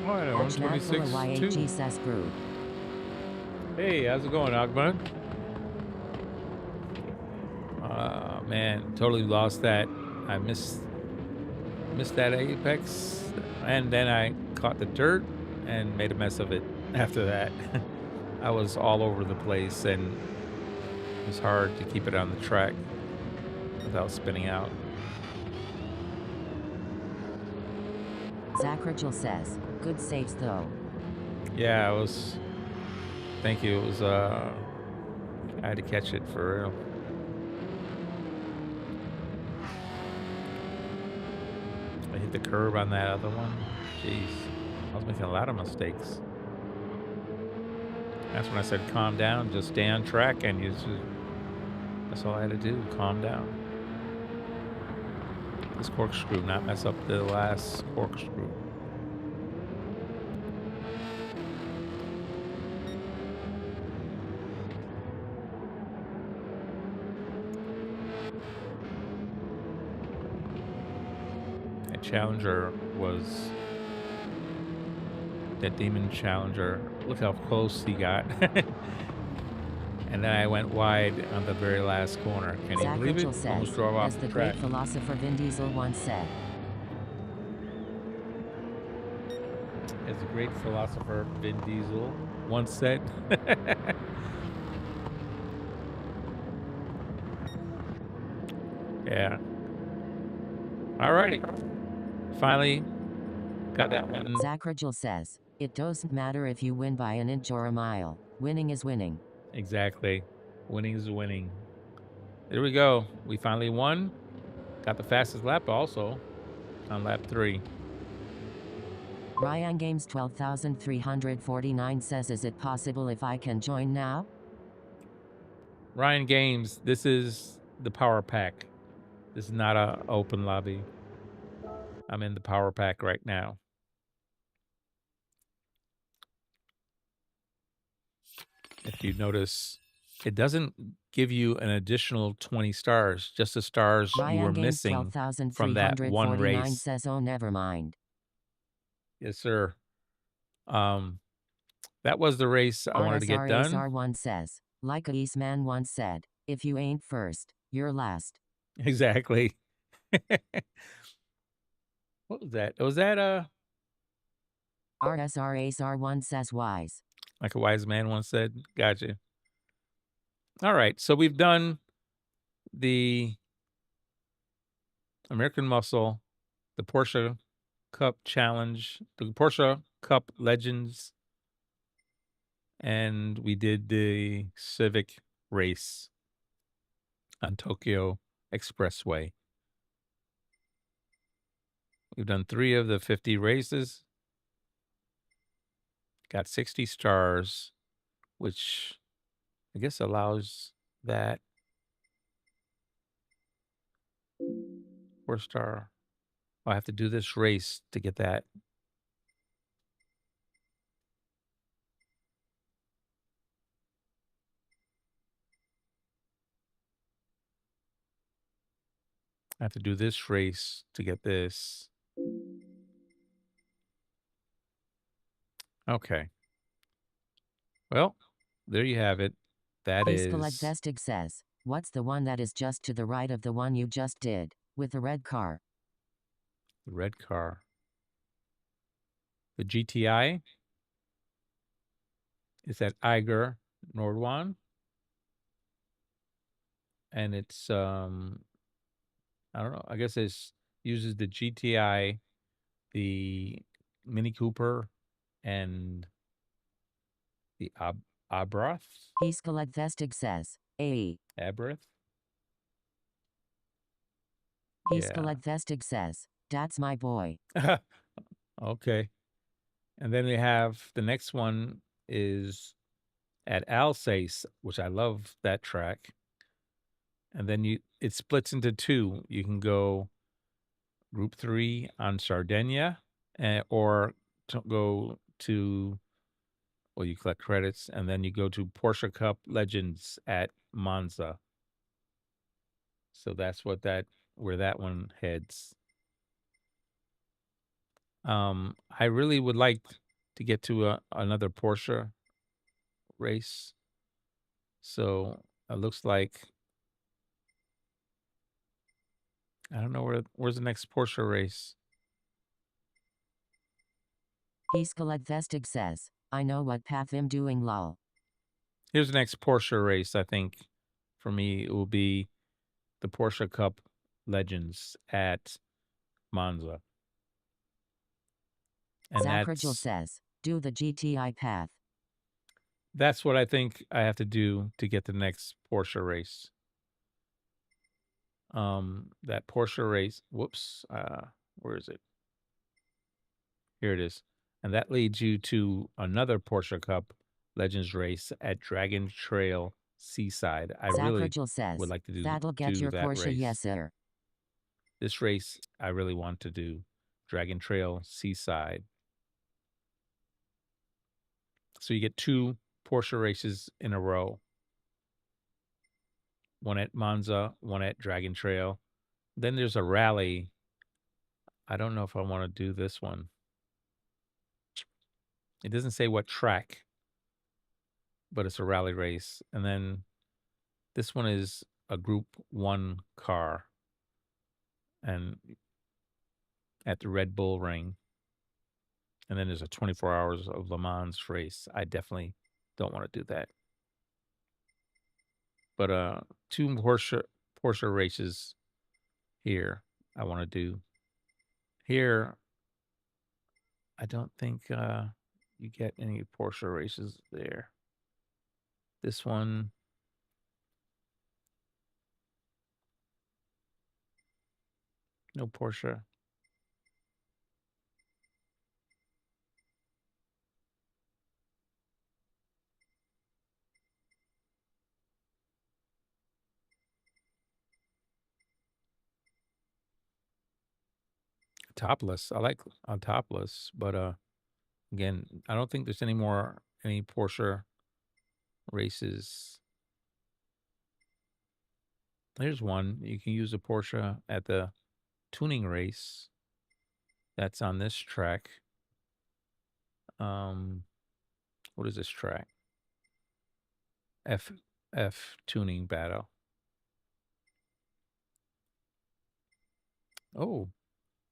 All right, 126.2. Group. Hey, how's it going, Agman? Man, totally lost that. I missed that apex, and then I caught the dirt and made a mess of it after that. I was all over the place, and it was hard to keep it on the track without spinning out. Zach Rigel says, good saves though. Yeah, it was. Thank you. It was. I had to catch it for real. I hit the curb on that other one. Jeez, I was making a lot of mistakes. That's when I said, calm down, just stay on track, and that's all I had to do, calm down. This corkscrew, not mess up the last corkscrew. That Challenger was, that Demon Challenger, look how close he got. And then I went wide on the very last corner. Can you Zach believe Rigel it? says, Almost drove off as the the track. great philosopher Vin Diesel once said. As the great philosopher Vin Diesel once said. Yeah. All righty. Finally got that one. Zach Rigel says, it doesn't matter if you win by an inch or a mile. Winning is winning. Exactly. Winning is winning. There we go. We finally won. Got the fastest lap also on lap 3. Ryan Games 12,349 says, is it possible if I can join now? Ryan Games, this is the power pack. This is not a open lobby. I'm in the power pack right now. If you notice, it doesn't give you an additional 20 stars, just the stars you Ryan were Games missing from that one 12,349 race. says, oh, never mind. Yes, sir. That was the race I wanted to get done. RSRSR1 says, like a Eastman once said, if you ain't first, you're last. Exactly. What was that? Was that RSRSR1 says wise. like a wise man once said? Gotcha. All right, so we've done the American Muscle, the Porsche Cup Challenge, the Porsche Cup Legends, and we did the Civic race on Tokyo Expressway. We've done 3 of the 50 races. Got 60 stars, which I guess allows that 4-star. I have to do this race to get that. I have to do this race to get this. Okay. Well, there you have it. That is Vestig says, what's the one that is just to the right of the one you just did, with the red car? the red car. The GTI is at Eiger Nordwan. And it's I don't know, I guess it uses the GTI, the Mini Cooper, and the Abrath. Vestig says, AE. Abrath? Vestig says, that's my boy. Okay. And then we have the next one is at Alsace, which I love that track. And then it splits into 2. You can go Group 3 on Sardinia, or go to, well, you collect credits, and then you go to Porsche Cup Legends at Monza. So that's where that one heads. I really would like to get to another Porsche race. So it looks like I don't know where's the next Porsche race. Heeskeled Vestig says, I know what path I'm doing lol. Here's the next Porsche race. I think for me it will be the Porsche Cup Legends at Monza. And Zachragel says, do the GTI path. that's what I think I have to do to get the next Porsche race. That Porsche race, whoops, where is it? Here it is. And that leads you to another Porsche Cup Legends race at Dragon Trail Seaside. I really Zachragel says, would like to that'll get do your that Porsche, race. yes sir. This race I really want to do. Dragon Trail Seaside. So you get 2 Porsche races in a row. One at Monza, one at Dragon Trail. Then there's a rally. I don't know if I want to do this one. It doesn't say what track, but it's a rally race. And then this one is a Group 1 car and at the Red Bull Ring. And then there's a 24 hours of Le Mans race. I definitely don't want to do that. But 2 Porsche races here I want to do. Here, I don't think you get any Porsche races there. This one, no Porsche. Topless. I like on topless, but again, I don't think there's any Porsche races. There's one. You can use a Porsche at the tuning race. That's on this track. What is this track? F tuning battle. Oh,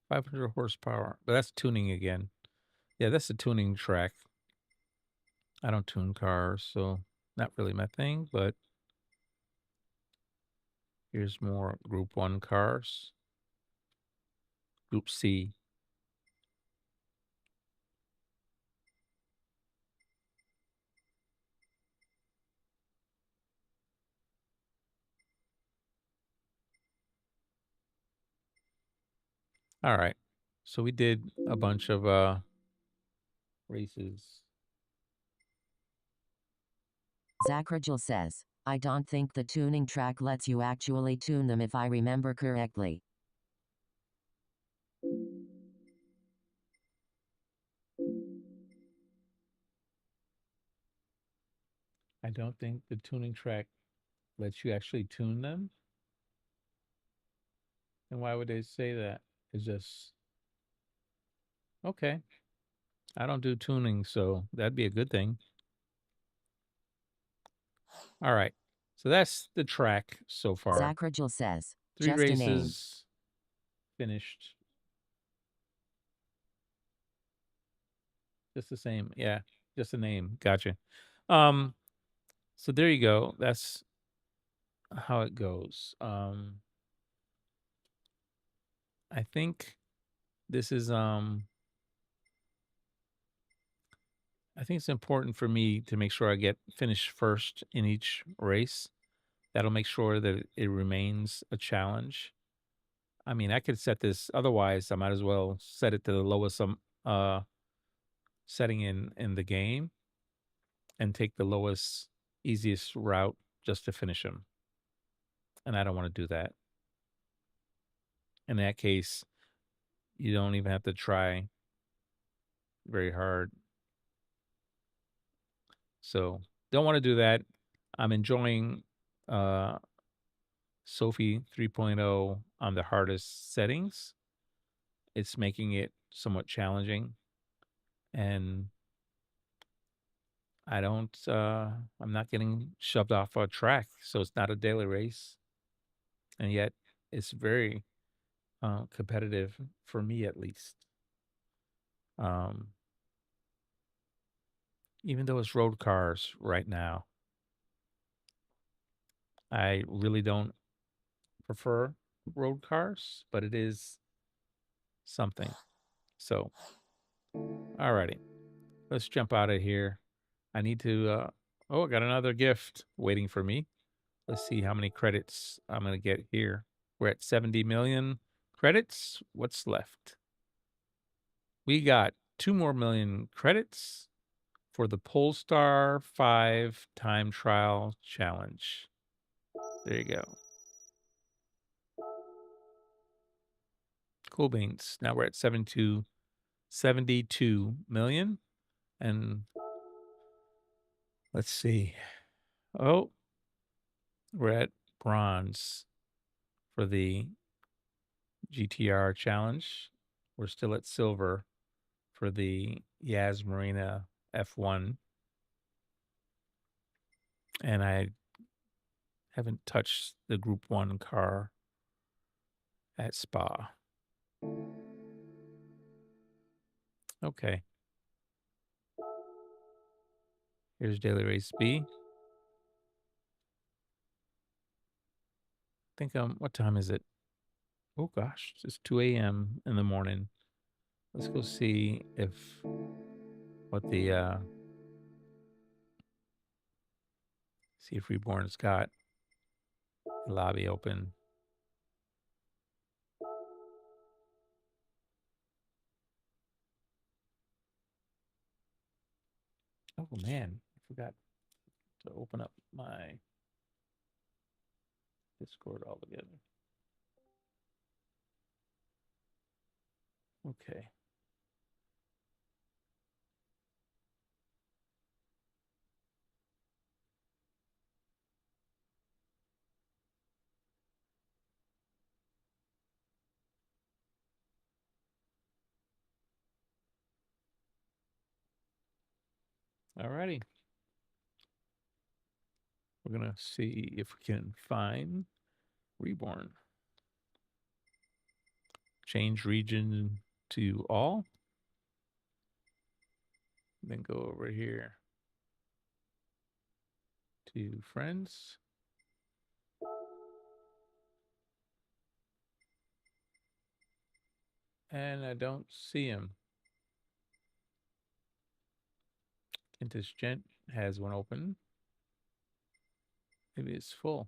500 horsepower. But that's tuning again. Yeah, that's a tuning track. I don't tune cars, so not really my thing, but here's more Group 1 cars. Group C. All right. So we did a bunch of races. Zachragel says, I don't think the tuning track lets you actually tune them if I remember correctly. I don't think the tuning track lets you actually tune them. And why would they say that? It's just okay. I don't do tuning, so that'd be a good thing. All right. So that's the track so far. Zachragel says, 3 just a name. races finished. Just the same. Yeah, just a name. Gotcha. So there you go. That's how it goes. I think this is I think it's important for me to make sure I get finished first in each race. That'll make sure that it remains a challenge. I mean, I could set this otherwise. I might as well set it to the lowest setting in the game and take the lowest, easiest route just to finish them. And I don't want to do that. In that case, you don't even have to try very hard. So don't want to do that. I'm enjoying Sophie 3.0 on the hardest settings. It's making it somewhat challenging. And I'm not getting shoved off a track. So it's not a daily race. And yet it's very competitive for me at least. Even though it's road cars right now, I really don't prefer road cars, but it is something. So, alrighty, let's jump out of here. I need to, oh, I got another gift waiting for me. Let's see how many credits I'm going to get here. We're at 70 million credits. What's left? We got 2 more million credits for the Polestar 5 time trial challenge. There you go. Cool beans. Now we're at 72 million. And let's see. Oh, we're at bronze for the GTR challenge. We're still at silver for the Marina F1. And I haven't touched the Group 1 car at Spa. Okay. Here's Daily Race B. I think, what time is it? Oh gosh, it's 2 a.m. in the morning. Let's go see what the, see if Reborn's got the lobby open. Oh man, I forgot to open up my Discord altogether. Okay. Alrighty. We're gonna see if we can find Reborn. Change region to all. Then go over here to friends. And I don't see him. Kintish Gent has one open. Maybe it's full.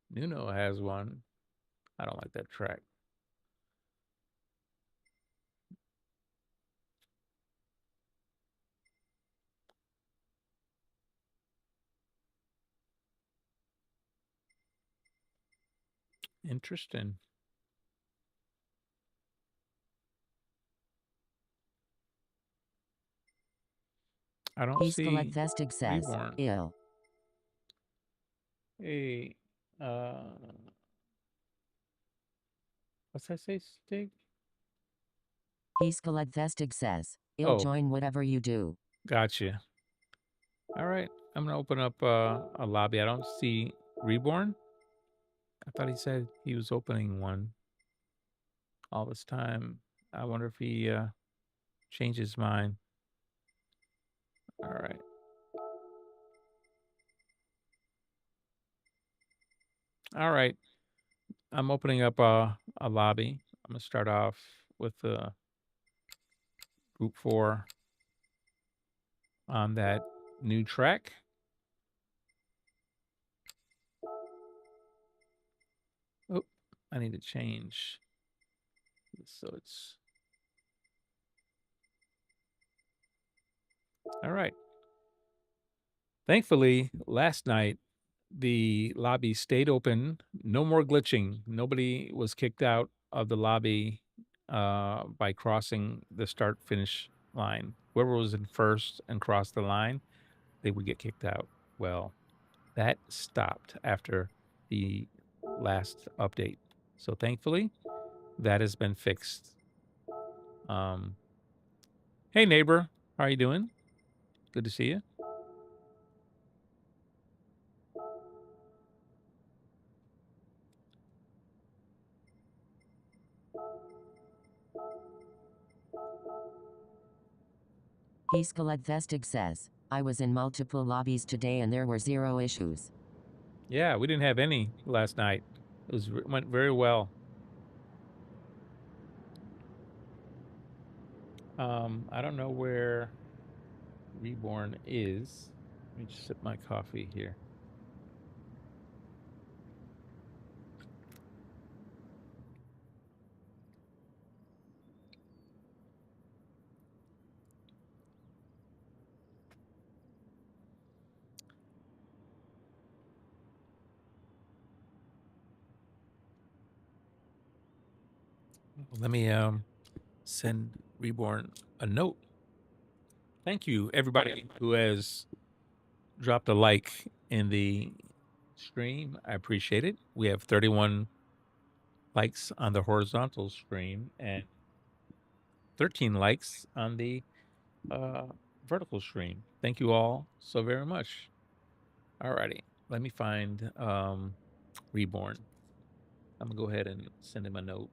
Nuno has one. I don't like that track. Interesting. I don't He's see Collect Vestig says, Reborn. ill. Hey, what's that say, Stig? He's Collect Vestig says, ill Oh. join whatever you do. Gotcha. All right, I'm gonna open up a lobby. I don't see Reborn. I thought he said he was opening one all this time. I wonder if he changed his mind. All right. All right. I'm opening up a lobby. I'm gonna start off with Group 4 on that new track. Oh, I need to change so it's all right. Thankfully, last night the lobby stayed open. No more glitching. Nobody was kicked out of the lobby by crossing the start-finish line. Whoever was in first and crossed the line, they would get kicked out. Well, that stopped after the last update. So thankfully, that has been fixed. Hey neighbor, how are you doing? Good to see you. Festig says, I was in multiple lobbies today and there were 0 issues. Yeah, we didn't have any last night. It went very well. I don't know where Reborn is. Let me just sip my coffee here. Let me send Reborn a note. Thank you, everybody who has dropped a like in the stream. I appreciate it. We have 31 likes on the horizontal stream and 13 likes on the vertical stream. Thank you all so very much. Alrighty, let me find Reborn. I'm gonna go ahead and send him a note.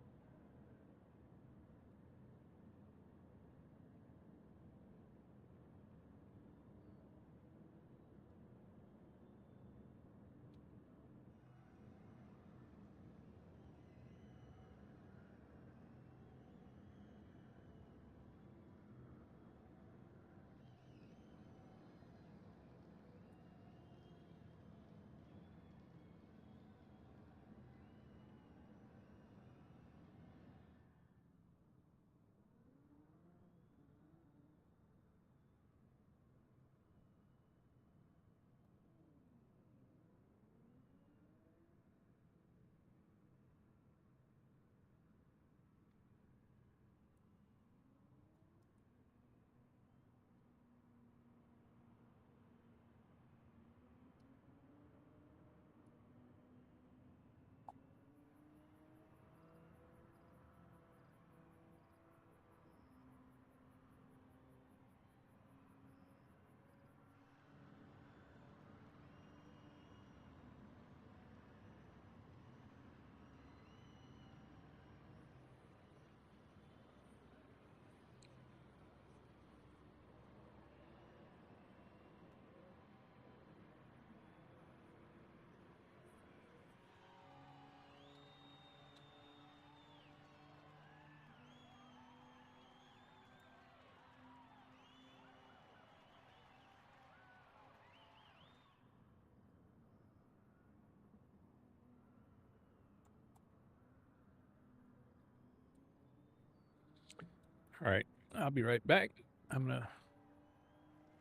All right, I'll be right back. I'm gonna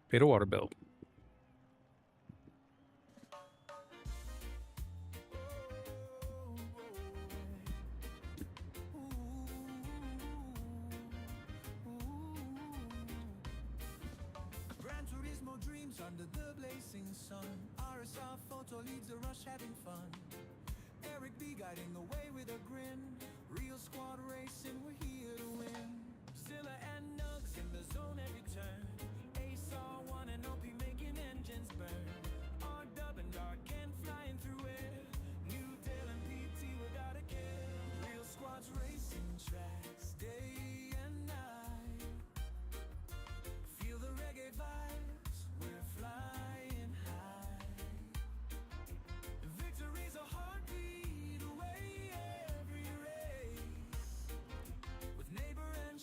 pay the water bill. Gran Turismo dreams under the blazing sun. RSR photo leads the rush, having fun. Eric B guiding the way with a grin. Real squad racing, we're here to win. Zilla and Nugs in the zone every turn. Ace R1 and OP making engines burn. R-Dub and Darken flying through air. New Dale and PT without a care. Real squads racing tracks day and night. Feel the reggae vibes, we're flying high. Victory's a heartbeat away every race. With neighbor and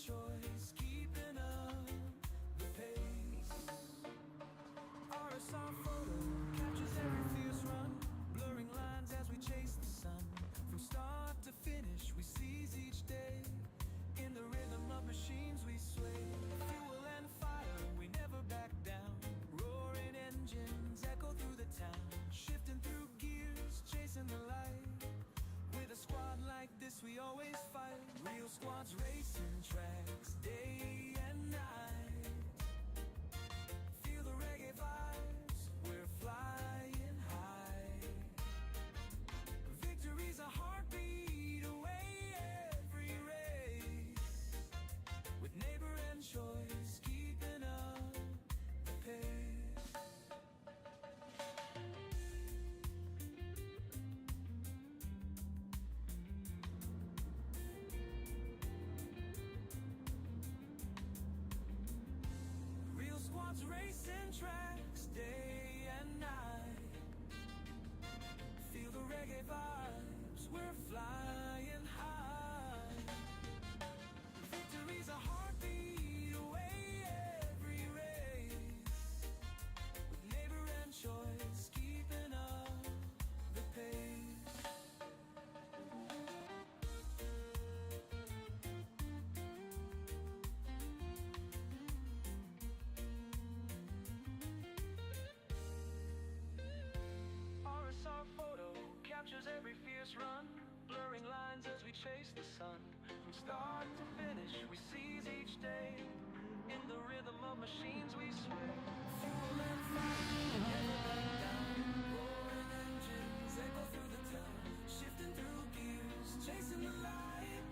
squads racing tracks day and night. Feel the reggae vibes, we're flying high. Victory's a heartbeat away every race. With neighbor and choice keeping up the pace. RSR photo captures every fierce run, blurring lines as we chase the sun. From start to finish, we seize each day. In the rhythm of machines we sway. Fuel and fire, never back down. Roaring engines echo through the town. Shifting through gears, chasing the light.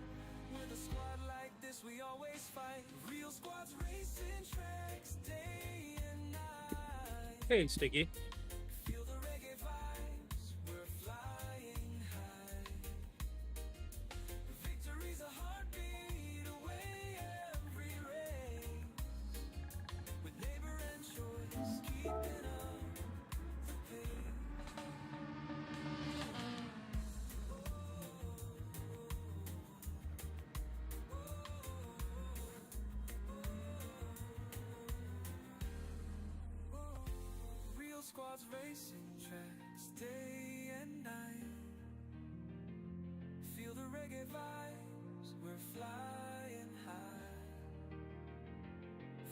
With a squad like this, we always fight. Real squads racing tracks day and night. Hey, Sticky. Feel the reggae vibes, we're flying high. Victory's a heartbeat away every race. With neighbor and choice keeping up the pace. Real squads racing tracks day and night. Feel the reggae vibes, we're flying high.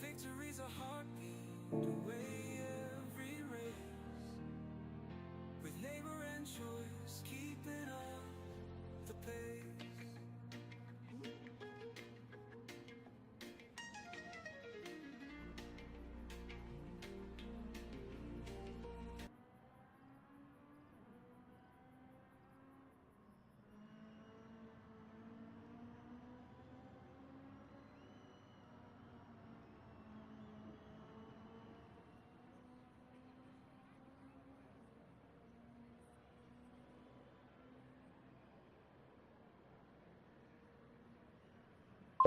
Victory's a heartbeat away every race. With neighbor and choice keeping up the pace.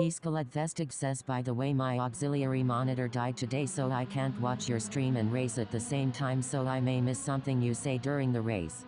Escalet Vestig says, by the way, my auxiliary monitor died today, so I can't watch your stream and race at the same time, so I may miss something you say during the race.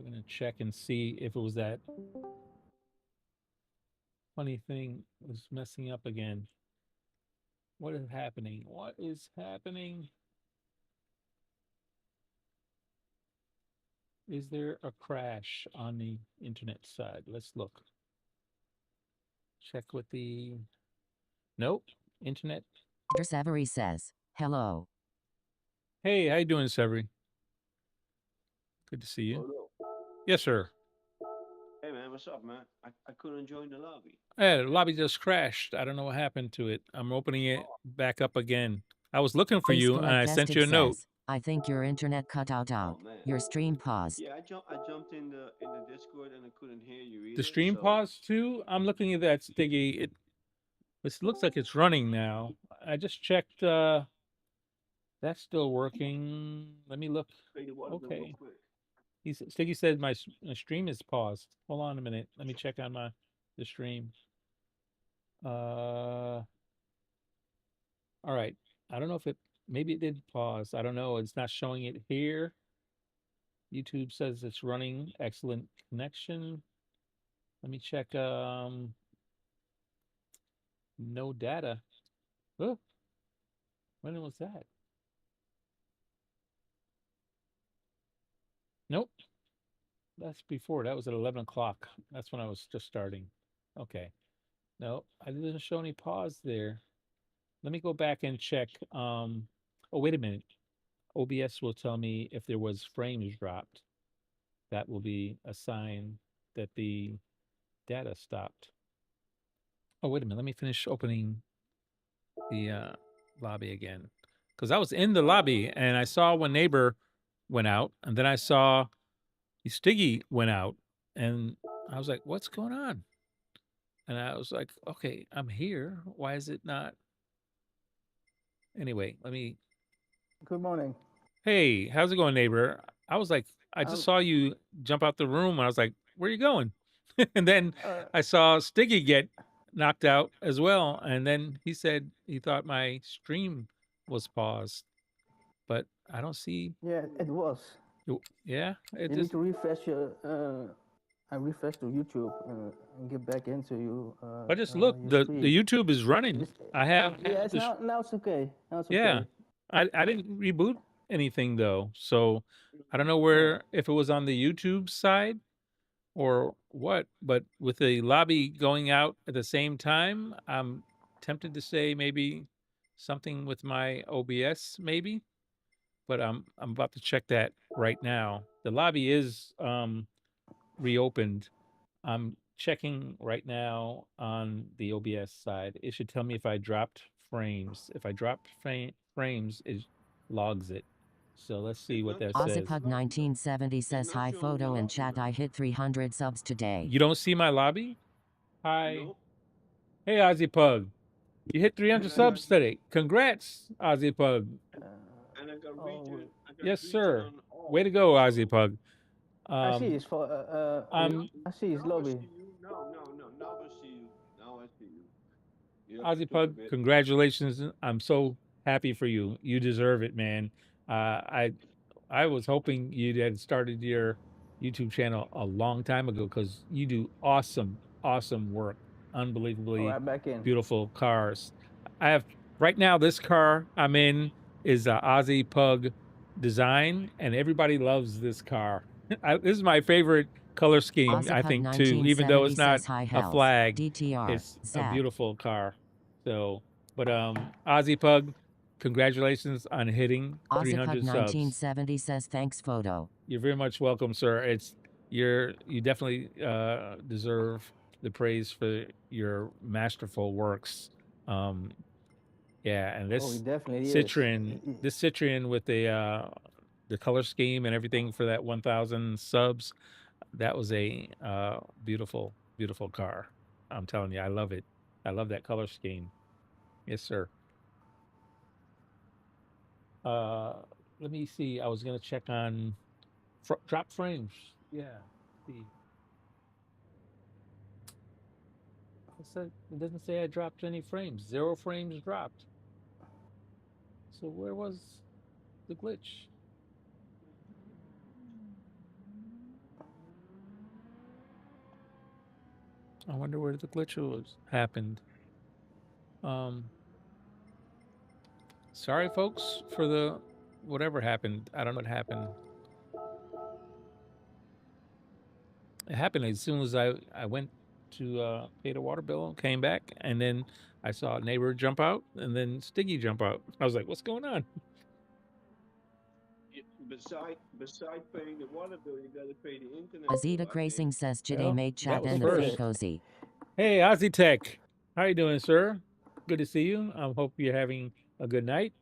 we're gonna check and see if it was that funny thing was messing up again. What is happening? What is happening? Is there a crash on the internet side? Let's look. Check with the nope. Internet. Severy says, hello. Hey, how you doing, Severy? Good to see you. Hello. Yes, sir. Hey man, what's up, man? I couldn't join the lobby. Yeah, the lobby just crashed. I don't know what happened to it. I'm opening it back up again. I was looking for you and I sent you a note. Says, I think your internet cut out. Oh man. Your stream paused. Yeah, I jumped in the Discord and I couldn't hear you either. The stream so... paused too. I'm looking at that Stiggy. It looks like it's running now. I just checked. That's still working. Let me look. Okay. Stiggy said my stream is paused. Hold on a minute. Let me check on the stream. All right. I don't know if maybe it did pause. I don't know. It's not showing it here. YouTube says it's running. Excellent connection. Let me check. No data. Oh, when was that? Nope. That's before. That was at 11 o'clock. That's when I was just starting. Okay. No, I didn't show any pause there. Let me go back and check. Oh, wait a minute. OBS will tell me if there was frames dropped. That will be a sign that the data stopped. Oh, wait a minute. Let me finish opening the lobby again. Because I was in the lobby and I saw one neighbor went out, and then I saw Stiggy went out, and I was like, what's going on? And I was like, okay, I'm here. Why is it not? Anyway, let me. Good morning. Hey, how's it going, neighbor? I was like, I just saw you jump out the room. And I was like, where are you going? And then I saw Stiggy get knocked out as well. And then he said he thought my stream was paused, but I don't see. Yeah, it was. Yeah, you need to refresh your. I refresh to YouTube and get back into you. But just look, the YouTube is running. I have. Yeah, it's now it's okay. Now it's yeah, okay. I didn't reboot anything though, so I don't know where if it was on the YouTube side or what. But with the lobby going out at the same time, I'm tempted to say maybe something with my OBS, maybe. But I'm about to check that right now. The lobby is reopened. I'm checking right now on the OBS side. It should tell me if I dropped frames. If I dropped frames, it logs it. So let's see what that says. Ozipug 1970 says hi photo and chat. I hit 300 subs today. You don't see my lobby? Hi. Nope. Hey, Ozipug. You hit 300 subs today. Congrats, Ozipug. And I got region. Yes, sir. Way to go, Ozipug. I see his I see his lobby. No. Now I see you. Now I see you. Ozipug, congratulations. I'm so happy for you. You deserve it, man. I was hoping you had started your YouTube channel a long time ago because you do awesome work. Unbelievably beautiful cars. I have right now this car I'm in is a Ozipug design, and everybody loves this car. This is my favorite color scheme, I think, too. Even though it's not a flag, it's a beautiful car. So, but Ozipug, congratulations on hitting 300 subs. 1970 says thanks photo. You're very much welcome, sir. You definitely deserve the praise for your masterful works. Yeah, and this Citroen with the color scheme and everything for that 1,000 subs, that was a beautiful car. I'm telling you, I love it. I love that color scheme. Yes, sir. Let me see. I was gonna check on drop frames. Yeah. See. It doesn't say I dropped any frames. 0 frames dropped. So where was the glitch? I wonder where the glitch was happened. Sorry, folks, for the whatever happened. I don't know what happened. It happened as soon as I went to pay the water bill, came back, and then I saw a neighbor jump out, and then Stiggy jump out. I was like, "What's going on?" Beside paying the water bill, you gotta pay the internet. Azita bill, I Gracing think. says Well, Jide made that chat was and first. a cozy. Hey, Ozzy Tech, how you doing, sir? Good to see you. I hope you're having a good night.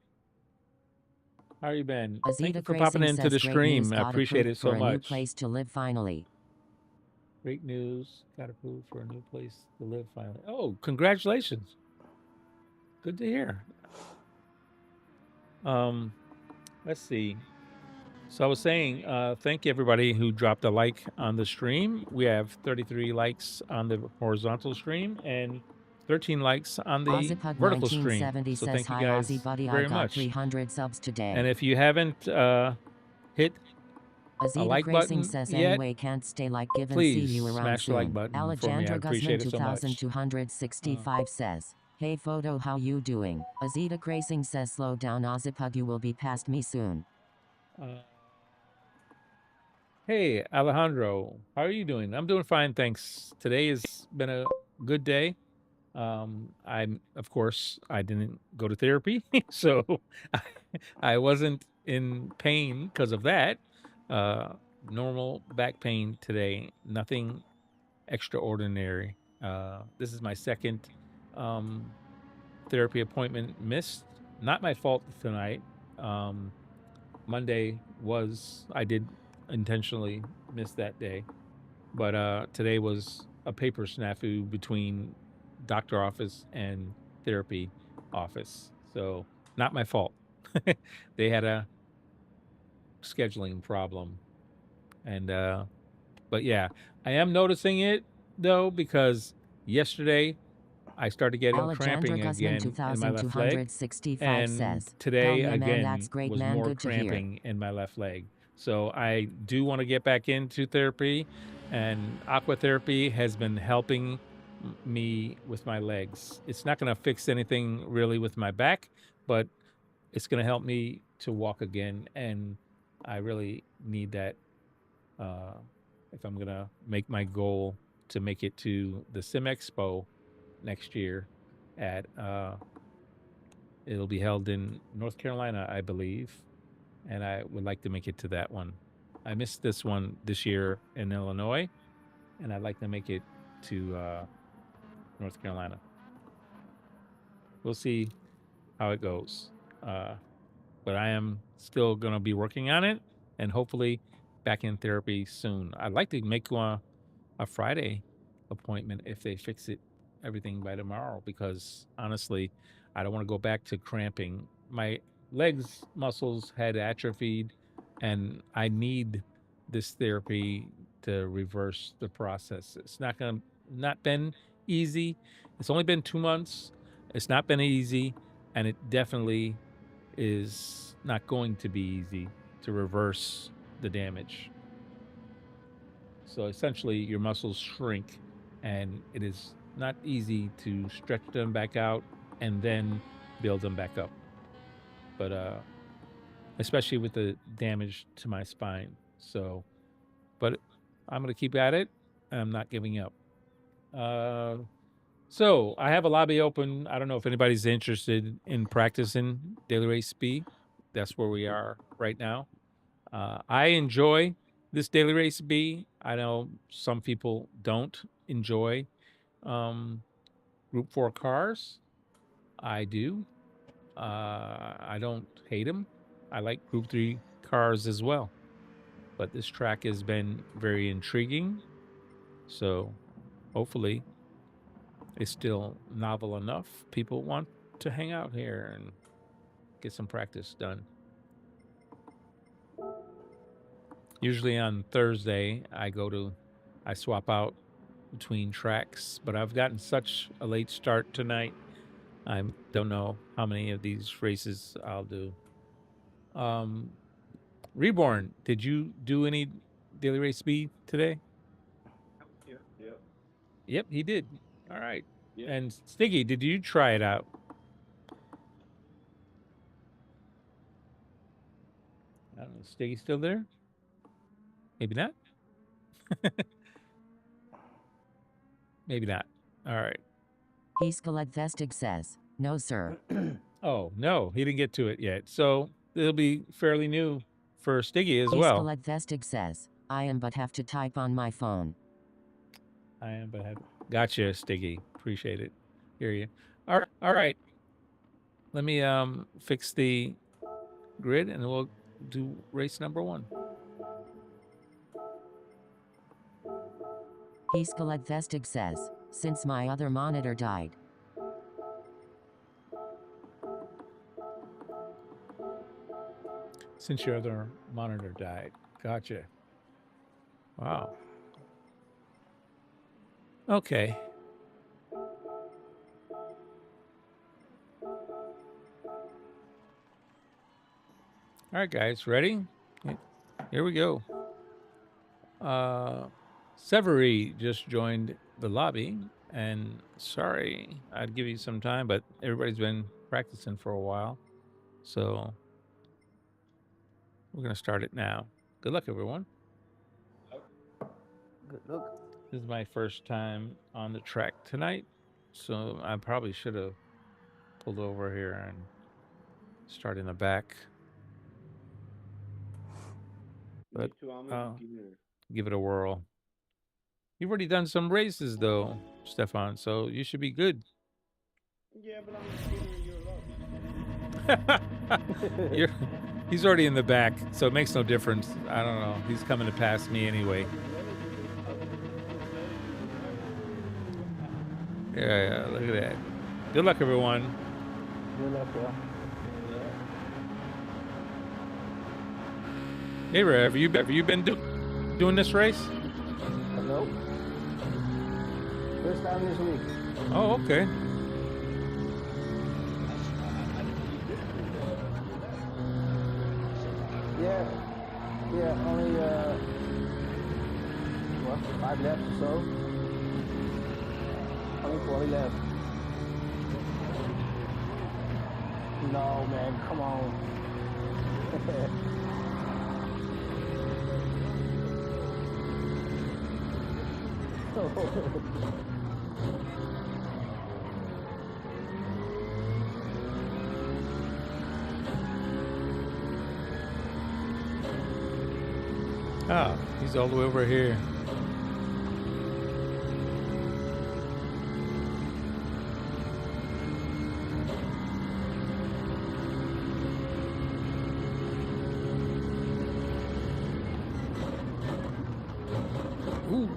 How you been? Thank you Azita for popping Gracing into says the great news, stream. I got appreciate approved it so for a new much. place to live finally. Great news. Got approved for a new place to live finally. Oh, congratulations. Good to hear. Let's see. So I was saying, thank you everybody who dropped a like on the stream. We have 33 likes on the horizontal stream and 13 likes on the Ozipug vertical stream. 1970 So says thank you hi guys Ozzy buddy, I very got much. 300 subs today. And if you haven't hit a Azita like Gracing button says yet, anyway can't stay like given see please you around smash the soon. like button for me. I Alejandra appreciate Guzman it so much. 2265 says, hey photo how you doing? Azita Gracing says slow down Ozipug you will be past me soon. Hey, Alejandro, how are you doing? I'm doing fine, thanks. Today has been a good day. Of course, I didn't go to therapy, so I wasn't in pain because of that. Normal back pain today, nothing extraordinary. This is my second therapy appointment missed. Not my fault tonight. Monday I did intentionally miss that day, but today was a paper snafu between doctor office and therapy office, so not my fault. They had a scheduling problem, and but yeah, I am noticing it though because yesterday I started getting Alejandra cramping Guzman again in my left leg, 2265 and says, today hell yeah man, that's again great was man, more good to hear. cramping in my left leg. So I do want to get back into therapy, and aqua therapy has been helping me with my legs. It's not going to fix anything really with my back, but it's going to help me to walk again, and I really need that if I'm going to make my goal to make it to the Sim Expo next year at it'll be held in North Carolina, I believe, and I would like to make it to that one. I missed this one this year in Illinois, and I'd like to make it to North Carolina. We'll see how it goes, but I am still going to be working on it, and hopefully back in therapy soon. I'd like to make a Friday appointment if they fix everything by tomorrow, because honestly, I don't want to go back to cramping. My legs muscles had atrophied, and I need this therapy to reverse the process. It's not been easy. It's only been 2 months. It's not been easy, and it definitely is not going to be easy to reverse the damage. So essentially, your muscles shrink, and it is not easy to stretch them back out and then build them back up. But especially with the damage to my spine. So, but I'm going to keep at it, and I'm not giving up. So I have a lobby open. I don't know if anybody's interested in practicing Daily Race B. That's where we are right now. I enjoy this Daily Race B. I know some people don't enjoy Group 4 cars. I do. I don't hate them. I like Group 3 cars as well. But this track has been very intriguing. So hopefully it's still novel enough. People want to hang out here and get some practice done. Usually on Thursday, I swap out between tracks, but I've gotten such a late start tonight. I don't know how many of these races I'll do. Reborn, did you do any Daily Race speed today? Yeah. Yep, he did. All right. Yeah. And Stiggy, did you try it out? I don't know. Stiggy still there? Maybe not. Maybe not. All right. Escaladfestig says, no sir. Oh, no, he didn't get to it yet. So it'll be fairly new for Stiggy as well. Escaladfestig says, I am but have to type on my phone. I am, but have gotcha, Stiggy. Appreciate it. Hear you. All right. Let me fix the grid and we'll do race number 1. Escaladfestig says, since my other monitor died. Since your other monitor died. Gotcha. Wow. Okay. All right, guys, ready? Here we go. Severi just joined the lobby, and sorry, I'd give you some time, but everybody's been practicing for a while, so we're gonna start it now. Good luck, everyone. Good luck. This is my first time on the track tonight, so I probably should have pulled over here and started in the back. But give it a whirl. You've already done some races though, Stefan, so you should be good. Yeah, but I'm in your lobby. He's already in the back, so it makes no difference. I don't know. He's coming to pass me anyway. Yeah, look at that. Good luck, everyone. Good luck, y'all. Hey, Ray, have you been doing this race? Nope. First time this week. Oh, okay. Yeah, only 5 laps or so. Only 40 left. No, man, come on. Ah, he's all the way over here. Ooh.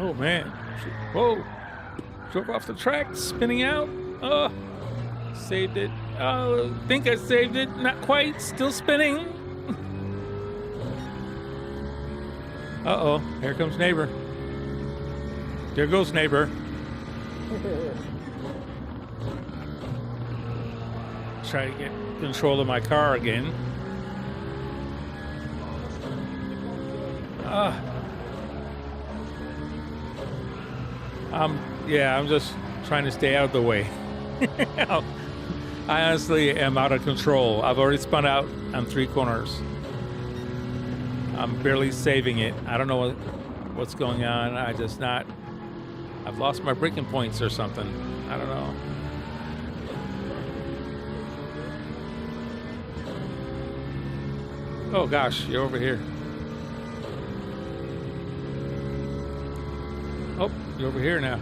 Oh man. Whoa. Drove off the track, spinning out. Oh, saved it. Oh, think I saved it. Not quite. Still spinning. Uh-oh. Here comes neighbor. There goes neighbor. Try to get control of my car again. I'm just trying to stay out of the way. I honestly am out of control. I've already spun out on 3 corners. I'm barely saving it. I don't know what's going on. I've I've lost my braking points or something. I don't know. Oh gosh, you're over here. Oh, you're over here now.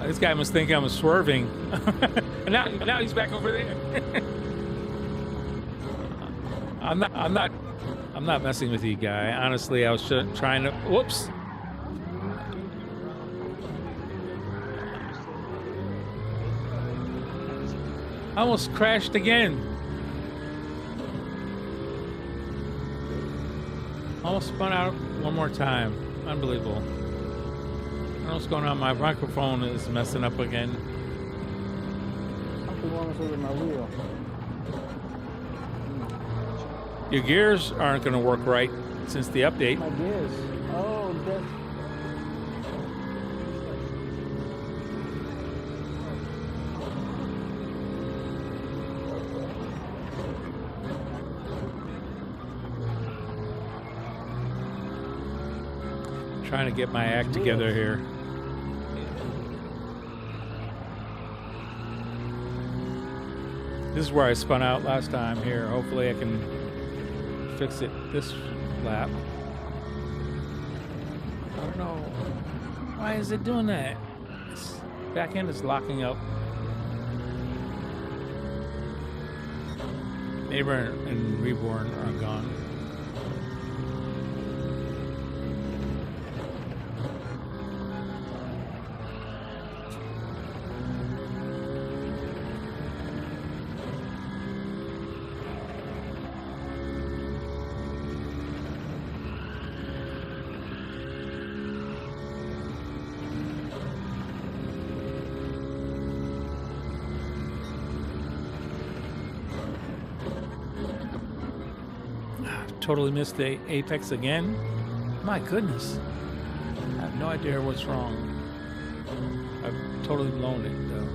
This guy must think I'm swerving. And now he's back over there. I'm not messing with you, guy. Honestly, I was trying to. Whoops. I almost crashed again. Almost spun out one more time. Unbelievable. I don't know what's going on. My microphone is messing up again. Something wrong with my wheel. Your gears aren't going to work right since the update. My gears. Oh, that's. Trying to get my act together here. This is where I spun out last time here. Hopefully I can fix it this lap. I don't know. Why is it doing that? This back end is locking up. Neighbor and Reborn are gone. Totally missed the apex again. My goodness. I have no idea what's wrong. I've totally blown it though.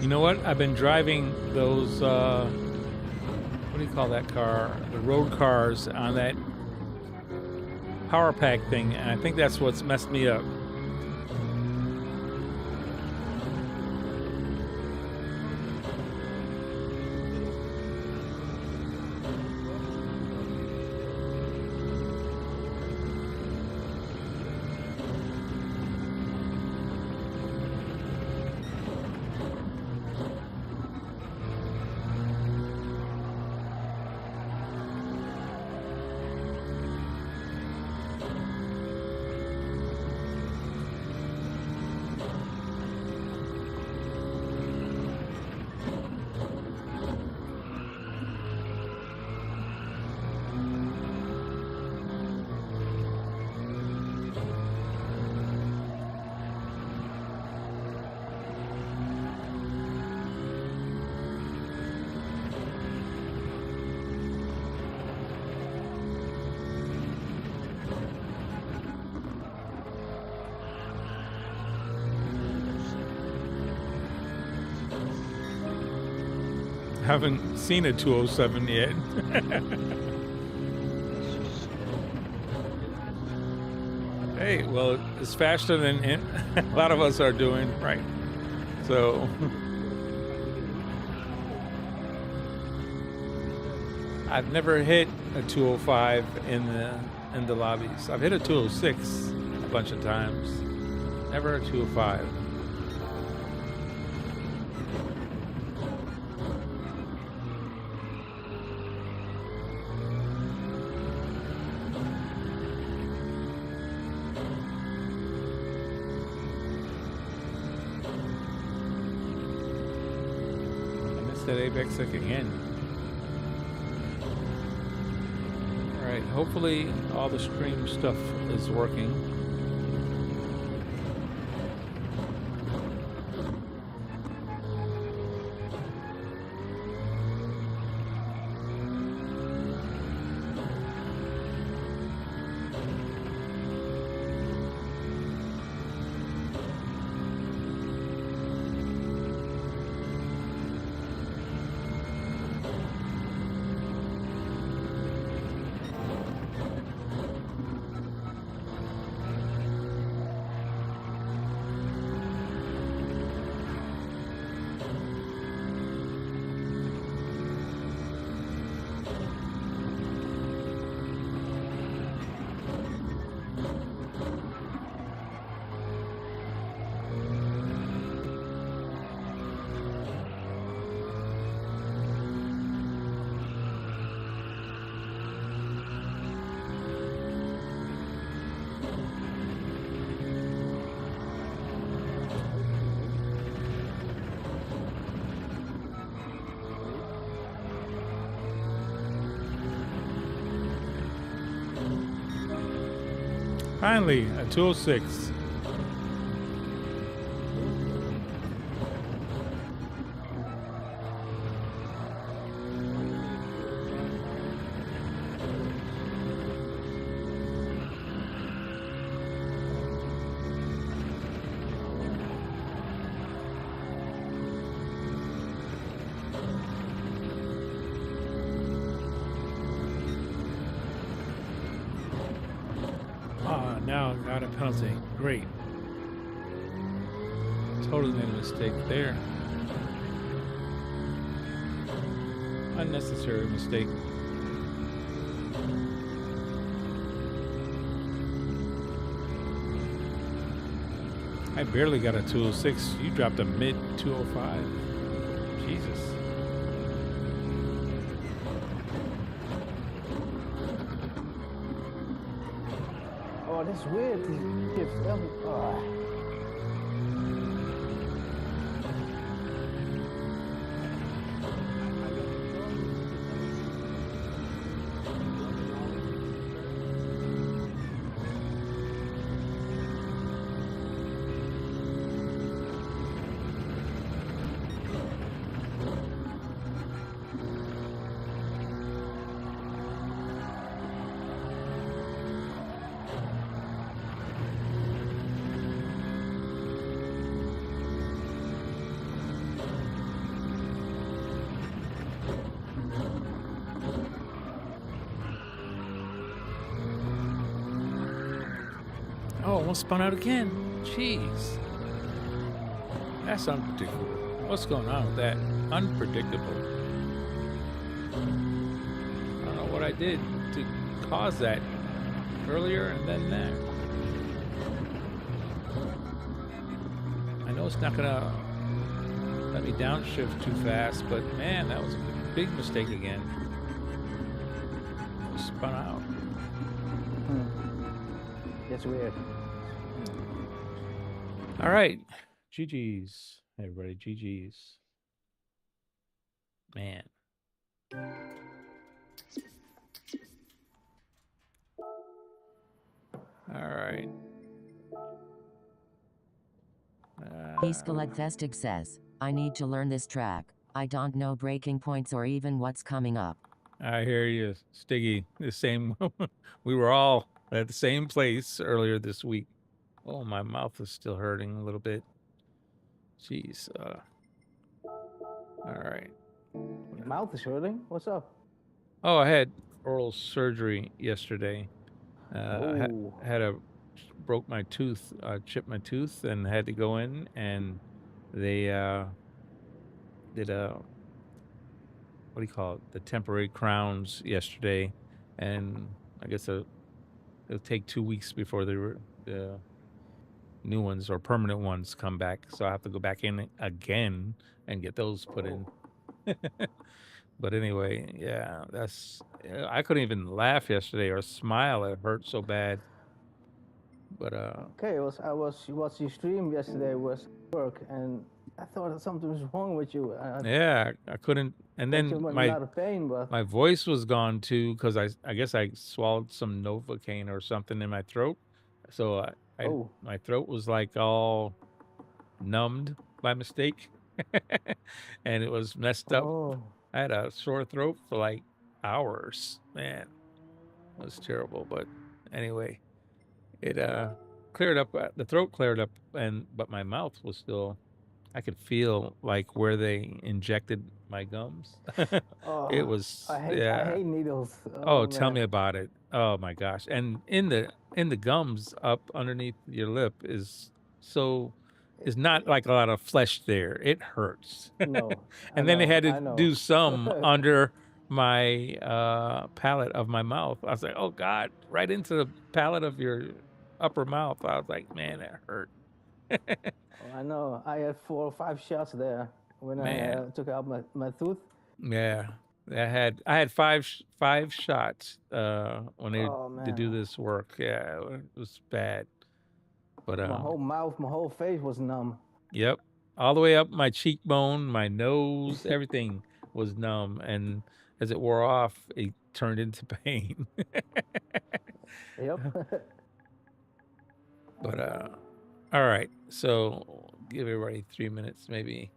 You know what? I've been driving those, what do you call that car? The road cars on that power pack thing, and I think that's what's messed me up. Haven't seen a 207 yet. Hey, well, it's faster than a lot of us are doing, right? So I've never hit a 205 in the lobbies. I've hit a 206 a bunch of times. Never a 205. That apex again. All right, hopefully all the stream stuff is working. Finally, a 206. Now I got a penalty. Great. Totally made a mistake there. Unnecessary mistake. I barely got a 206. You dropped a mid 205. Jesus. Oh, that's weird. These kids, Oh, almost spun out again. Jeez. That's unpredictable. What's going on with that? Unpredictable. I don't know what I did to cause that earlier and then that. I know it's not gonna let me downshift too fast, but man, that was a big mistake again. Spun out. That's weird. All right. GG's. Hey, everybody. GG's. Man. All right. Escaladfestig says, I need to learn this track. I don't know breaking points or even what's coming up. I hear you, Stiggy. The same. We were all at the same place earlier this week. Oh, my mouth is still hurting a little bit. Jeez. All right. Your mouth is hurting. What's up? Oh, I had oral surgery yesterday. Broke my tooth, chipped my tooth, and had to go in, and they did a, what do you call it, the temporary crowns yesterday, and I guess it'll take 2 weeks before the new ones or permanent ones come back, so I have to go back in again and get those put in. But anyway, yeah, I couldn't even laugh yesterday or smile. It hurt so bad. But Okay, I was watching your stream yesterday. Was work, and I thought something was wrong with you. yeah, I couldn't. And then you might be out of pain, but my voice was gone too, because I guess I swallowed some Novocaine or something in my throat. So my throat was like all numbed by mistake, and it was messed up. Oh. I had a sore throat for like hours. Man, it was terrible. But anyway, it cleared up. The throat cleared up, but my mouth was still. I could feel like where they injected my gums. It was. I hate needles. Oh, tell me about it. Oh my gosh! And in the gums up underneath your lip is not like a lot of flesh there. It hurts. No. And then they had to do some under my palate of my mouth. I was like, oh God, right into the palate of your upper mouth. I was like, man, that hurt. I know. I had 4 or 5 shots there when I took out my tooth. Yeah, I had five shots when they to do this work. Yeah, it was bad. But my whole mouth, my whole face was numb. Yep, all the way up my cheekbone, my nose, everything was numb, and as it wore off, it turned into pain. Yep. But all right. So give everybody 3 minutes, maybe.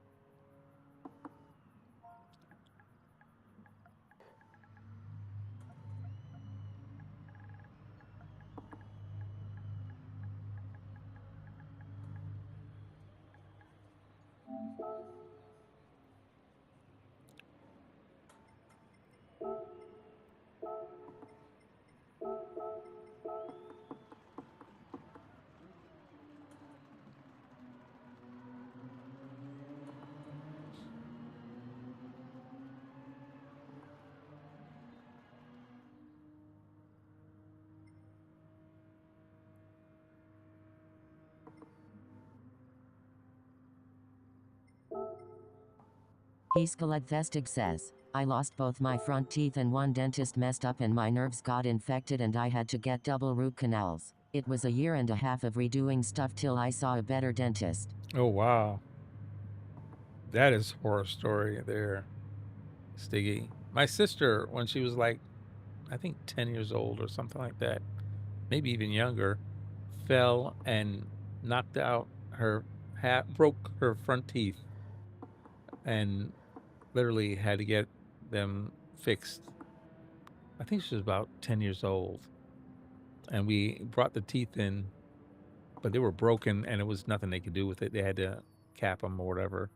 Vestig says, I lost both my front teeth and one dentist messed up and my nerves got infected and I had to get double root canals. It was a year and a half of redoing stuff till I saw a better dentist. Oh, wow. That is horror story there, Stiggy. My sister, when she was like, I think 10 years old or something like that, maybe even younger, fell and knocked out her broke her front teeth and literally had to get them fixed. I think she was about 10 years old. And we brought the teeth in, but they were broken and it was nothing they could do with it. They had to cap them or whatever.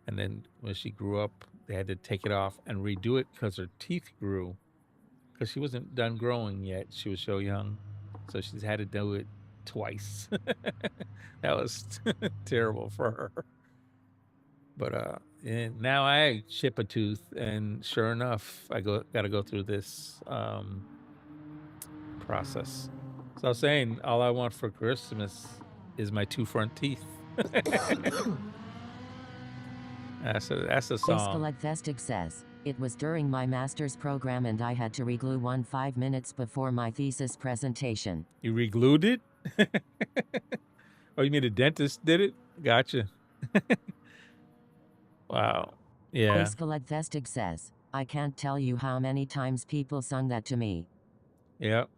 And then when she grew up, they had to take it off and redo it because her teeth grew. Because she wasn't done growing yet. She was so young. So she's had to do it twice. That was terrible for her. But and now I chip a tooth, and sure enough, I got to go through this process. So I was saying, all I want for Christmas is my 2 front teeth. That's a song. Vestig says, it was during my master's program and I had to reglue one 5 minutes before my thesis presentation. You reglued it? Oh, you mean a dentist did it? Gotcha. Wow. Yeah. Vestig says, I can't tell you how many times people sung that to me. Yep.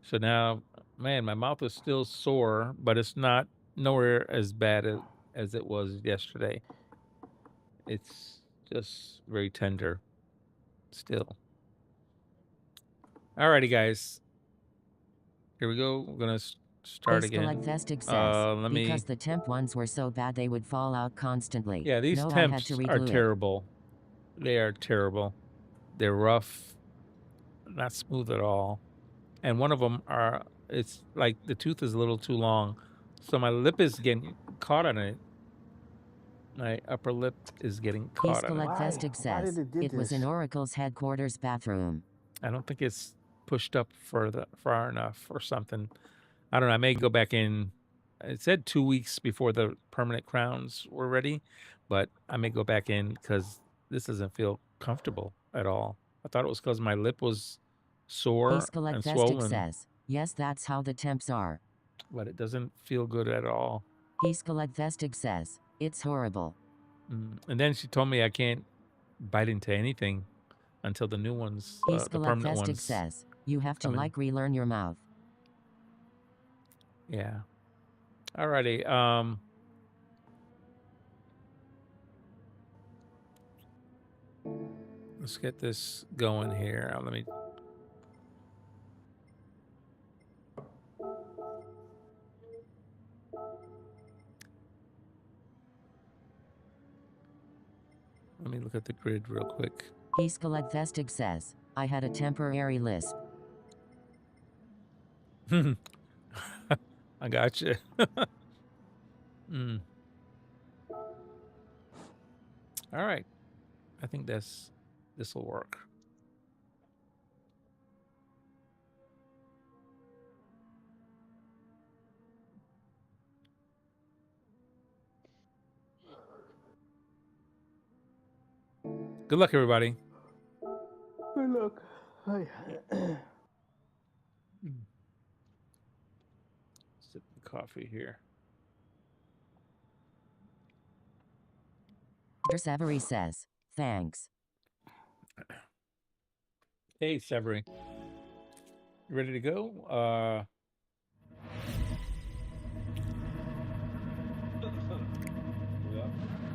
So now, man, my mouth is still sore, but it's not nowhere as bad as it was yesterday. It's just very tender still. Alrighty, guys. Here we go. We're going to start again. Vestig says, because the temp ones were so bad they would fall out constantly. Yeah, these temps are terrible. They are terrible. They're rough, not smooth at all. And one of them it's like the tooth is a little too long. So my lip is getting caught on it. My upper lip is getting caught on it. Vestig says, it was in Oracle's headquarters bathroom. I don't think it's pushed up far enough or something. I don't know. I may go back in. It said 2 weeks before the permanent crowns were ready, but I may go back in because this doesn't feel comfortable at all. I thought it was because my lip was sore and swollen. Says, yes, that's how the temps are. But it doesn't feel good at all. Vestig says, it's horrible. And then she told me I can't bite into anything until the new ones, the permanent ones. Says, you have to relearn your mouth. Yeah. Alrighty. Let's get this going here. Let me look at the grid real quick. Vestig says, I had a temporary lisp. I got you. All right. I think this will work. Good luck, everybody. Good luck. Hi. Sip the coffee here. Severy says, thanks. Hey, Severy. You ready to go?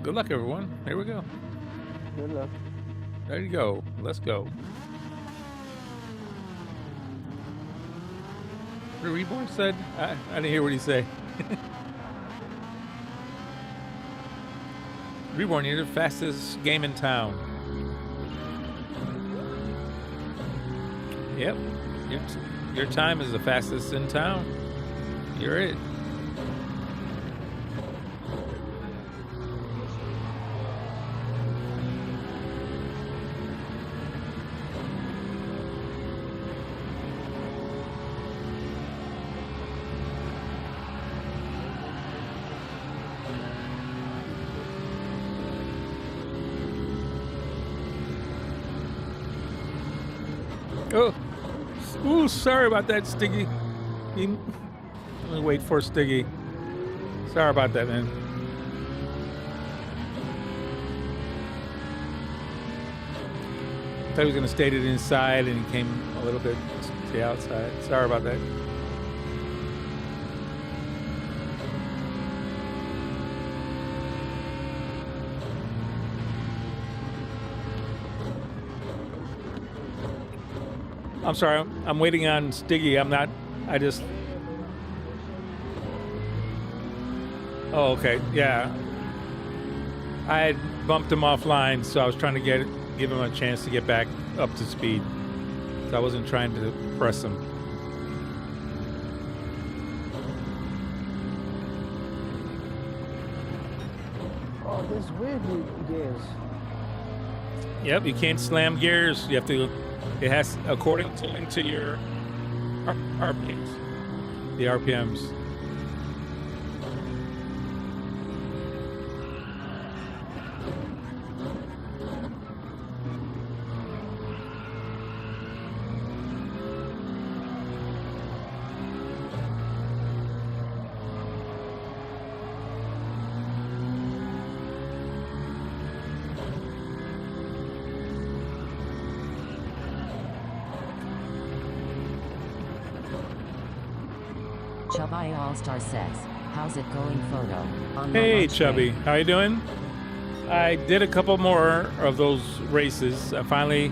Good luck, everyone. Here we go. Good luck. There you go. Let's go. The Reborn said, I didn't hear what he said. Reborn, you're the fastest game in town. Yep. Your time is the fastest in town. You're it. Oh, ooh, sorry about that, Stiggy. Let me wait for Stiggy. Sorry about that, man. I thought he was gonna stay it inside, and he came a little bit to the outside. Sorry about that. I'm sorry, I'm waiting on Stiggy. Oh, okay, yeah. I had bumped him offline, so I was trying to give him a chance to get back up to speed. So I wasn't trying to press him. Oh, this weird gears. Yep, you can't slam gears. You have to. It has according to your RPMs. The RPMs. Chubby All-Star says, how's it going, photo? On my Hey, lunch Chubby, break. how you doing? I did a couple more of those races. I finally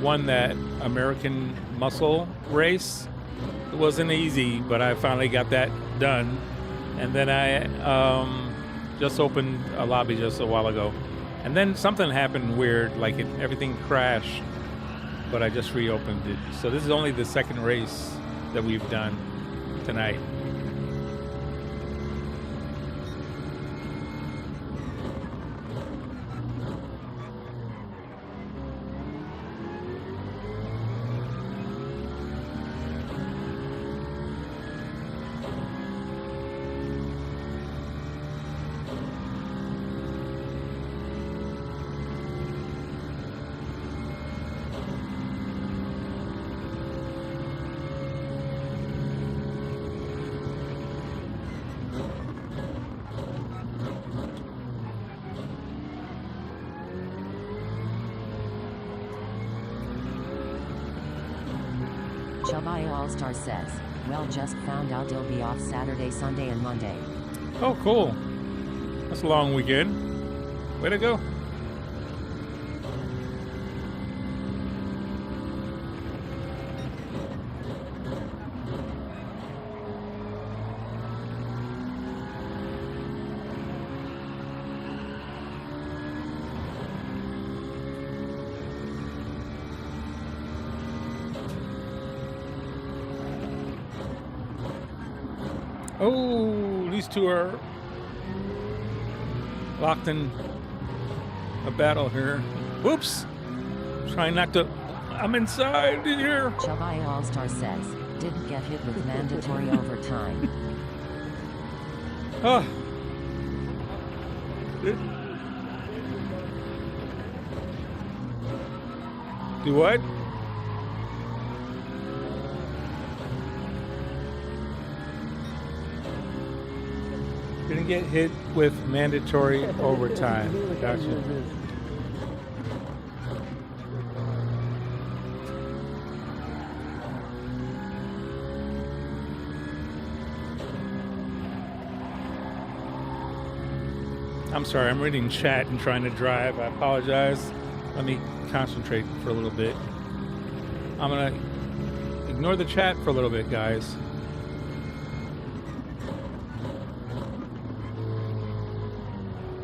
won that American Muscle race. It wasn't easy, but I finally got that done. And then I just opened a lobby just a while ago. And then something happened weird, like everything crashed, but I just reopened it. So this is only the second race that we've done tonight. Chubby All-Star says, well, just found out it'll be off Saturday, Sunday, and Monday. Oh, cool. That's a long weekend. Way to go. Oh, these two are locked in a battle here. Whoops! Trying not to. I'm inside here. Chubby All-Star says, didn't get hit with mandatory overtime. Oh. Do what? Didn't get hit with mandatory overtime. Gotcha. I'm sorry, I'm reading chat and trying to drive. I apologize. Let me concentrate for a little bit. I'm gonna ignore the chat for a little bit, guys.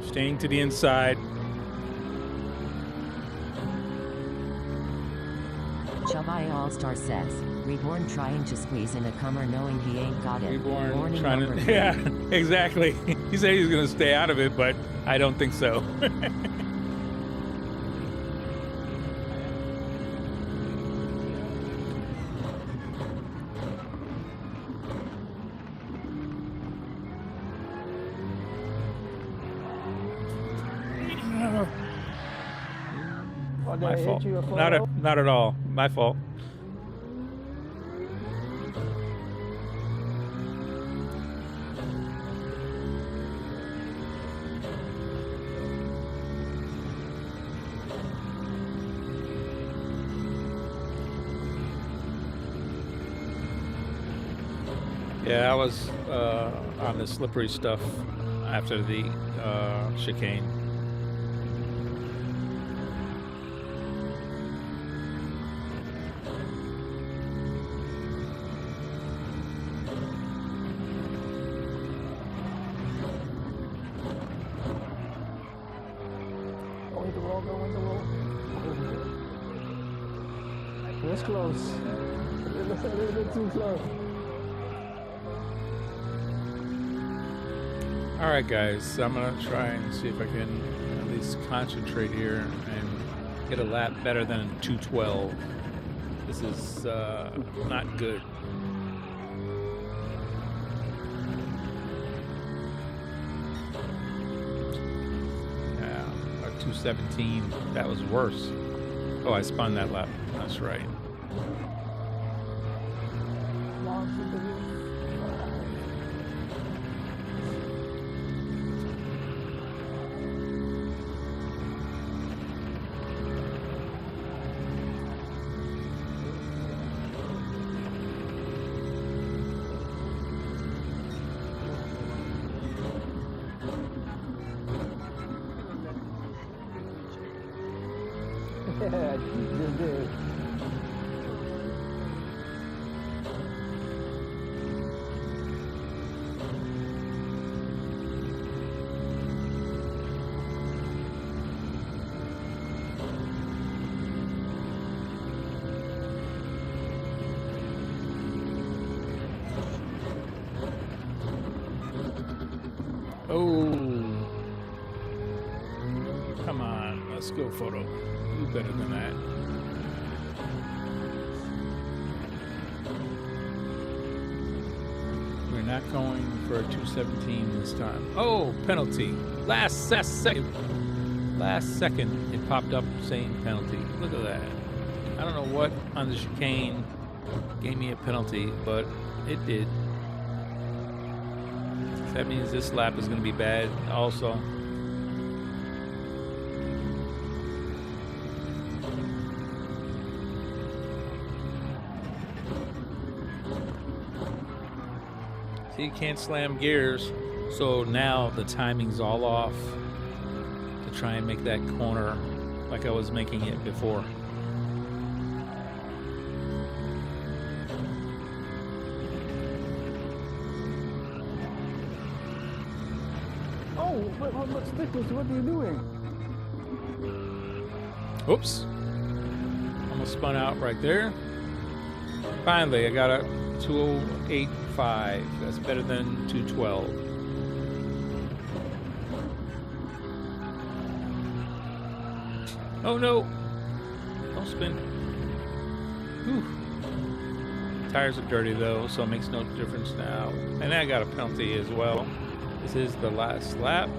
Staying to the inside. Chubby All-Star says, Reborn trying to squeeze in a comer knowing he ain't got it. Reborn Warning trying number to, 3. yeah, exactly. He said he's gonna stay out of it, but I don't think so. Oh, did My I hit fault. you a Not at all. My fault. Yeah, I was on the slippery stuff after the chicane. Go into roll, go into roll. That's close. That's a little bit too close. All right, guys, I'm gonna try and see if I can at least concentrate here and get a lap better than 212. This is not good. Yeah, a 217, that was worse. Oh, I spun that lap, that's right. Yeah, just did. Oh, come on, let's go, photo. Do better than that. We're not going for a 217 this time. Oh, penalty. Last second, it popped up saying penalty. Look at that. I don't know what on the chicane gave me a penalty, but it did. That means this lap is going to be bad also. See, you can't slam gears, so now the timing's all off to try and make that corner like I was making it before. But Stickles, what are you doing? Oops. Almost spun out right there. Finally, I got a 208.5. That's better than 212. Oh no. Don't spin. Whew. Tires are dirty though, so it makes no difference now. And I got a penalty as well. This is the last lap.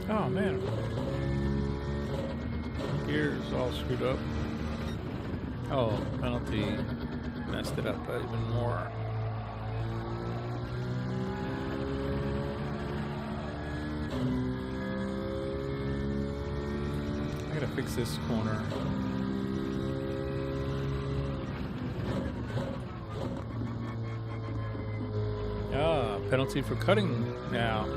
Oh man. Gears all screwed up. Oh, penalty messed it up even more. I gotta fix this corner. Ah, penalty for cutting now.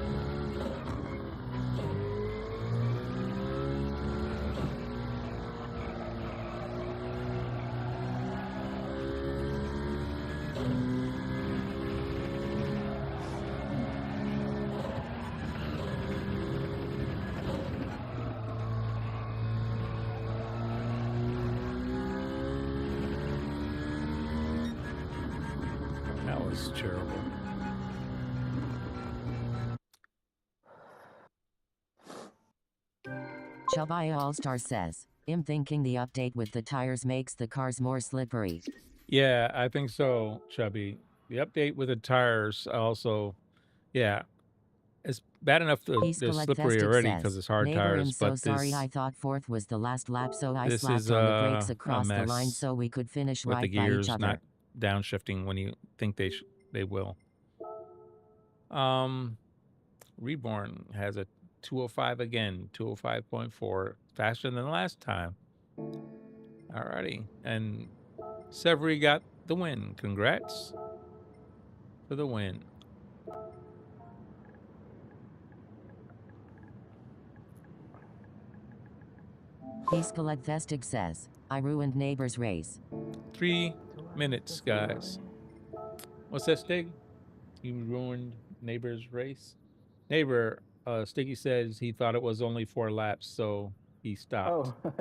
That was terrible. Chubby All-Star says, I'm thinking the update with the tires makes the cars more slippery. Yeah, I think so, Chubby. The update with the tires also, yeah, it's bad enough that Peace they're Collect slippery Festic already says, because it's hard neighbor, I'm tires, so but sorry. this I thought fourth was the last lap, so I this slapped is on the brakes a across the line mess so we could finish with the right by each gears other. not downshifting when you think they will. Reborn has a 205 again, 205.4, faster than last time. Alrighty, and Severy got the win. Congrats for the win. Peace Collect Festig says, I ruined neighbor's race. 3 minutes, guys. What's that, Stig? You ruined neighbor's race? Neighbor, Stiggy says he thought it was only 4 laps, so he stopped. Oh,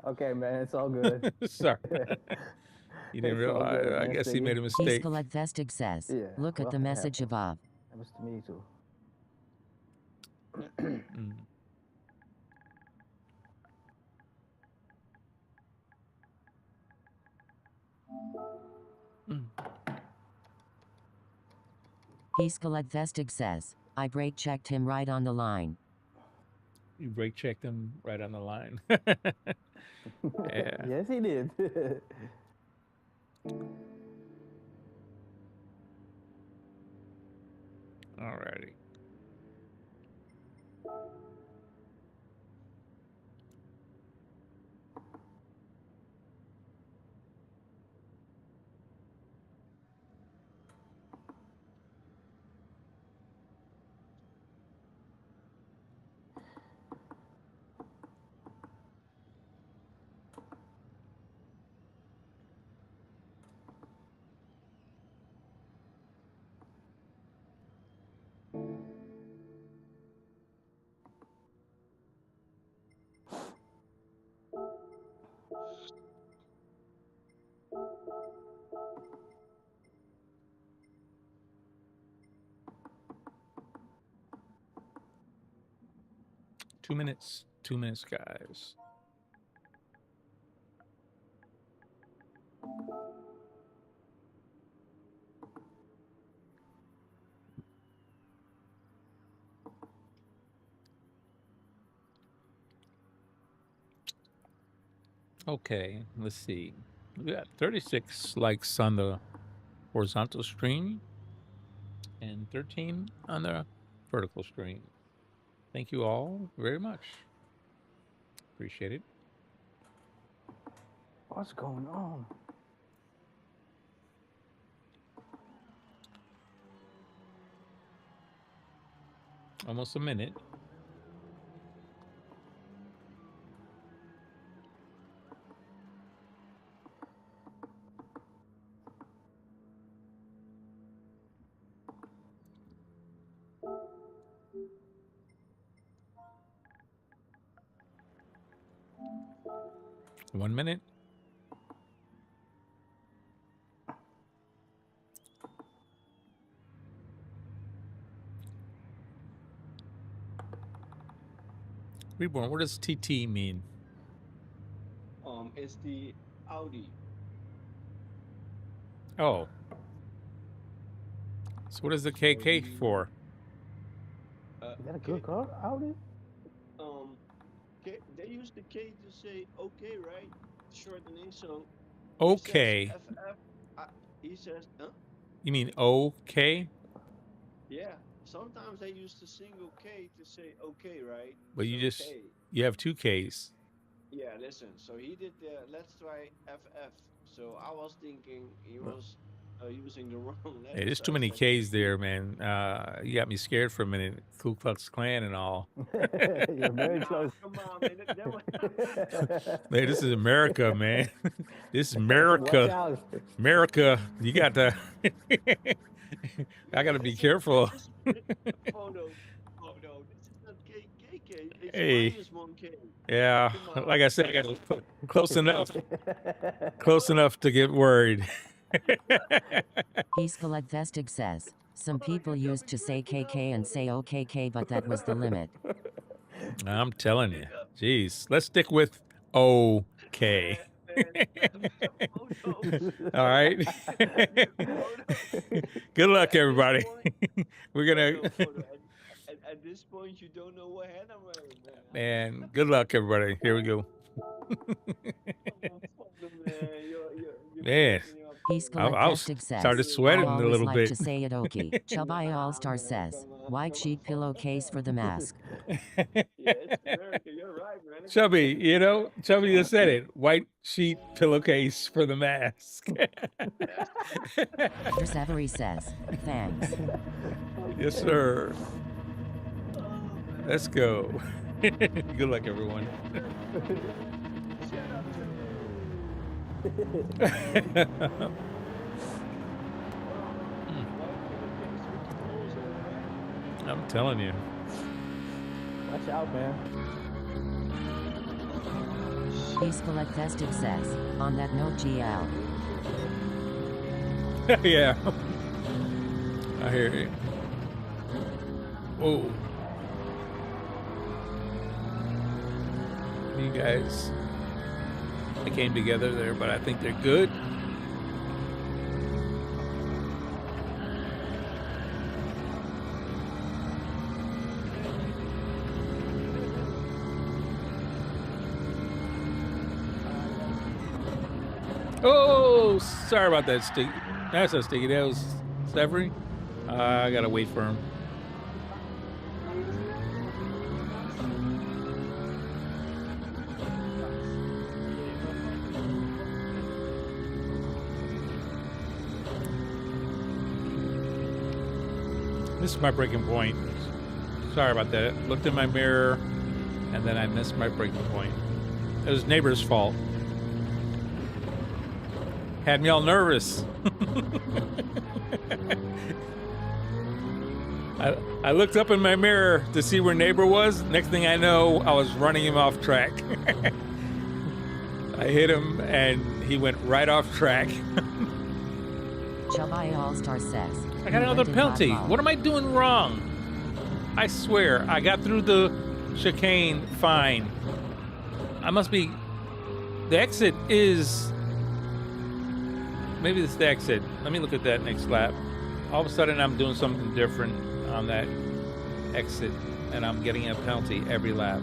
okay, man. It's all good. Sorry. You didn't It's all realize. good, I man, guess he Stiggy. made a Peace mistake. Collect Festig says, Yeah, look at well, the it message happens. above. Happens to me too. Mm. Mm. Peace Collect Festig says, I brake checked him right on the line. You brake checked him right on the line. Yeah. Yes, he did. Alrighty. Two minutes, guys. Okay, let's see. We got 36 likes on the horizontal stream and 13 on the vertical stream. Thank you all very much. Appreciate it. What's going on? Almost a minute. One minute. Reborn, what does TT mean? It's the Audi. Oh. So what is the KK for? Is that a good car, Audi? K. They use the K to say okay, right? Shortening. So he says Okay. FF. He says, huh? You mean okay? Yeah. Sometimes they use the single K to say okay, right? But So K. you have two Ks. Yeah, listen. So he did the let's try FF. So I was thinking he was using the wrong Hey, letter. there's So too I many said, Ks there, man. You got me scared for a minute. Ku Klux Klan and all. You're very nah, close. come on, man. That was Hey, this is America, man. This is Watch America. out. America. You got to. I got to be careful. This, photo. Oh no, this is not KKK. It's Hey. -1K. Yeah, Come on. like I said, I got close enough to get worried. Festig says, some people used to say KK and say OKK, but that was the limit. I'm telling you. Jeez, let's stick with OK. All right. Good luck, everybody. We're gonna. At this point, you don't know what hat I'm wearing, man. Man, good luck, everybody. Here we go. Man, I started sweating I a always little like bit. to say it Okie. Chubby All-Star says, white sheet pillowcase for the mask. Yeah, it's America. You're right, man. Chubby, you know, Chubby just said it. White sheet pillowcase for the mask. Avery says, thanks. Yes, sir. Let's go. Good luck, everyone. I'm telling you. Watch out, man. Festig says, on that note, GL. Yeah. I hear you. Whoa. You guys, they came together there, but I think they're good. Oh, sorry about that, Sticky. That's not Sticky. That was Severy. I gotta wait for him. This is my breaking point. Sorry about that. Looked in my mirror, and then I missed my breaking point. It was neighbor's fault. Had me all nervous. I looked up in my mirror to see where neighbor was. Next thing I know, I was running him off track. I hit him, and he went right off track. Chubby All-Star says, I got another penalty. What am I doing wrong? I swear, I got through the chicane fine. I must be... The exit is... Maybe it's the exit. Let me look at that next lap. All of a sudden, I'm doing something different on that exit, and I'm getting a penalty every lap.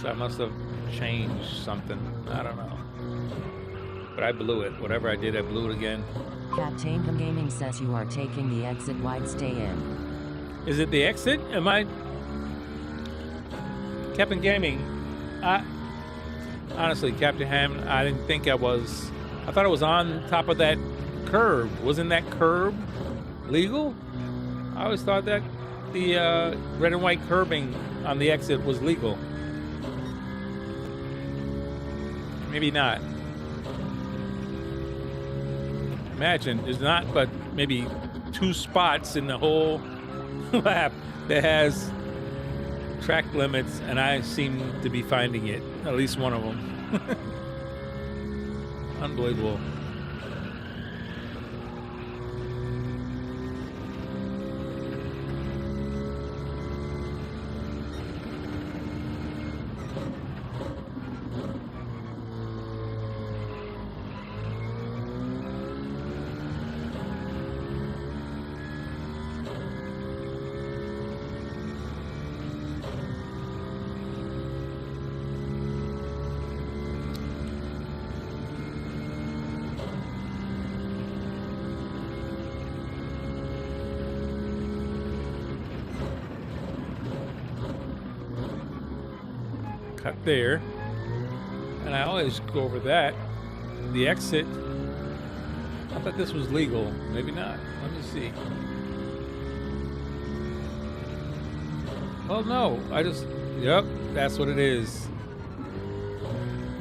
So I must have changed something. I don't know. But I blew it. Whatever I did, I blew it again. Captain Gaming says you are taking the exit wide, stay in. Is it the exit? Am I... Captain Gaming, honestly, Captain Ham, I didn't think I was... I thought I was on top of that curb. Wasn't that curb legal? I always thought that the red and white curbing on the exit was legal. Maybe not. Imagine, there's not but maybe 2 spots in the whole lap that has track limits, and I seem to be finding it, at least one of them. Unbelievable. cut there. And I always go over that. The exit. I thought this was legal. Maybe not. Let me see. Well, no. Yep, that's what it is.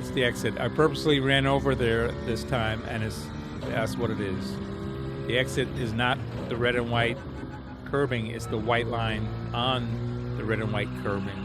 It's the exit. I purposely ran over there this time, and that's what it is. The exit is not the red and white curbing. It's the white line on the red and white curbing.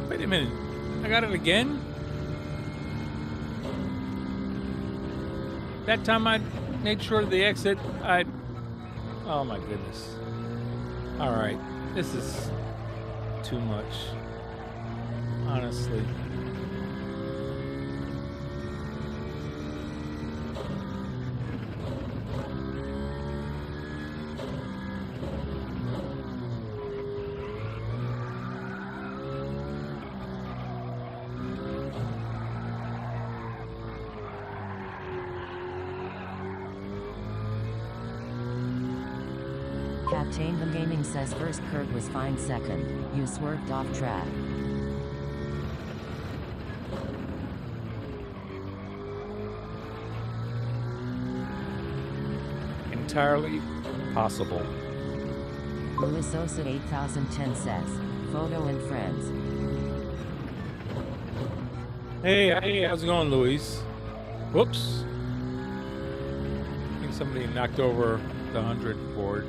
Wait a minute. I got it again? That time I made sure the exit, oh my goodness. All right. This is too much. Honestly. Captain the Gaming says first Kurt was fine second. You swerved off track. Entirely possible. Louis Sosa 8010 says, photo and friends. Hey, how's it going, Luis? Whoops. I think somebody knocked over the 100 board.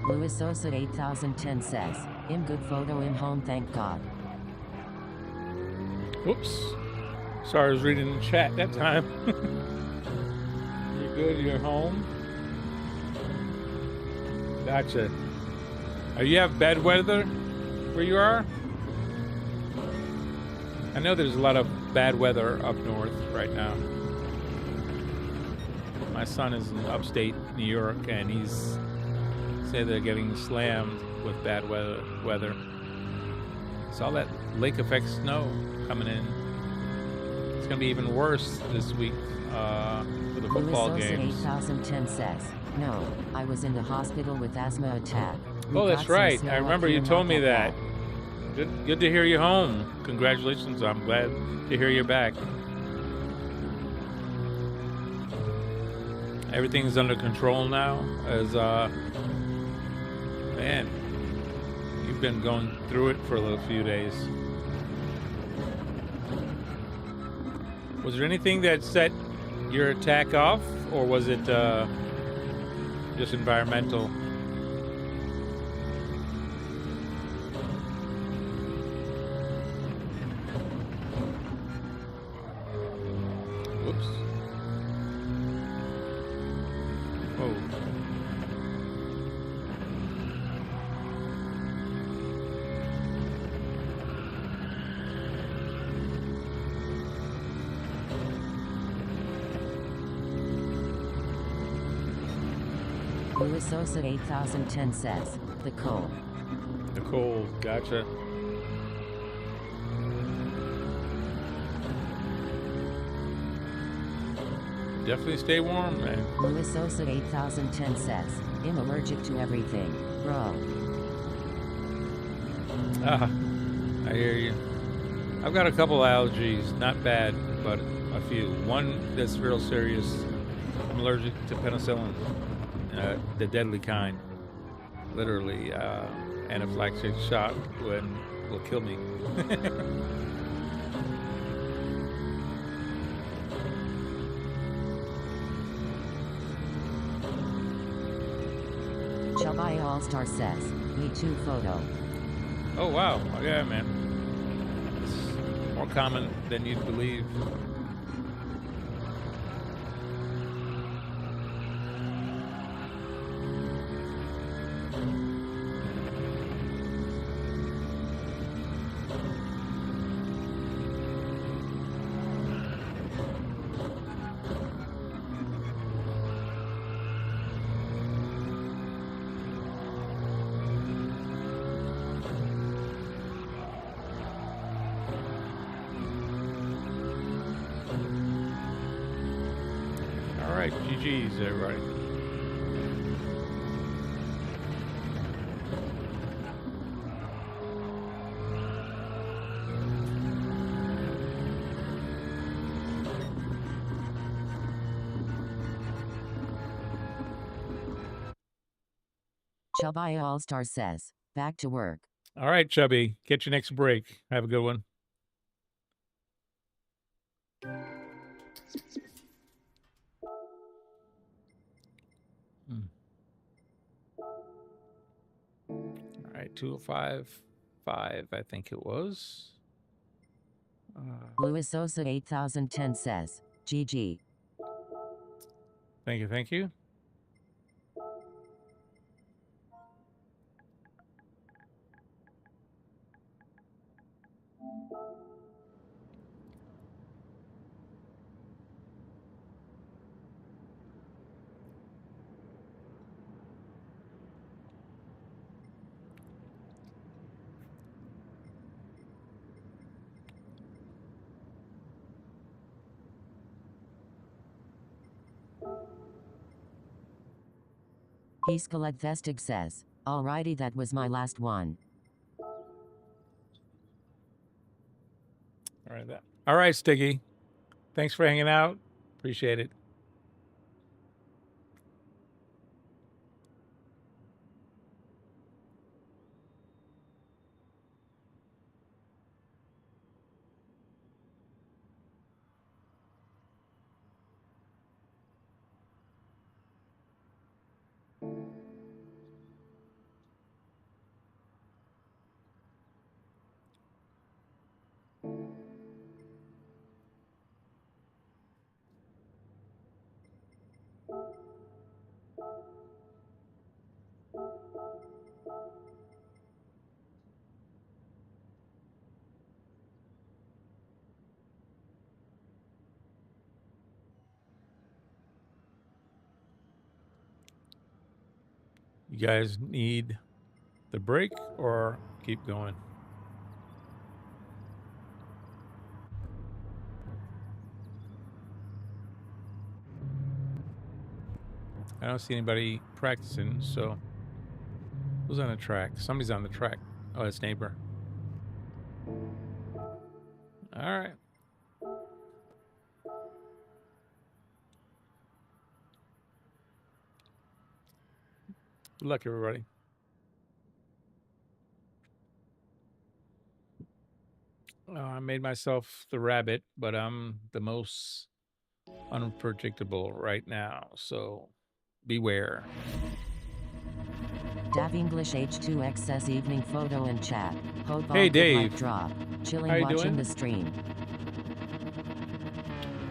Louis Sosa 8010 says, "Im good photo im home, thank God." Whoops. Sorry, I was reading the chat that time. You're good, you're home. Gotcha. You have bad weather where you are? I know there's a lot of bad weather up north right now. My son is in upstate New York, and he's said they're getting slammed with bad weather. It's all that lake effect snow coming in. It's going to be even worse this week for the Louis football Sosa games. 8010 says, no, I was in the hospital with asthma attack. We Oh, got that's some right. snow I up remember here, you not told me that that. bad. Good to hear you home. Congratulations. I'm glad to hear you're back. Everything's under control now. As man, you've been going through it for a little few days. Was there anything that set your attack off, or was it just environmental? Whoops. Oh. Louis Sosa 8010 says, the cold. The cold, gotcha. Definitely stay warm, man. Louis Sosa 8010 says, I'm allergic to everything, bro. Ah, I hear you. I've got a couple allergies, not bad, but a few. One that's real serious. I'm allergic to penicillin, the deadly kind. Literally, anaphylactic shock will kill me. Chabaya All-Star says, me too photo. Oh wow, oh, yeah, man. It's more common than you'd believe. All right, GG's, everybody. Chabaya All-Star says, back to work. All right, Chubby, get your next break. Have a good one. All right, 205.5, I think it was. Louis Sosa 8010 says, GG. Thank you, thank you. He's Colette Vestig says, alrighty, that was my last one. All right, Stiggy. Thanks for hanging out. Appreciate it. You guys need the break or keep going? I don't see anybody practicing, so who's on the track? Somebody's on the track. Oh, it's neighbor. All right. Good luck, everybody. I made myself the rabbit, but I'm the most unpredictable right now, so beware. Dav English H2X says evening photo and chat. Hope all Hey, good Dave. life drop. Chilling How you watching doing? the stream.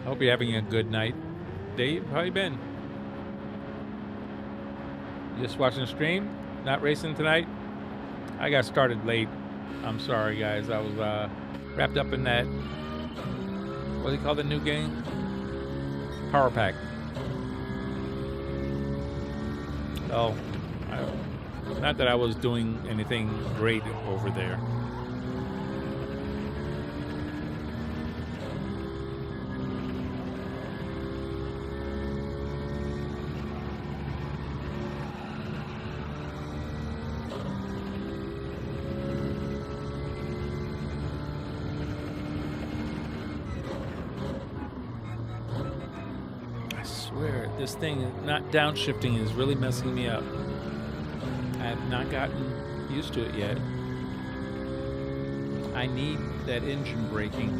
I hope you're having a good night. Dave, how you been? Just watching the stream? Not racing tonight? I got started late. I'm sorry, guys. I was wrapped up in that, what do you call the new game? Power Pack. Oh, not that I was doing anything great over there. This thing, not downshifting, is really messing me up. I have not gotten used to it yet. I need that engine braking.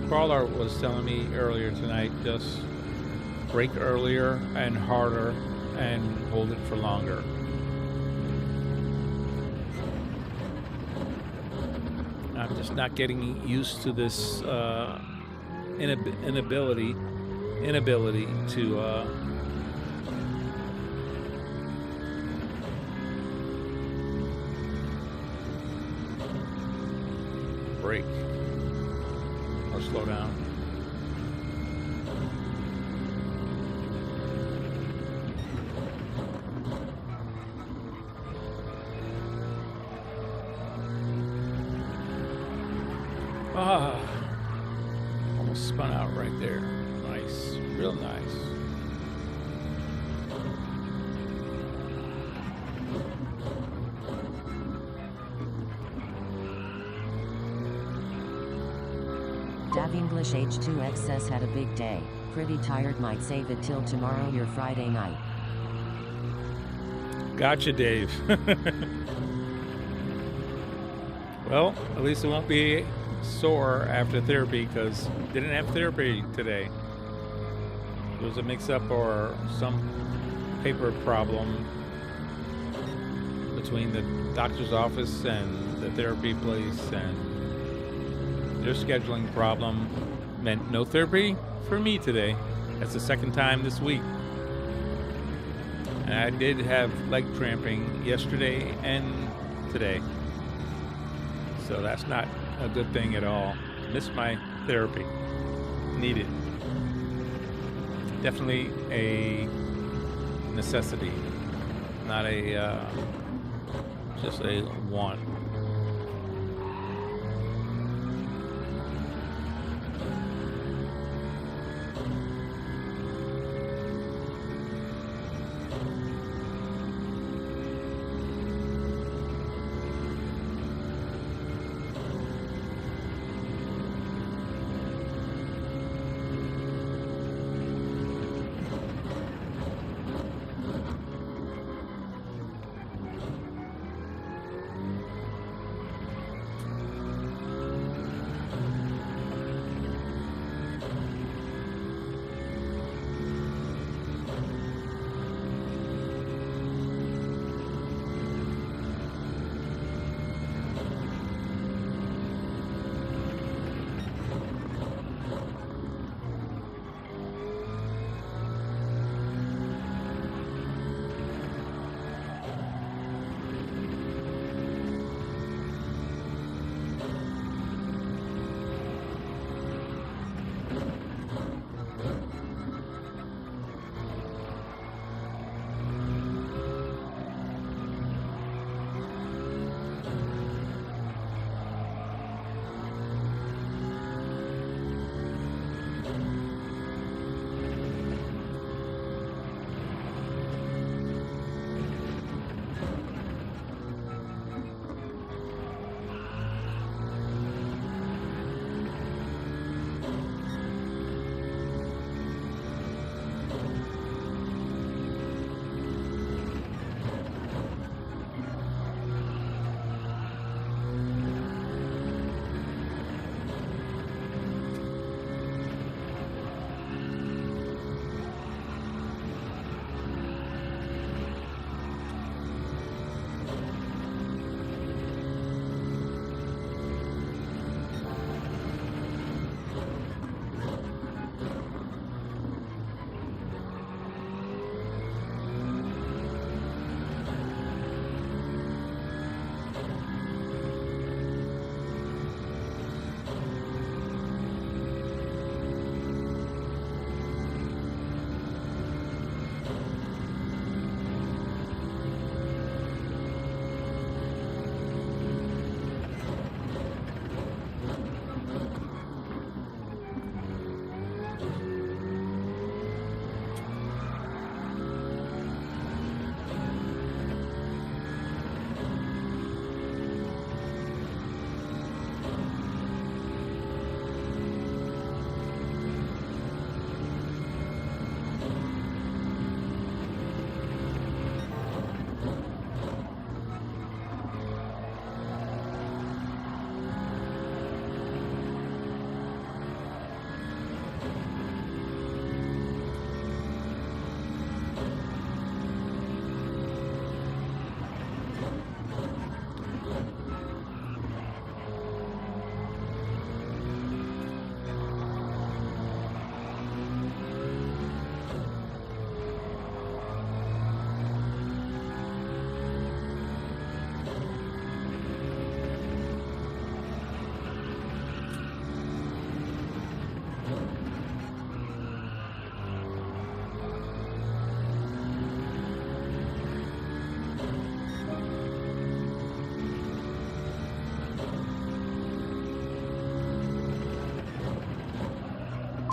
Crawler was telling me earlier tonight, just brake earlier and harder and hold it for longer. I'm just not getting used to this inability to brake or slow down. Almost spun out right there. Nice, real nice. Dav English H2X says had a big day. Pretty tired, might save it till tomorrow, your Friday night. Gotcha, Dave. Well, at least it won't be sore after therapy, because didn't have therapy today. There was a mix-up or some paper problem between the doctor's office and the therapy place, and their scheduling problem meant no therapy for me today. That's the second time this week. And I did have leg cramping yesterday and today. So that's not a good thing at all. Missed my therapy. Need it. Definitely a necessity, not a just a want.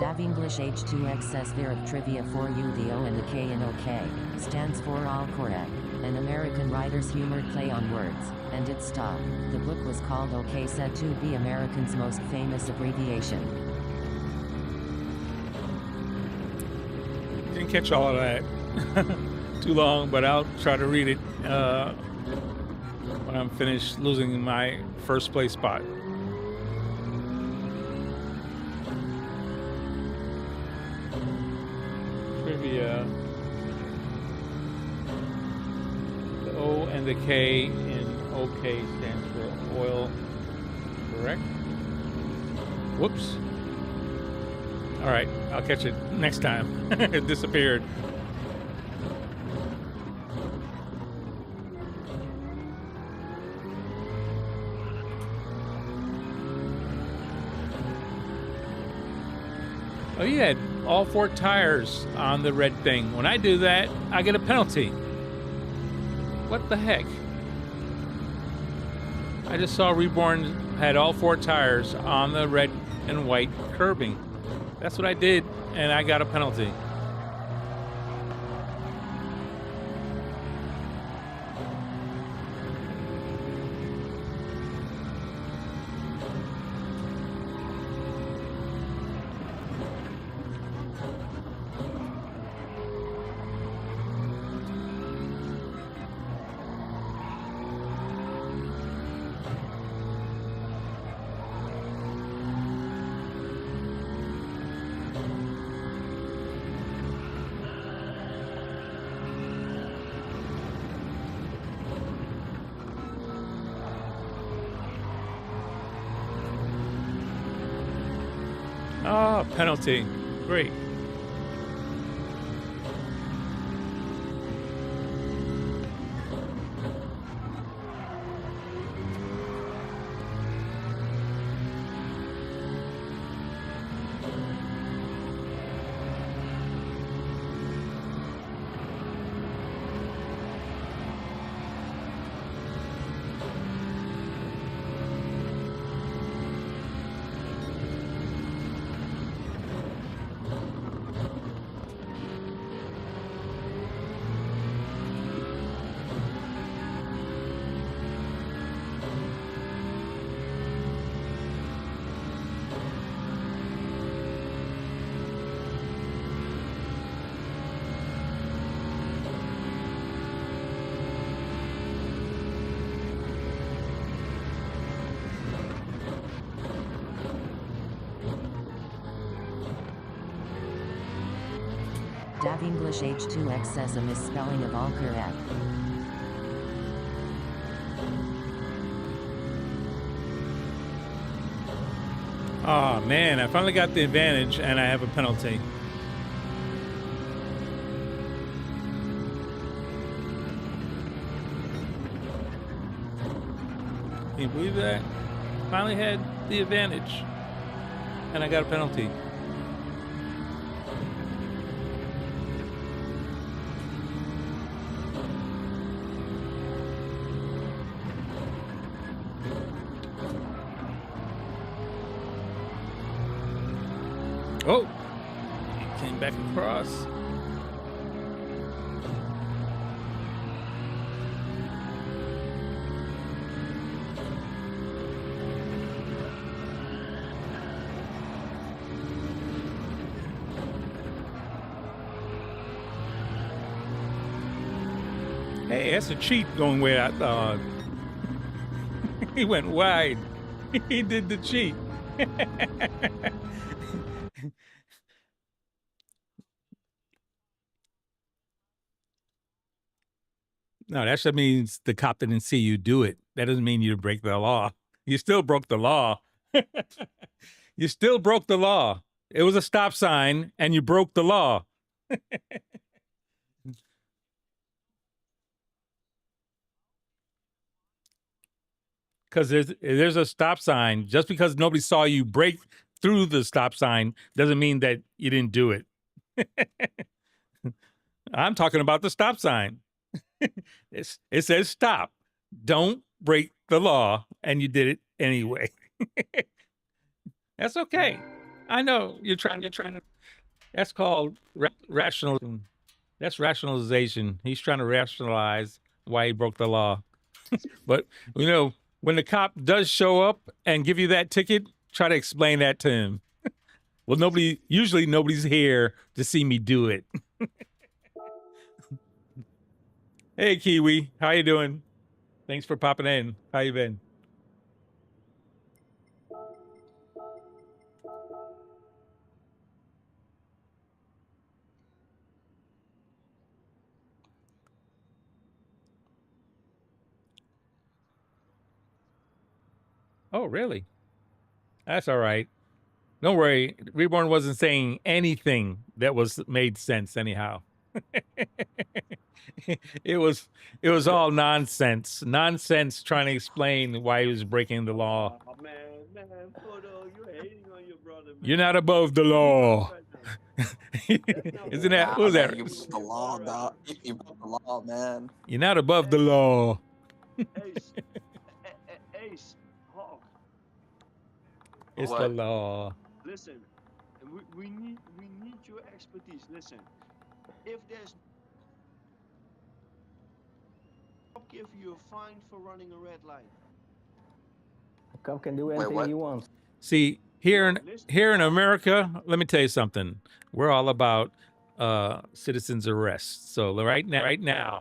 Dav English H2X says there of trivia for you. The O and the K in OK stands for all correct. An American writer's humored play on words, and it stopped. The book was called OK, said to be American's most famous abbreviation. Didn't catch all of that. Too long, but I'll try to read it when I'm finished losing my first place spot. Trivia. The O and the K in OK stands for oil. Correct? Whoops. All right, I'll catch it next time. It disappeared. Oh, you had all 4 tires on the red thing. When I do that, I get a penalty. What the heck? I just saw Reborn had all 4 tires on the red and white curbing. That's what I did, and I got a penalty. Oh, penalty. Great. Dav English H2X says a misspelling of all correct. Oh man, I finally got the advantage and I have a penalty. Can you believe that? Finally had the advantage and I got a penalty. Oh, he came back across. Hey, that's a cheat going way out. He went wide. He did the cheat. No, that just means the cop didn't see you do it. That doesn't mean you break the law. You still broke the law. You still broke the law. It was a stop sign, and you broke the law. Because there's a stop sign. Just because nobody saw you break through the stop sign doesn't mean that you didn't do it. I'm talking about the stop sign. It says stop. Don't break the law, and you did it anyway. That's okay. I know you're trying to. That's called rational. That's rationalization. He's trying to rationalize why he broke the law. But you know, when the cop does show up and give you that ticket, try to explain that to him. Well, usually nobody's here to see me do it. Hey, Kiwi, how you doing? Thanks for popping in. How you been? Oh, really? That's all right. Don't worry. Reborn wasn't saying anything that made sense anyhow. it was all nonsense. Nonsense trying to explain why he was breaking the law. Oh, man, Photo, you're hating on your brother, man. You're not above the law. Isn't that what was that? You broke the law, dog. You broke the law, man. You're not above the law. Ace. Ace. Hawk. It's What? the law. Listen, we need your expertise. Listen, if there's I'll give you a fine for running a red light. The cop can do anything what? he wants. See, here in America, let me tell you something. We're all about citizens arrest. So right now,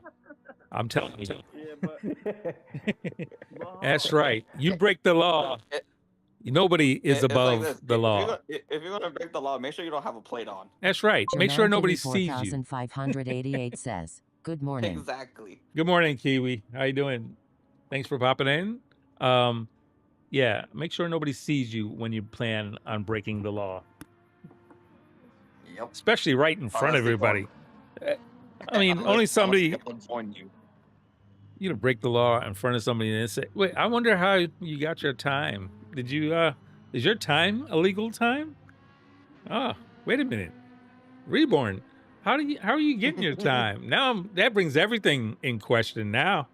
I'm telling you. Yeah, but That's right. You break the law. Nobody is It's like above this. the law. If you're gonna break the law, make sure you don't have a plate on. That's right. Make sure nobody Jermaine sees you. 4588 says, "Good morning." Exactly. Good morning, Kiwi. How you doing? Thanks for popping in. Yeah, make sure nobody sees you when you plan on breaking the law, Yep. especially right in front of Honestly, everybody. I mean, only somebody will join you. you know break the law in front of somebody and say, "Wait, I wonder how you got your time. Did you is your time a legal time?" Oh, wait a minute. Reborn. How are you getting your time? Now that brings everything in question now.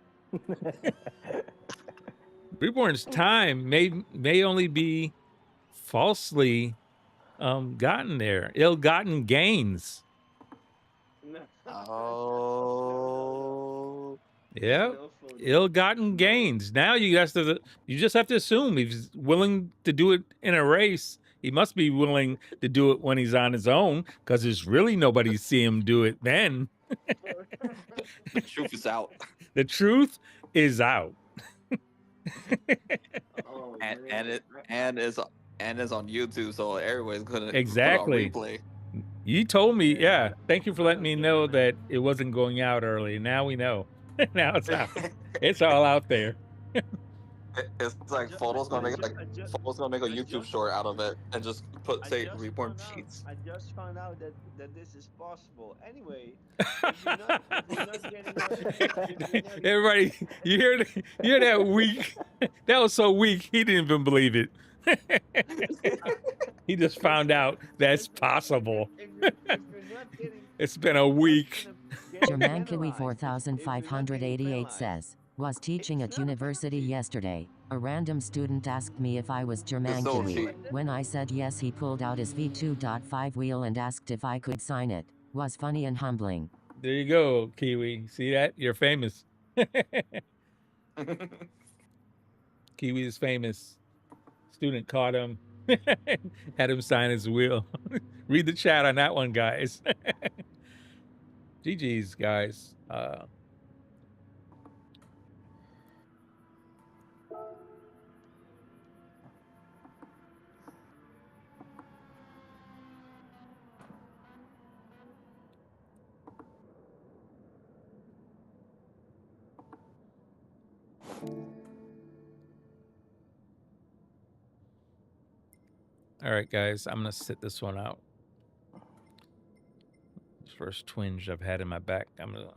Reborn's time may only be falsely gotten there. Ill-gotten gains. Oh. Yeah. Ill-gotten gains. Now you just have to assume if he's willing to do it in a race, he must be willing to do it when he's on his own, because there's really nobody see him do it then. The truth is out. The truth is out. Oh, and is on YouTube, so everybody's gonna Exactly. put on replay. You told me, yeah. Thank you for letting me know that it wasn't going out early. Now we know. Now it's out. It's all out there. It's like Photo's gonna make a YouTube short out of it and just say Reborn Cheats. I just found out that this is possible. Anyway, if you're not getting Everybody, you hear that weak? That was so weak. He didn't even believe it. He just found out that's possible. It's been a week. Jermaine 4588 says, "Was teaching at university yesterday. A random student asked me if I was Jermaine So Kiwi. cheap. When I said yes, he pulled out his V2.5 wheel and asked if I could sign it. Was funny and humbling." There you go, Kiwi. See that? You're famous. Kiwi is famous. Student caught him. Had him sign his wheel. Read the chat on that one, guys. GG's, guys. All right, guys, I'm gonna sit this one out. This first twinge I've had in my back. I'm gonna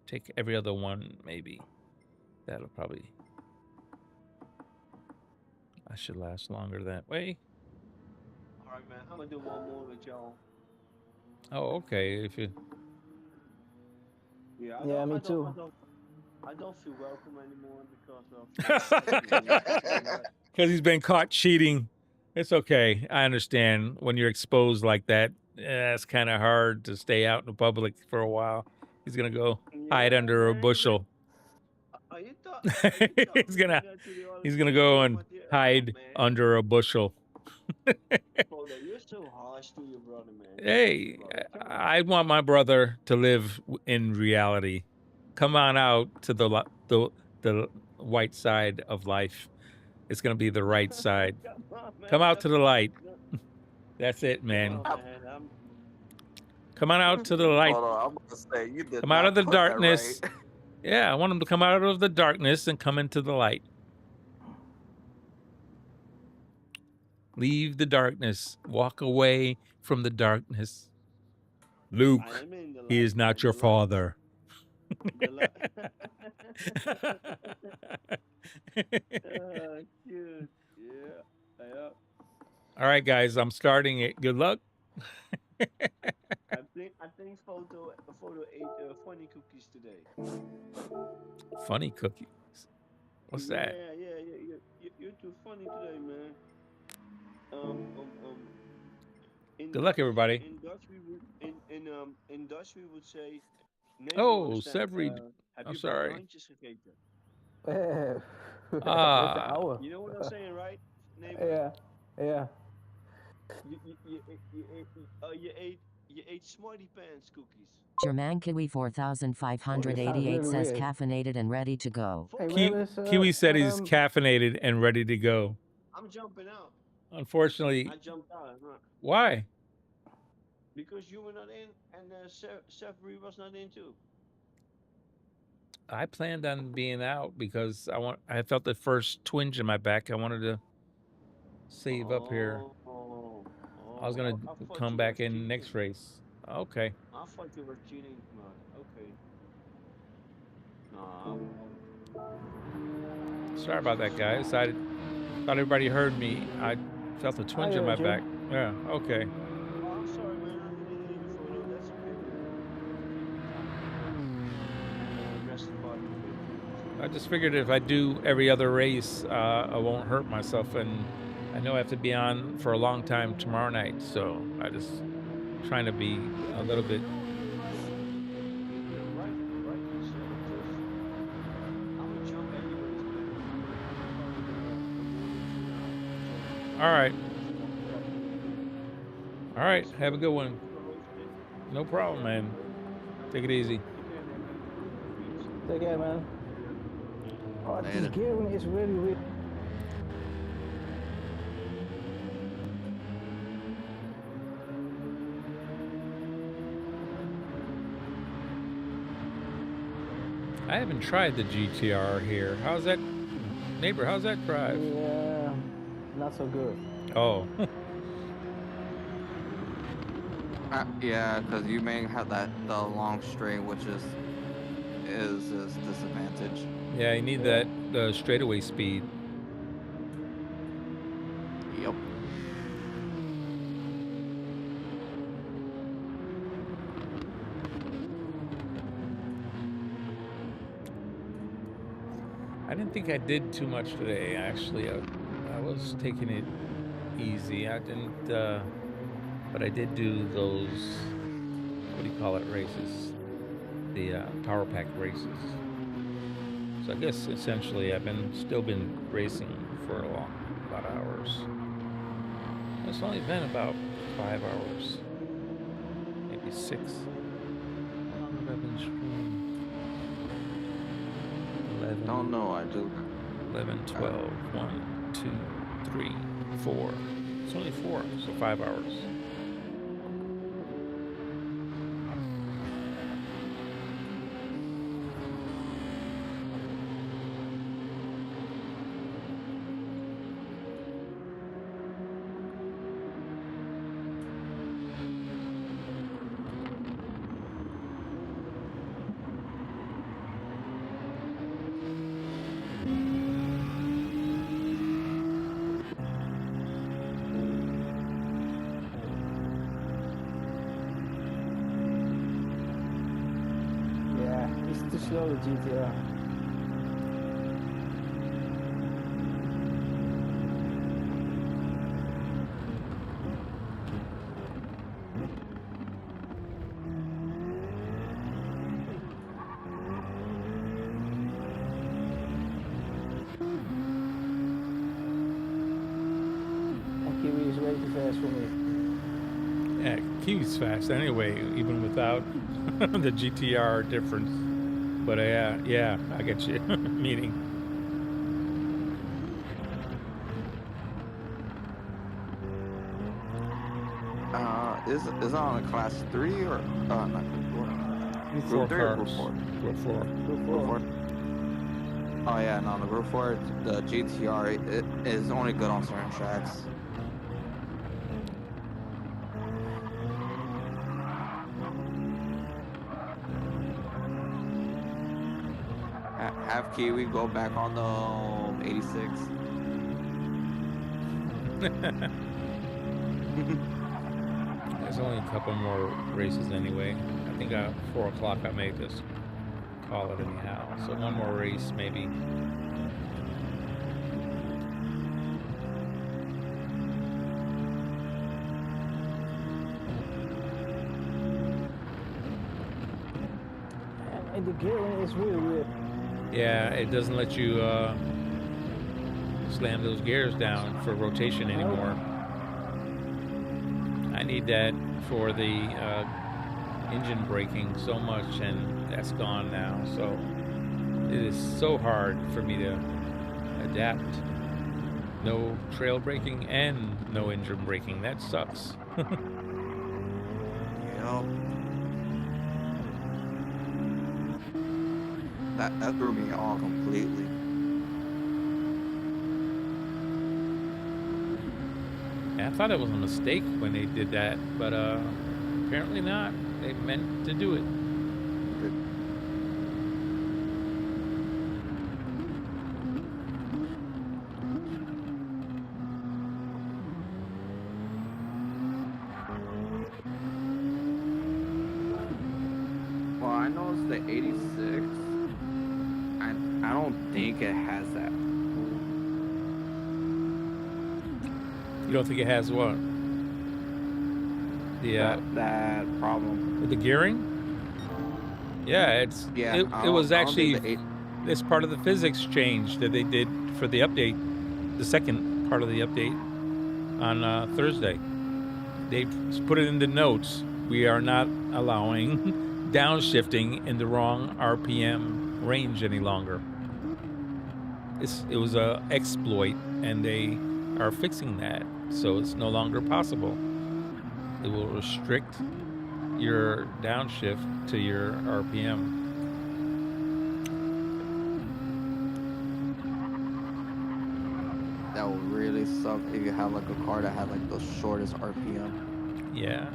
take every other one, maybe. That'll probably. I should last longer that way. All right, man. I'm gonna do one more with y'all. Oh, okay. If you. Yeah, Yeah, me too. I don't feel welcome anymore because of Because he's been caught cheating It's okay. I understand when you're exposed like that. It's kind of hard to stay out in the public for a while. He's gonna go hide Yeah, under a man. bushel. Are you talking he's like gonna that to the other he's gonna people, go man? and But yeah, hide man. under a bushel. Photo, you're so harsh to your brother, man. Hey, Brother, come on. I want my brother to live in reality. Come on out to the white side of life. It's gonna be the right side. Come on, man. Come out to the light. Don't- That's it, Come man. on, man. Come on out to the light. Hold on, I'm gonna say you did Come out not of the put that darkness. right. Yeah, I want him to come out of the darkness and come into the light. Leave the darkness. Walk away from the darkness. Luke, I am in the light, he is not man. your The light- father. the light- Cute. Yeah. Yeah. All right, guys, I'm starting it. Good luck. I think photo ate funny cookies today. Funny cookies. What's that? Yeah. You're too funny today, man. In Good luck, Dutch, everybody. in Dutch we would in Dutch we would say. Nee, Oh, understand. Severi. Heb I'm je sorry. banaantjes gegeten? That's Ah. an hour. You know what I'm saying, right? Neighbor? Yeah, yeah. You ate Smarty Pants cookies. Germankiwi 4588 really says weird. caffeinated and ready to go. Hey, Ki- where is, Kiwi said he's caffeinated and ready to go. I'm jumping out. Unfortunately, I jumped out. Huh? why? Because you were not in, and Severi was not in too. I planned on being out because I felt the first twinge in my back. I wanted to save up here. I was gonna I thought come you back were in cheating. next race. Okay. I thought you were cheating, man. Okay. No. Sorry about that, guys. I thought everybody heard me. I felt a twinge in my heard you. back. Yeah, okay. Oh, I'm sorry, man. I didn't hear you, photo. That's okay. Rest of the I just figured if I do every other race, I won't hurt myself. And I know I have to be on for a long time tomorrow night. So I just trying to be a little bit. All right. All right. Have a good one. No problem, man. Take it easy. Take care, man. Oh, this Later. gearing is really weird. I haven't tried the GTR here. How's that, neighbor? How's that drive? Yeah, not so good. Oh, Yeah, because you may have the long straight, which is disadvantage. yeah. You need that straightaway speed. Yep. I didn't think I did too much today. Actually, I was taking it easy. I didn't, but I did do those. What do you call it? Races, the power pack races. So I guess essentially I've still been racing for a lot of hours. It's only been about 5 hours, maybe 6. How long have I been streaming? 11. Don't know. I just 11, 12, 1, 2, 3, 4. It's only 4, so 5 hours. Yeah, it's too slow, the GTR. too fast for me. Yeah, Kiwi's fast anyway, even without the GTR difference. But yeah, I get you. Meaning. Is it on a class 3 or not group 4? Group 4 Group 3 or cars. group 4? Group 4. Group Group 4. 4. Oh yeah, no, the group 4, the GTR, it is only good on certain tracks. Have Kiwi go back on the 86. There's only a couple more races anyway. I think at 4 o'clock I may just call it anyhow. So one more race maybe. And the gearing is really weird. Yeah, it doesn't let you slam those gears down for rotation anymore. I need that for the engine braking so much, and that's gone now. So it is so hard for me to adapt. No trail braking and no engine braking. That sucks. Yep. That threw me off completely. Yeah, I thought it was a mistake when they did that, but apparently not. They meant to do it. Well, I know it's the 86. I don't think it has that. You don't think it has what? The that problem. with the gearing? Yeah, it's Yeah, it was actually the it's part of the physics change that they did for the update, the second part of the update on Thursday. They put it in the notes. We are not allowing downshifting in the wrong RPM range any longer. It was a exploit, and they are fixing that, so it's no longer possible. It will restrict your downshift to your RPM. That would really suck if you have like a car that had like the shortest RPM. Yeah.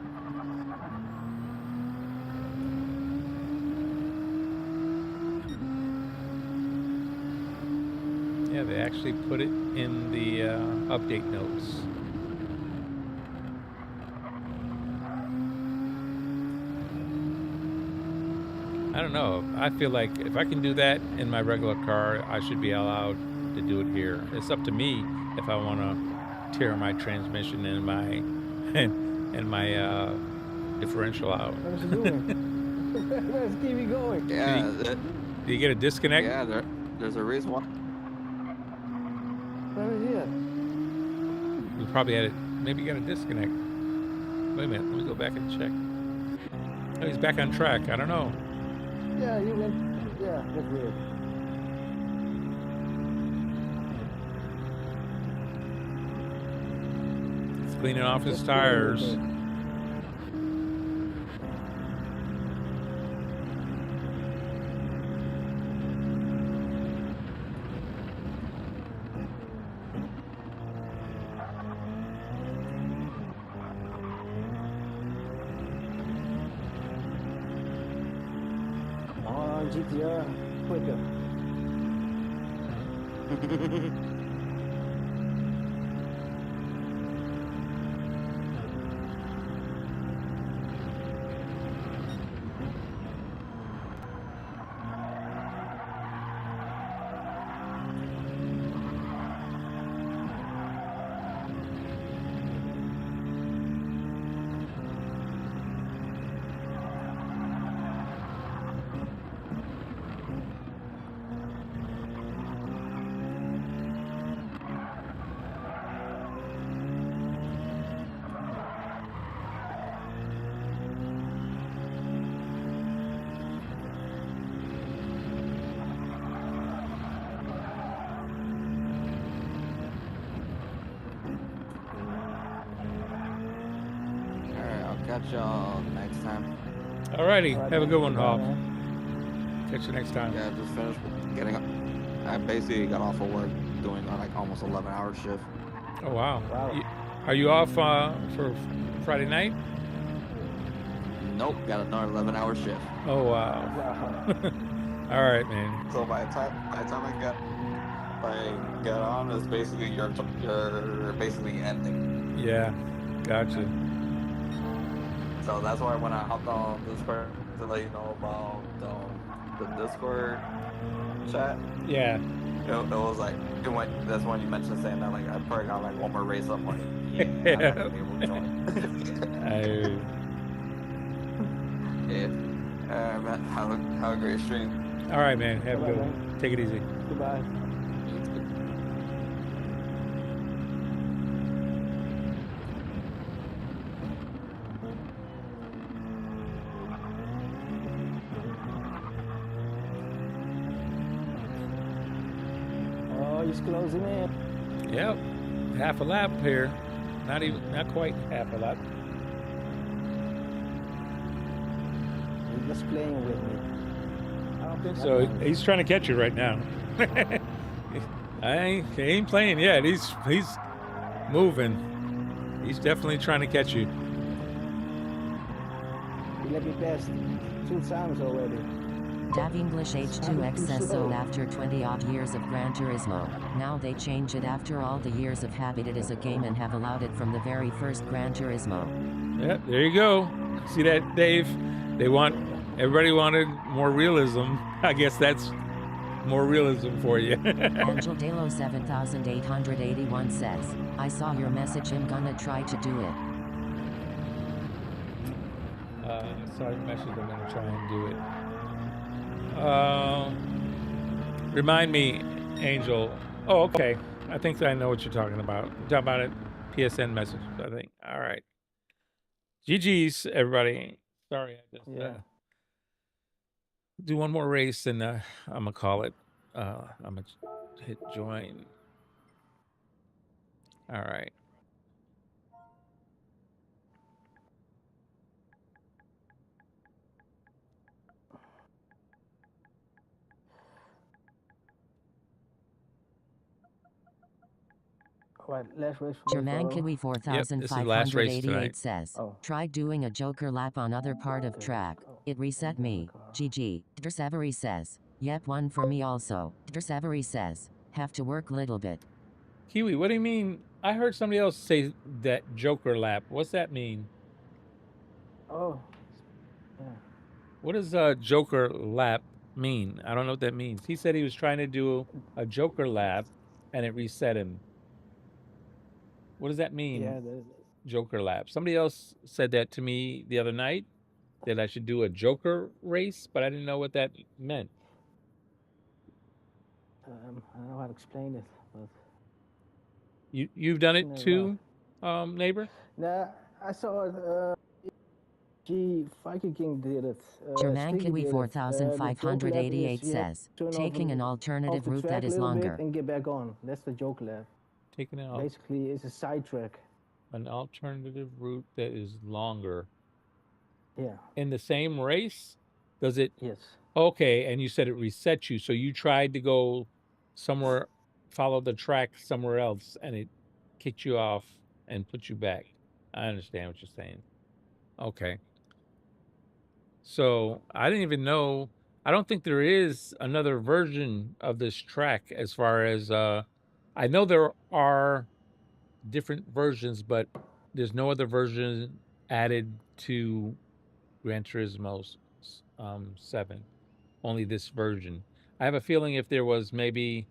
Yeah, they actually put it in the update notes. I don't know. I feel like if I can do that in my regular car, I should be allowed to do it here. It's up to me if I want to tear my transmission and my differential out. What is he doing? Where's Kiwi going? Yeah, Do you get a disconnect? yeah. There's a reason why. Where is he at? We probably had it. Maybe you got a disconnect. Wait a minute. Let me go back and check. Oh, he's back on track. I don't know. Yeah, you went. Yeah, that's weird. He's cleaning off his That's tires. weird. Come on, GTR, quicker. catch y'all next time. Alrighty. All right, Have a man. good one, Goodbye, Hoff. man. Catch you next time. Yeah, just finished getting up. I basically got off of work doing like almost 11-hour shift. Oh, wow. Wow. Are you off for Friday night? Nope, got another 11-hour shift. Oh, wow. Wow. All right, man. So by the time I get on, it's basically you're basically ending. Yeah. Gotcha. So that's why when I hopped on Discord to let you know about the Discord chat, Yeah. it was like that's when you mentioned saying that like I probably got like one more race up. Like, yeah, I'm Yeah. not gonna be able to join. Yeah. Man, have a great stream. All right, man. Have a Bye-bye, good one. man. Take it easy. Goodbye. Oh, he's closing in. Yep. Half a lap here. Not quite half a lap. He's just playing with me. I don't think So he's trying to catch you right now. He ain't playing yet. He's moving. He's definitely trying to catch you. He let me pass 2 times already. Dav English H2XSO after 20 odd years of Gran Turismo. Now they change it after all the years of habit it is a game and have allowed it from the very first Gran Turismo. Yep, there you go. See that, Dave? Everybody wanted more realism. I guess that's more realism for you. Angel Dalo 7881 says, I saw your message, I'm gonna try to do it. Sorry, message. I'm gonna try and do it. Remind me, Angel. Oh, okay. I think I know what you're talking about. You're talking about it. PSN message, I think. All right. GG's, everybody. Sorry, I just do one more race and I'm gonna call it. I'm gonna hit join. All right. All right, last race for me, German follow. Kiwi Yep, this is the last race 4588 tonight. says, Oh. try doing a Joker lap on other part of track. It reset me. GG. Dersavery says, yep, one for me also. Dersavery says, have to work little bit. Kiwi, what do you mean? I heard somebody else say that Joker lap. What's that mean? Oh. Yeah. What does Joker lap mean? I don't know what that means. He said he was trying to do a Joker lap and it reset him. What does that mean? Yeah, Joker lap. Somebody else said that to me the other night, that I should do a Joker race, but I didn't know what that meant. I don't know how to explain it, but You've done it No, too, neighbor? nah, I saw it. Viking King did it. German Sticky Kiwi did it. The joke lap 4588 is you have says, to turn taking off an off alternative the route track that a is little bit longer. and get back on. That's the joke lap. Taking it off. Basically, it's a side track. An alternative route that is longer. Yeah. In the same race? Does it? Yes. Okay, and you said it resets you, so you tried to go somewhere, follow the track somewhere else, and it kicked you off and put you back. I understand what you're saying. Okay. So I didn't even know. I don't think there is another version of this track as far as I know there are different versions, but there's no other version added to Gran Turismo 7. Only this version. I have a feeling if there was maybe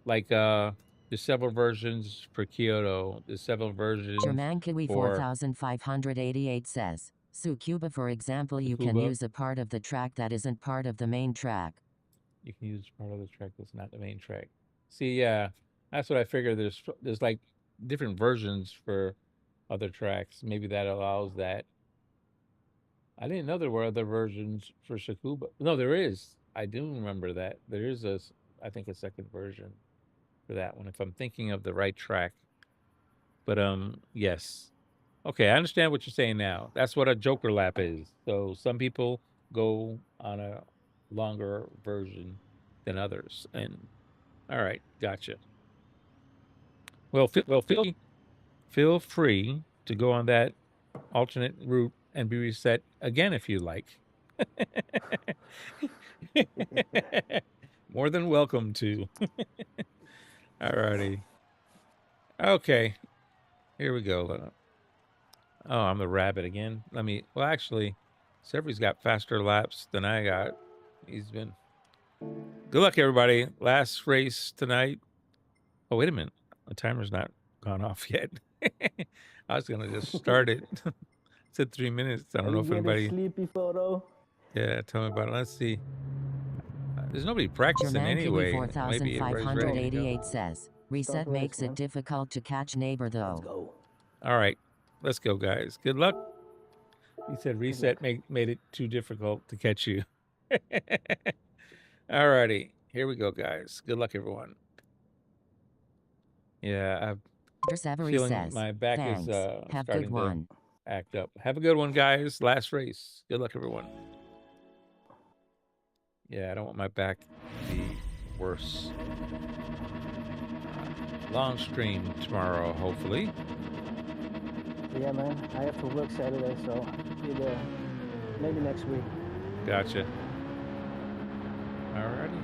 like there's several versions for Kyoto, there's several versions German Kiwi for 4588 says, Tsukuba for example, you can Tsukuba. use a part of the track that isn't part of the main track. You can use part of the track that's not the main track. See, yeah, that's what I figured. There's like different versions for other tracks. Maybe that allows that. I didn't know there were other versions for Tsukuba. No, there is. I do remember that. There is I think a second version for that one, if I'm thinking of the right track. But yes. Okay, I understand what you're saying now. That's what a joker lap is. So some people go on a longer version than others. And all right, gotcha. Well, feel free to go on that alternate route and be reset again if you like. More than welcome to. All righty. Okay, here we go. Oh, I'm the rabbit again. Well, actually, Severy's got faster laps than I got. He's been. Good luck, everybody. Last race tonight. Oh, wait a minute. The timer's not gone off yet. I was going to just start it. It said 3 minutes. I don't know if anybody. Sleepy photo. Yeah, tell me about it. Let's see. There's nobody practicing Jermaine anyway. Kiwi Maybe everybody's ready to go. 4588 says, reset makes it difficult to catch neighbor Let's though. go. All right. Let's go, guys. Good luck. He said reset made it too difficult to catch you. All righty. Here we go, guys. Good luck, everyone. Yeah, I'm feeling my back is starting to act up. Have a good one, guys. Last race. Good luck, everyone. Yeah, I don't want my back to be worse. Long stream tomorrow, hopefully. Yeah, man. I have to work Saturday, so either maybe next week. Gotcha. Alrighty.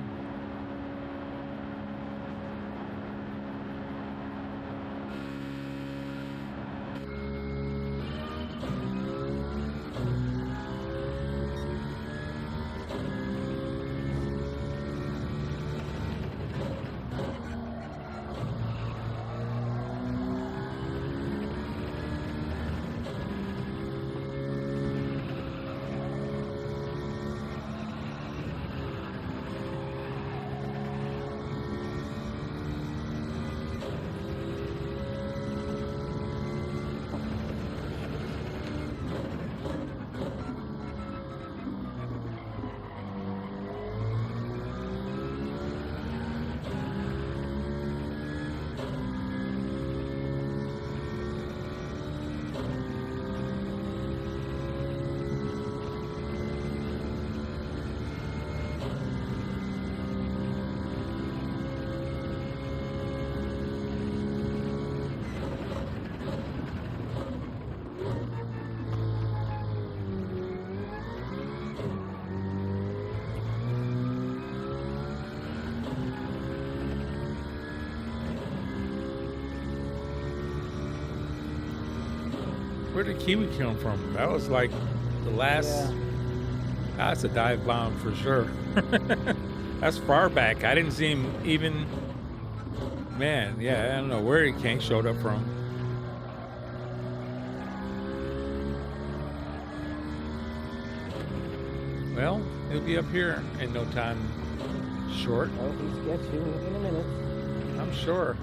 Where did Kiwi come from? That was like the last. Yeah. That's a dive bomb for sure. That's far back. I didn't see him even. Man, yeah, I don't know where he showed up from. Well, he'll be up here in no time short. Oh, he's gets you in a minute. I'm sure.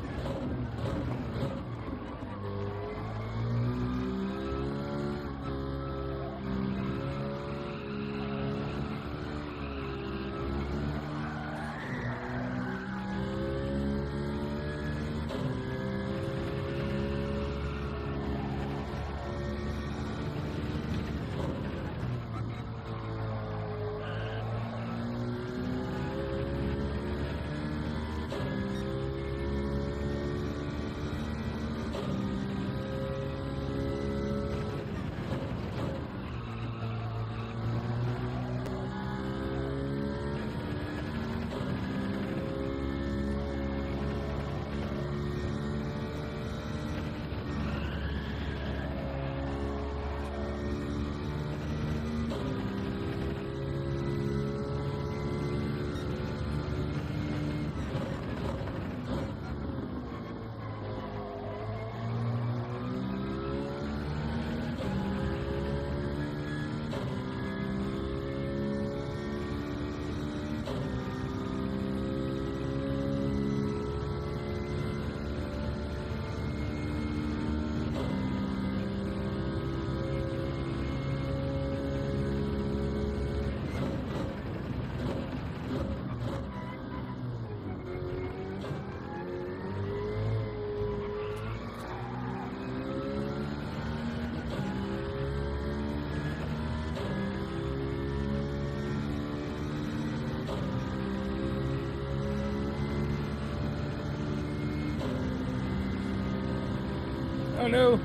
Oh no!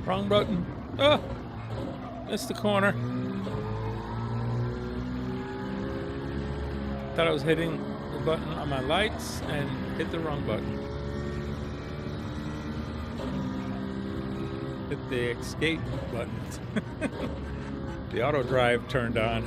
Wrong button. Oh! Missed the corner. Thought I was hitting the button on my lights and hit the wrong button. Hit the escape button. The auto drive turned on.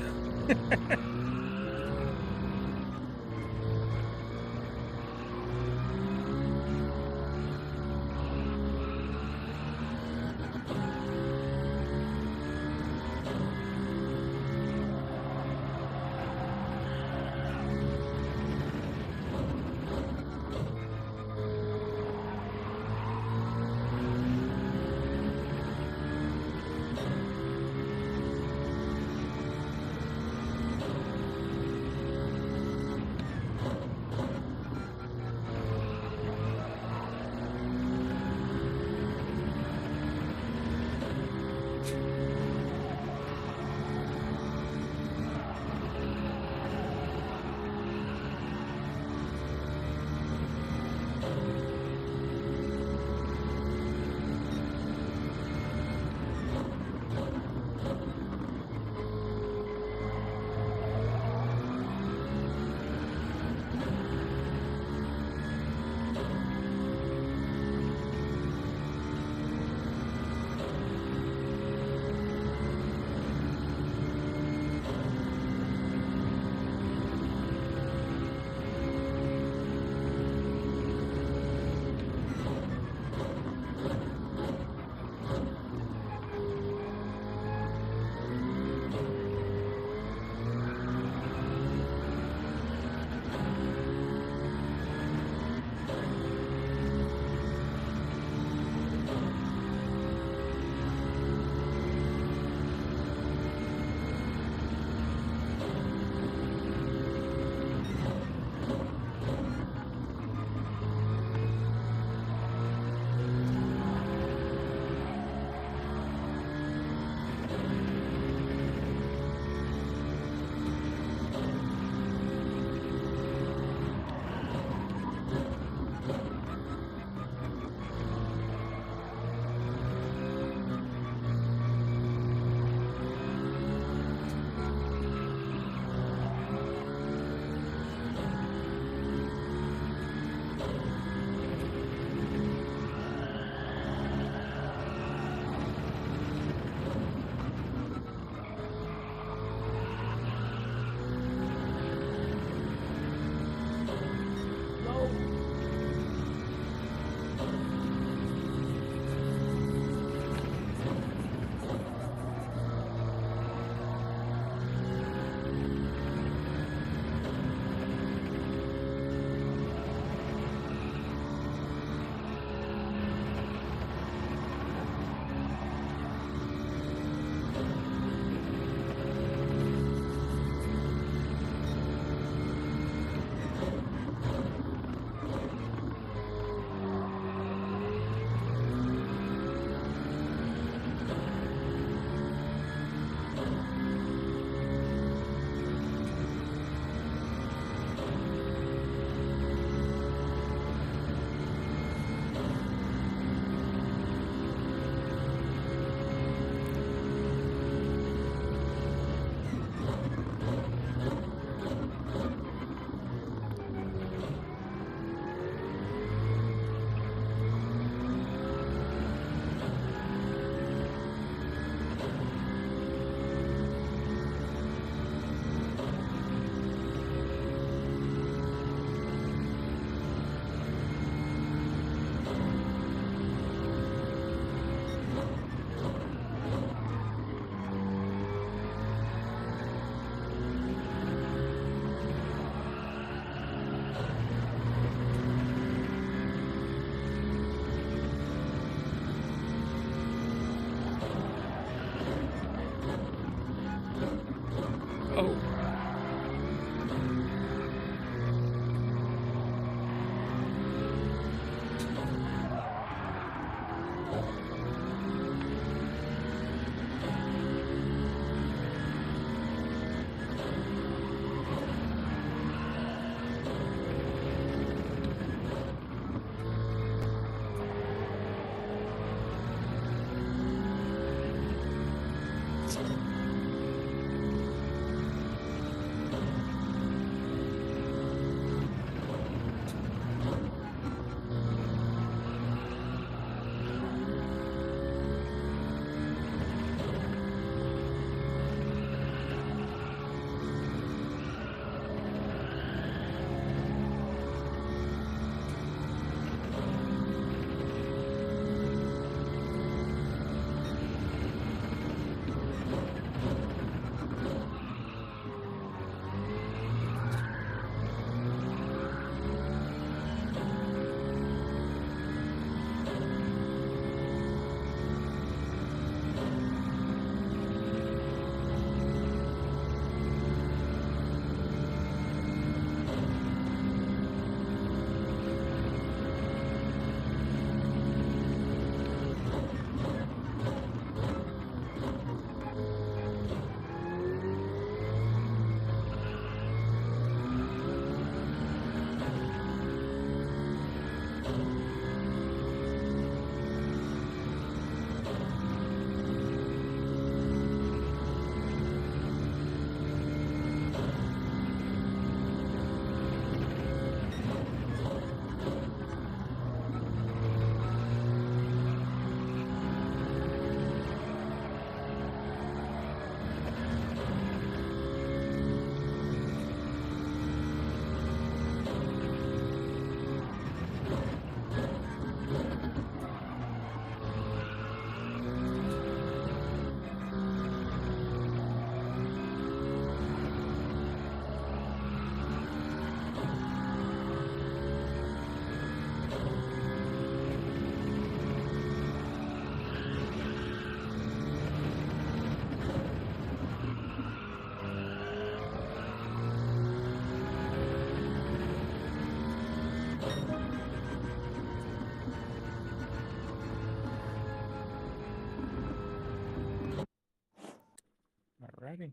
righty.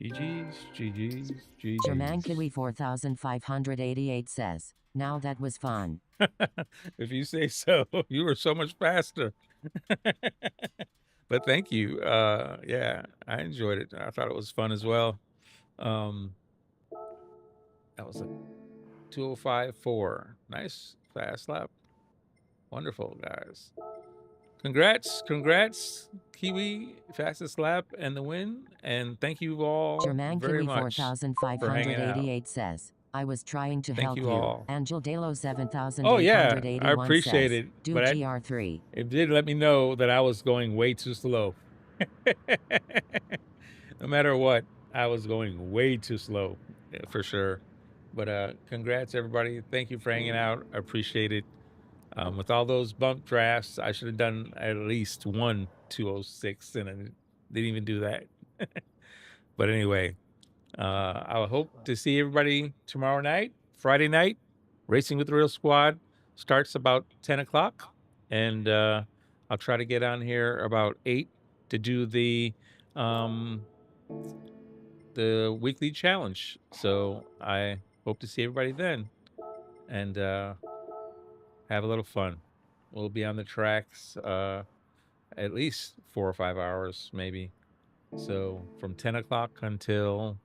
GG's, GG's, German GG's. Kiwi 4588 says, now that was fun. If you say so, you were so much faster. But thank you. Yeah, I enjoyed it. I thought it was fun as well. That was a 2:05.4. Nice fast lap. Wonderful, guys. Congrats, Kiwi, fastest lap and the win. And thank you all German very Kiwi much for hanging out. 4588 says, I was trying to Thank help you you. all. Angel Dalo 7881 Oh yeah, I appreciate says, it. do But GR3. it did let me know that I was going way too slow. No matter what, I was going way too slow, for sure. But congrats, everybody. Thank you for hanging out. I appreciate it. With all those bump drafts, I should have done at least one 206, and I didn't even do that. But anyway, I hope to see everybody tomorrow night, Friday night. Racing with the Real Squad starts about 10 o'clock, and I'll try to get on here about 8 to do the weekly challenge. So I hope to see everybody then, and have a little fun. We'll be on the tracks at least 4 or 5 hours, maybe. So from 10 o'clock until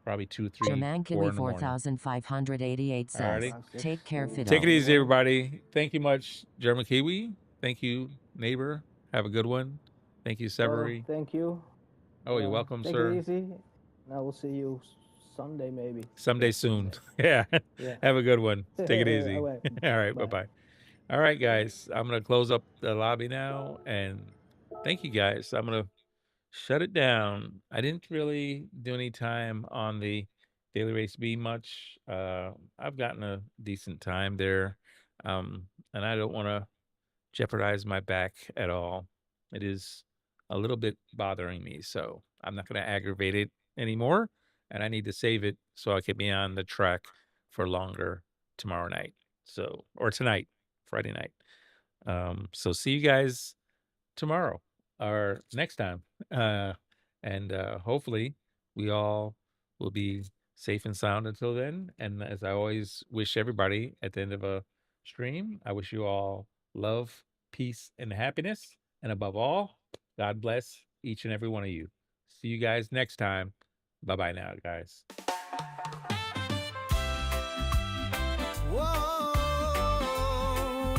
probably 2, 3, German 4 Kiwi in the morning. 4588 says, Alrighty. take care, Fido. Take it easy, everybody. Thank you much, German Kiwi. Thank you, neighbor. Have a good one. Thank you, Severi. Thank you. Oh, you're welcome, take sir. Take it easy. I will see you Sunday, maybe. Someday soon. Yeah. Have a good one. Take it easy. All right. All right. Bye-bye. All right, guys. I'm going to close up the lobby now. And thank you, guys. I'm going to shut it down. I didn't really do any time on the Daily Race B much. I've gotten a decent time there. And I don't want to jeopardize my back at all. It is a little bit bothering me. So I'm not going to aggravate it anymore. And I need to save it so I can be on the track for longer tomorrow night. So, or tonight, Friday night. So see you guys tomorrow or next time. And hopefully we all will be safe and sound until then. And as I always wish everybody at the end of a stream, I wish you all love, peace, and happiness. And above all, God bless each and every one of you. See you guys next time. Bye-bye now, guys. Whoa,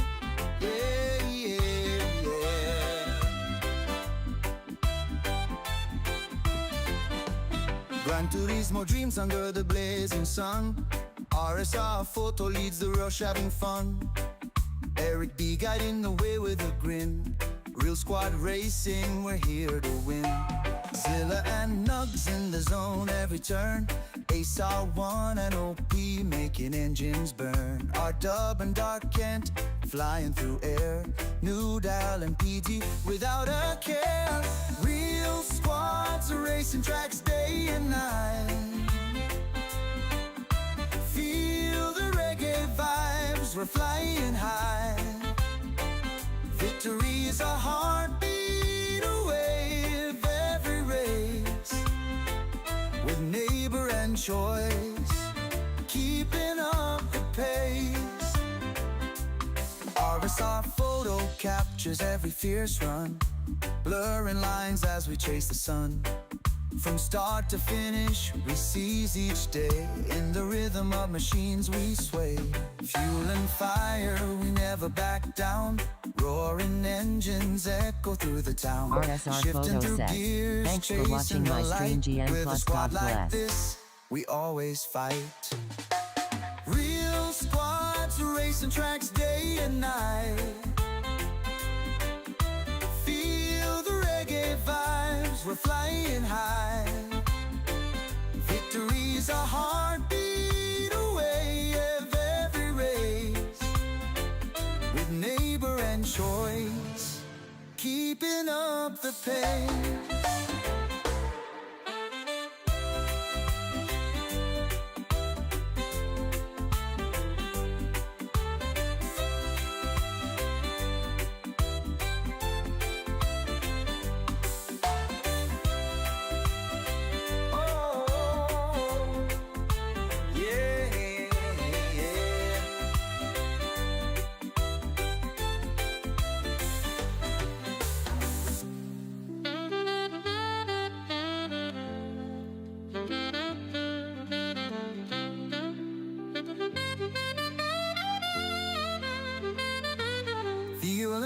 yeah, yeah, yeah. Gran Turismo dreams under the blazing sun. RSR photo leads the rush, having fun. Eric B guiding the way with a grin. Real Squad Racing, we're here to win. Zilla and Nugs in the zone every turn. Ace R1 and OP making engines burn. R-Dub and Dark Kent flying through air. New Dial and PG without a care. Real Squads racing tracks day and night. Feel the reggae vibes, we're flying high. Victory is a heartbeat away of every race. With neighbor and choice, keeping up the pace. RSR photo captures every fierce run, blurring lines as we chase the sun. From start to finish, we seize each day. In the rhythm of machines we sway. Fuel and fire, we never back down. Roaring engines echo through the town. RSR Shifting Photo through says, gears, thanks for watching chasing my the stream, light. GN With a Plus, squad God like bless. this, we always fight. Real squads racing tracks day and night. Feel the reggae vibes, we're flying high. Victory's a heartbeat away of every race. With neighbor and choice, keeping up the pace.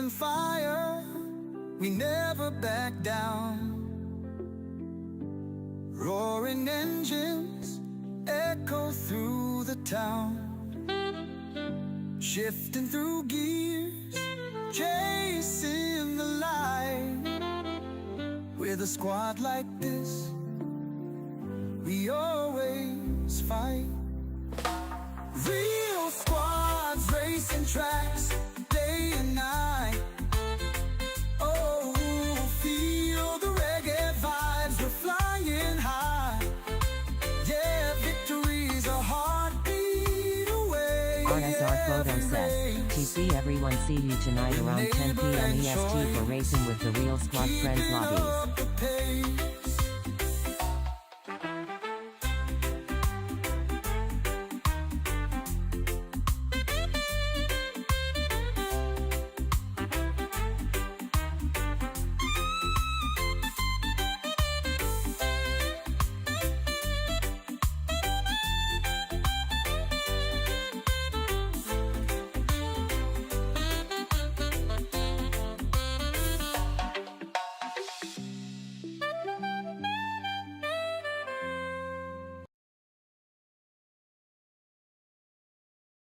and fire, we never back down. Roaring engines echo through the town, shifting through gears, chasing the light. With a squad like this, we always fight. Real squads racing tracks day and night. Oh, feel the reggae vibes, we're flying high. Yeah, victory's a heartbeat away. RSR Photo Every says, race. TC everyone see you tonight around 10 p.m. EST for racing with the Real Squad Friends Keeping lobbies. up the pace.